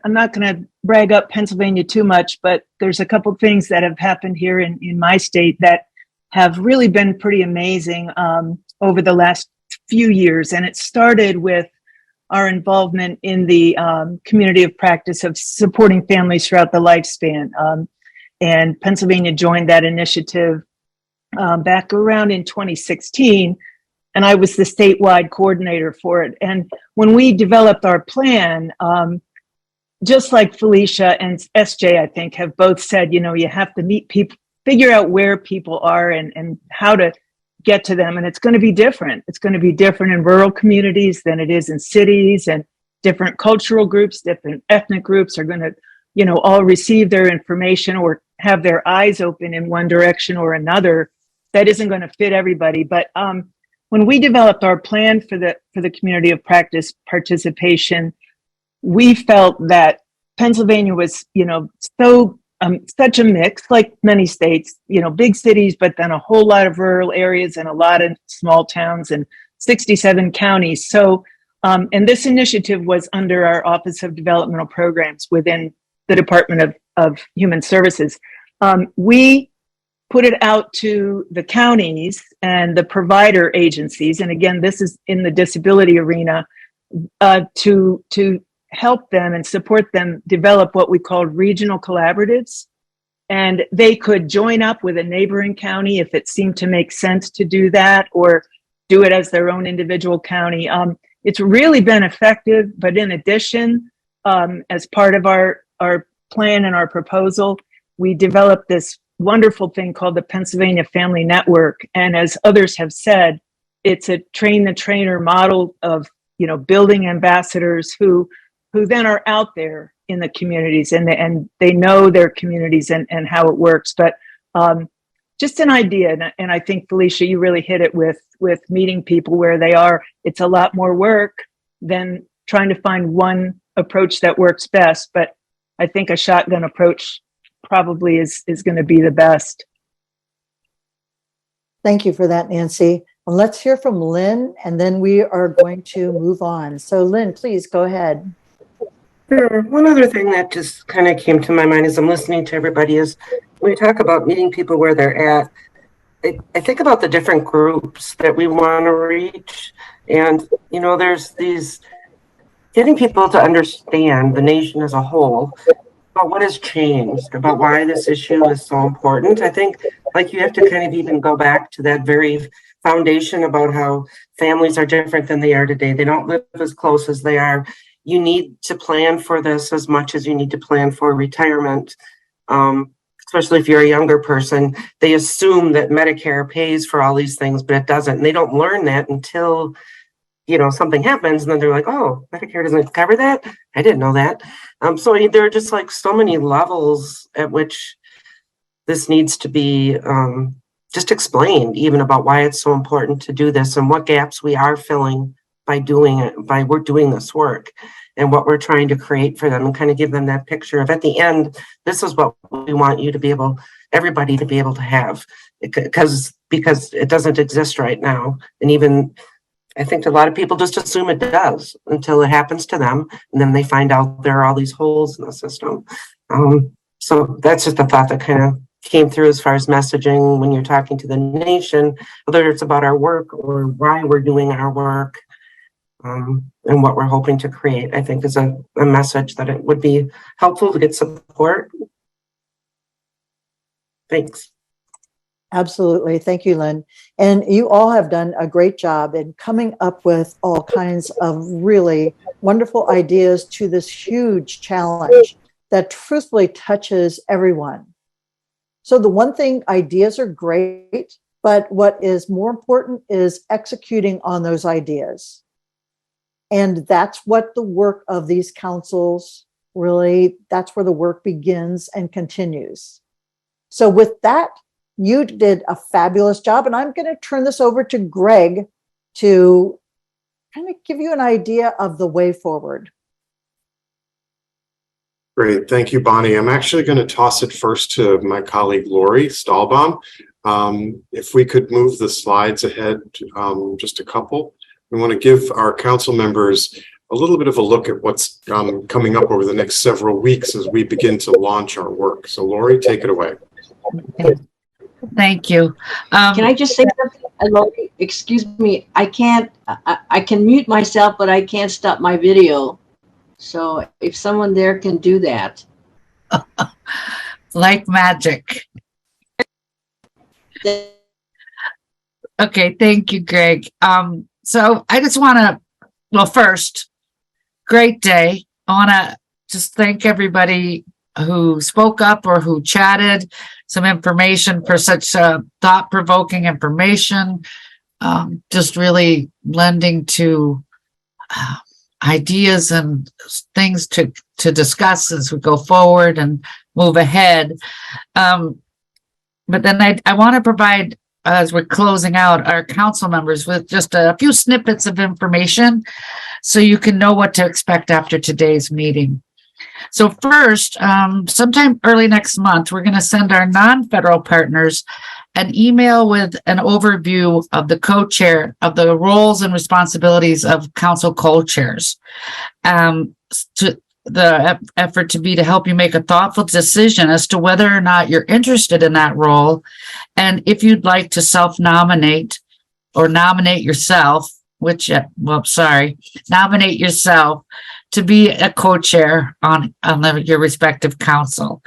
not going to brag up Pennsylvania too much, but there's a couple things that have happened here in my state that have really been pretty amazing over the last few years. And it started with our involvement in the community of practice of supporting families throughout the lifespan. And Pennsylvania joined that initiative back around in 2016. And I was the statewide coordinator for it. And when we developed our plan, just like Felicia and SJ, I think, have both said, you have to meet people, figure out where people are and how to get to them. And it's going to be different. It's going to be different in rural communities than it is in cities, and different cultural groups, different ethnic groups are going to, all receive their information or have their eyes open in one direction or another. That isn't going to fit everybody. But when we developed our plan for the community of practice participation, we felt that Pennsylvania was, so such a mix, like many states, big cities, but then a whole lot of rural areas and a lot of small towns and 67 counties. So, and this initiative was under our Office of Developmental Programs within the Department of Human Services. We put it out to the counties and the provider agencies. And again, this is in the disability arena, to help them and support them develop what we called regional collaboratives. and they could join up with a neighboring county if it seemed to make sense to do that, or do it as their own individual county. It's really been effective, but in addition, as part of our plan and our proposal, we developed this wonderful thing called the Pennsylvania Family Network. And as others have said, it's a train the trainer model of, you know, building ambassadors who then are out there in the communities, and they know their communities and how it works. But just an idea, and I think, Felicia, you really hit it with meeting people where they are. It's a lot more work than trying to find one approach that works best, but I think a shotgun approach probably is going to be the best. Thank you for that, Nancy. Well, let's hear from Lynn, and then we are going to move on. So Lynn, please go ahead. Sure. One other thing that just kind of came to my mind as I'm listening to everybody is when we talk about meeting people where they're at, I think about the different groups that we want to reach. And, you know, there's these getting people to understand the nation as a whole about what has changed, about why this issue is so important. I think, like, you have to kind of even go back to that very foundation about how families are different than they are today. They don't live as close as they are. You need to plan for this as much as you need to plan for retirement. Especially if you're a younger person, they assume that Medicare pays for all these things, but it doesn't. And they don't learn that until, you know, something happens, and then they're like, oh, Medicare doesn't cover that? I didn't know that. So there are just like so many levels at which this needs to be just explained, even about why it's so important to do this and what gaps we are filling by doing it, we're doing this work, and what we're trying to create for them, and kind of give them that picture of, at the end, this is what we want you to be able, everybody to be able to have, because it doesn't exist right now. And even I think a lot of people just assume it does until it happens to them, and then they find out there are all these holes in the system. So that's just a thought that kind of came through as far as messaging when you're talking to the nation, whether it's about our work or why we're doing our work. And what we're hoping to create, I think, is a message that it would be helpful to get support. Thanks. Absolutely. Thank you, Lynn. And you all have done a great job in coming up with all kinds of really wonderful ideas to this huge challenge that truthfully touches everyone. So the one thing, ideas are great, but what is more important is executing on those ideas. And that's what the work of these councils really, that's where the work begins and continues. So with that, you did a fabulous job. And I'm going to turn this over to Greg to kind of give you an idea of the way forward. Great. Thank you, Bonnie. I'm actually going to toss it first to my colleague, Lori Stahlbaum. If we could move the slides ahead, just a couple. We want to give our council members a little bit of a look at what's coming up over the next several weeks as we begin to launch our work. So Lori, take it away. Thank you. Can I just say something? Excuse me. I can mute myself, but I can't stop my video. So if someone there can do that. Like magic. Okay, thank you, Greg. So I just want to, well, first, great day. I want to just thank everybody who spoke up or who chatted, some information for such thought-provoking information, just really lending to ideas and things to discuss as we go forward and move ahead. But then I want to provide, as we're closing out, our council members with just a few snippets of information so you can know what to expect after today's meeting. So first, sometime early next month, we're going to send our non-federal partners an email with an overview of the co-chair of the roles and responsibilities of council co-chairs. To the effort to be to help you make a thoughtful decision as to whether or not you're interested in that role, and if you'd like to self-nominate or nominate yourself, nominate yourself to be a co-chair on your respective council.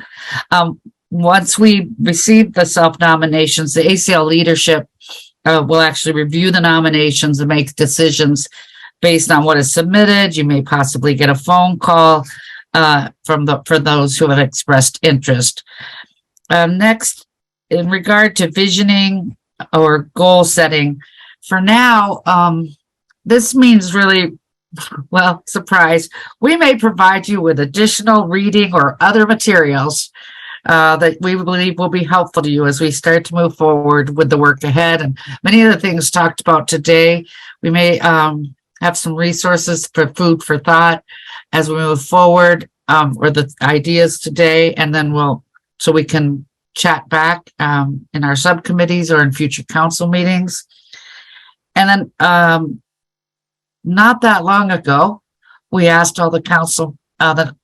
once we receive the self-nominations, the ACL leadership will actually review the nominations and make decisions based on what is submitted. You may possibly get a phone call for those who have expressed interest. Next, in regard to visioning or goal setting, for now, this means really, well, surprise, we may provide you with additional reading or other materials that we believe will be helpful to you as we start to move forward with the work ahead. And many of the things talked about today, we may have some resources for food for thought as we move forward, or the ideas today, and then so we can chat back in our subcommittees or in future council meetings. And then not that long ago, we asked all the council, the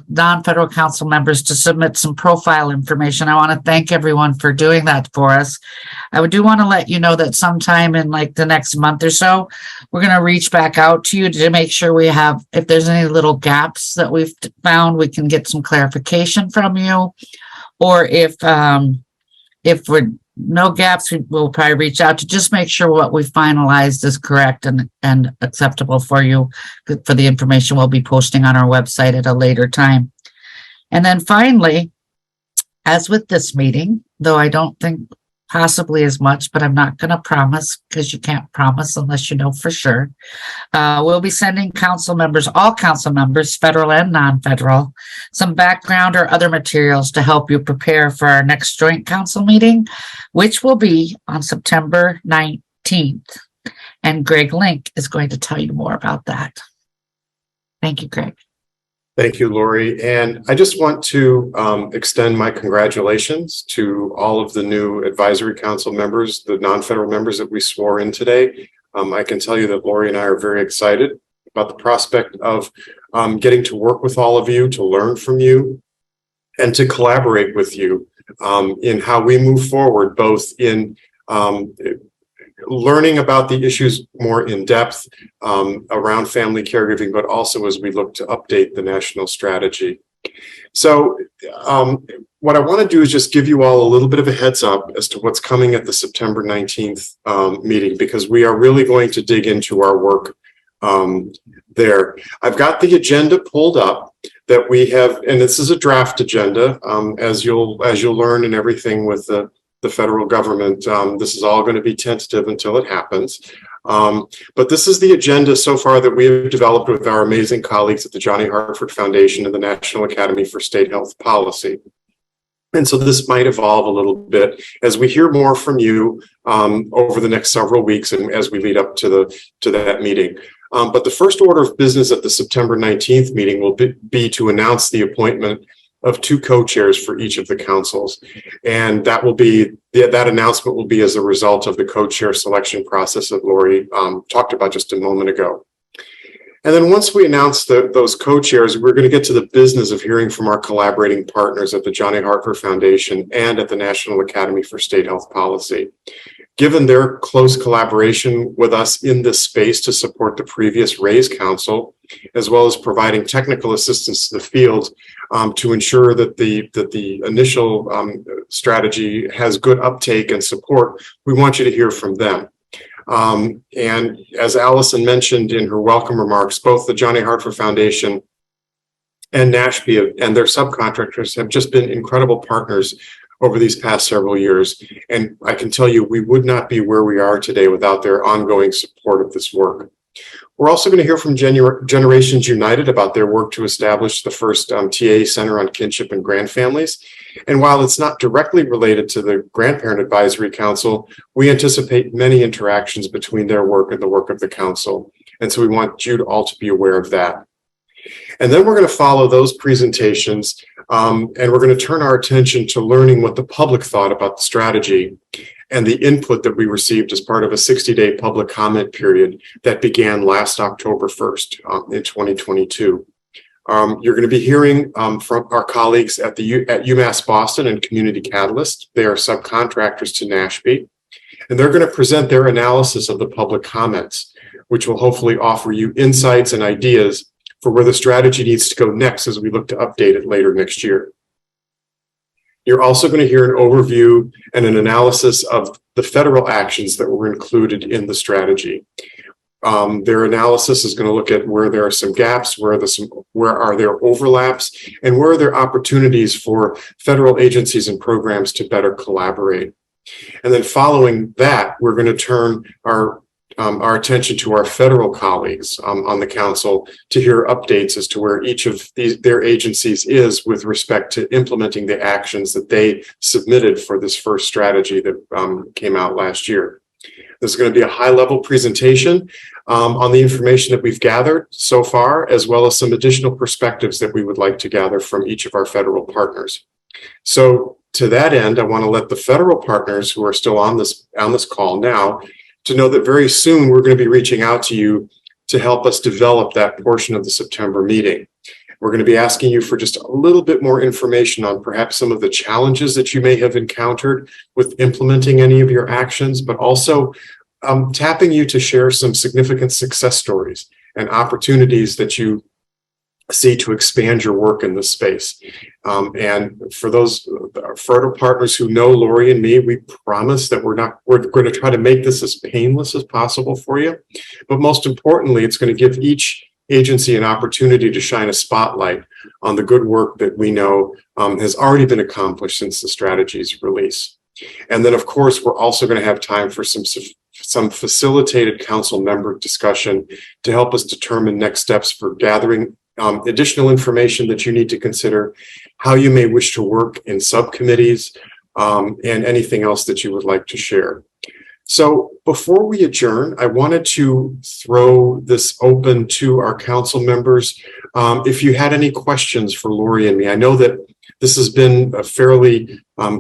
non-federal council members to submit some profile information. I want to thank everyone for doing that for us. I do want to let you know that sometime in like the next month or so, we're going to reach back out to you to make sure we have, if there's any little gaps that we've found, we can get some clarification from you. Or if we're no gaps, we'll probably reach out to just make sure what we finalized is correct and acceptable for you, for the information we'll be posting on our website at a later time. And then finally, as with this meeting, though I don't think possibly as much, but I'm not going to promise, because you can't promise unless you know for sure. We'll be sending council members, all council members, federal and non-federal, some background or other materials to help you prepare for our next joint council meeting, which will be on September 19th. And Greg Link is going to tell you more about that. Thank you, Greg. Thank you, Lori. And I just want to extend my congratulations to all of the new advisory council members, the non-federal members that we swore in today. I can tell you that Lori and I are very excited about the prospect of getting to work with all of you, to learn from you, and to collaborate with you in how we move forward, both in learning about the issues more in depth around family caregiving, but also as we look to update the national strategy. So what I want to do is just give you all a little bit of a heads up as to what's coming at the September 19th meeting, because we are really going to dig into our work there. I've got the agenda pulled up that we have, and this is a draft agenda, as you'll learn and everything with the federal government. This is all going to be tentative until it happens. But this is the agenda so far that we have developed with our amazing colleagues at the Johnny Hartford Foundation and the National Academy for State Health Policy. And so this might evolve a little bit as we hear more from you over the next several weeks and as we lead up to that meeting. But the first order of business at the September 19th meeting will be to announce the appointment of 2 co-chairs for each of the councils. And that announcement will be as a result of the co-chair selection process that Lori talked about just a moment ago. And then once we announce those co-chairs, we're going to get to the business of hearing from our collaborating partners at the Johnny Hartford Foundation and at the National Academy for State Health Policy. Given their close collaboration with us in this space to support the previous RAISE Council, as well as providing technical assistance to the field to ensure that the initial strategy has good uptake and support, we want you to hear from them. And as Allison mentioned in her welcome remarks, both the Johnny Hartford Foundation and NASHP and their subcontractors have just been incredible partners over these past several years. And I can tell you, we would not be where we are today without their ongoing support of this work. We're also going to hear from Generations United about their work to establish the first TA Center on Kinship and Grandfamilies. And while it's not directly related to the Grandparent Advisory Council, we anticipate many interactions between their work and the work of the council. And so we want you all to be aware of that. And then we're going to follow those presentations and we're going to turn our attention to learning what the public thought about the strategy and the input that we received as part of a 60-day public comment period that began last October 1st in 2022. You're going to be hearing from our colleagues at UMass Boston and Community Catalyst. They are subcontractors to NASHP, and they're going to present their analysis of the public comments, which will hopefully offer you insights and ideas for where the strategy needs to go next as we look to update it later next year. You're also going to hear an overview and an analysis of the federal actions that were included in the strategy. Their analysis is going to look at where there are some gaps, where are there overlaps, and where are there opportunities for federal agencies and programs to better collaborate. And then following that, we're going to turn our attention to our federal colleagues on the council to hear updates as to where each of their agencies is with respect to implementing the actions that they submitted for this first strategy that came out last year. This is going to be a high-level presentation on the information that we've gathered so far, as well as some additional perspectives that we would like to gather from each of our federal partners. So to that end, I want to let the federal partners who are still on this call now to know that very soon we're going to be reaching out to you to help us develop that portion of the September meeting. We're going to be asking you for just a little bit more information on perhaps some of the challenges that you may have encountered with implementing any of your actions, but also tapping you to share some significant success stories and opportunities that you see to expand your work in this space. And for those federal partners who know Lori and me, we promise that we're going to try to make this as painless as possible for you. But most importantly, it's going to give each agency an opportunity to shine a spotlight on the good work that we know has already been accomplished since the strategy's release. And then, of course, we're also going to have time for some facilitated council member discussion to help us determine next steps for gathering additional information that you need to consider, how you may wish to work in subcommittees, and anything else that you would like to share. So before we adjourn, I wanted to throw this open to our council members. If you had any questions for Lori and me, I know that this has been a fairly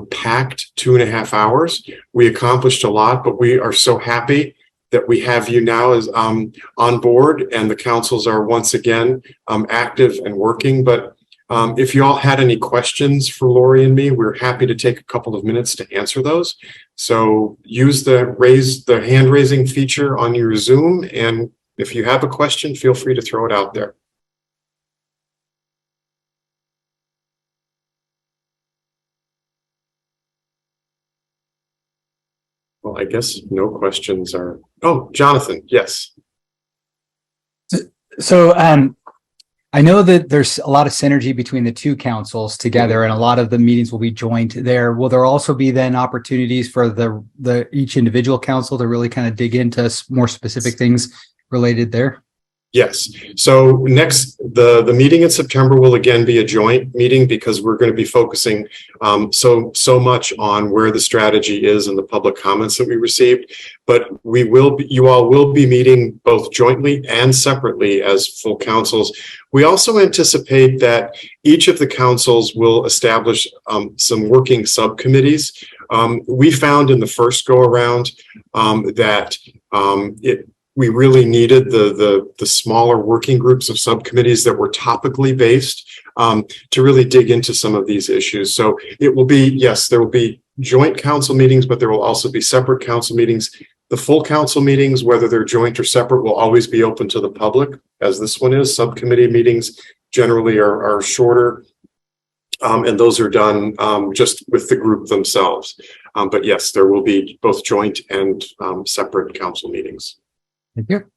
packed 2.5 hours. We accomplished a lot, but we are so happy that we have you now as on board, and the councils are once again active and working. But if you all had any questions for Lori and me, we're happy to take a couple of minutes to answer those. So use the hand raising feature on your Zoom, and if you have a question, feel free to throw it out there. Well, I guess no questions are. Oh, Jonathan, yes. So I know that there's a lot of synergy between the two councils together, and a lot of the meetings will be joint there. Will there also be then opportunities for the each individual council to really kind of dig into more specific things related there? Yes. So next, the meeting in September will again be a joint meeting because we're going to be focusing so much on where the strategy is and the public comments that we received. But you all will be meeting both jointly and separately as full councils. We also anticipate that each of the councils will establish some working subcommittees. We found in the first go around that we really needed the smaller working groups of subcommittees that were topically based to really dig into some of these issues. So it will be, yes, there will be joint council meetings, but there will also be separate council meetings. The full council meetings, whether they're joint or separate, will always be open to the public, as this one is. Subcommittee meetings generally are shorter, and those are done just with the group themselves. But yes, there will be both joint and separate council meetings. Thank you.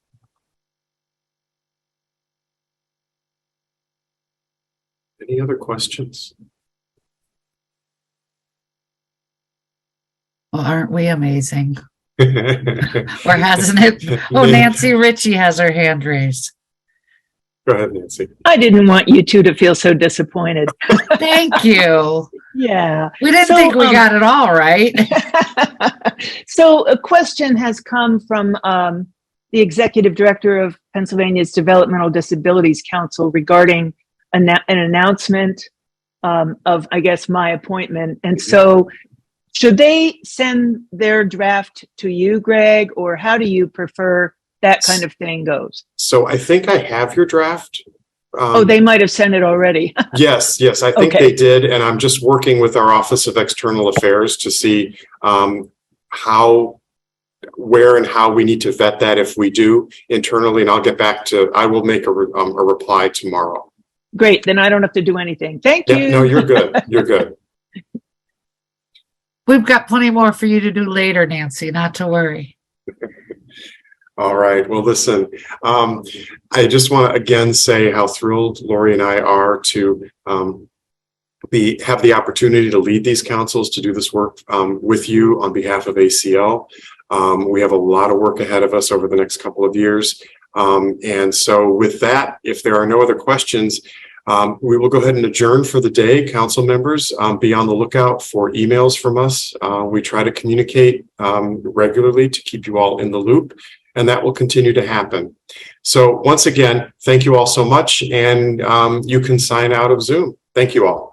Any other questions? Well, aren't we amazing? Or hasn't it? Oh, Nancy Ritchie has her hand raised. Go ahead, Nancy. I didn't want you two to feel so disappointed. Thank you. Yeah. We didn't think we got it all right. So a question has come from the executive director of Pennsylvania's Developmental Disabilities Council regarding an announcement of, I guess, my appointment. And so should they send their draft to you, Greg, or how do you prefer that kind of thing goes? So I think I have your draft. Oh, they might have sent it already. Yes, I think they did. And I'm just working with our Office of External Affairs to see where and how we need to vet that if we do internally. And I'll get back I will make a reply tomorrow. Great. Then I don't have to do anything. Thank you. No, you're good. You're good. we've got plenty more for you to do later, Nancy, not to worry. All right. Well, listen, I just want to again say how thrilled Lori and I are to have the opportunity to lead these councils, to do this work with you on behalf of ACL. We have a lot of work ahead of us over the next couple of years. And so with that, if there are no other questions, we will go ahead and adjourn for the day. Council members, be on the lookout for emails from us. We try to communicate regularly to keep you all in the loop, and that will continue to happen. So once again, thank you all so much, and you can sign out of Zoom. Thank you all.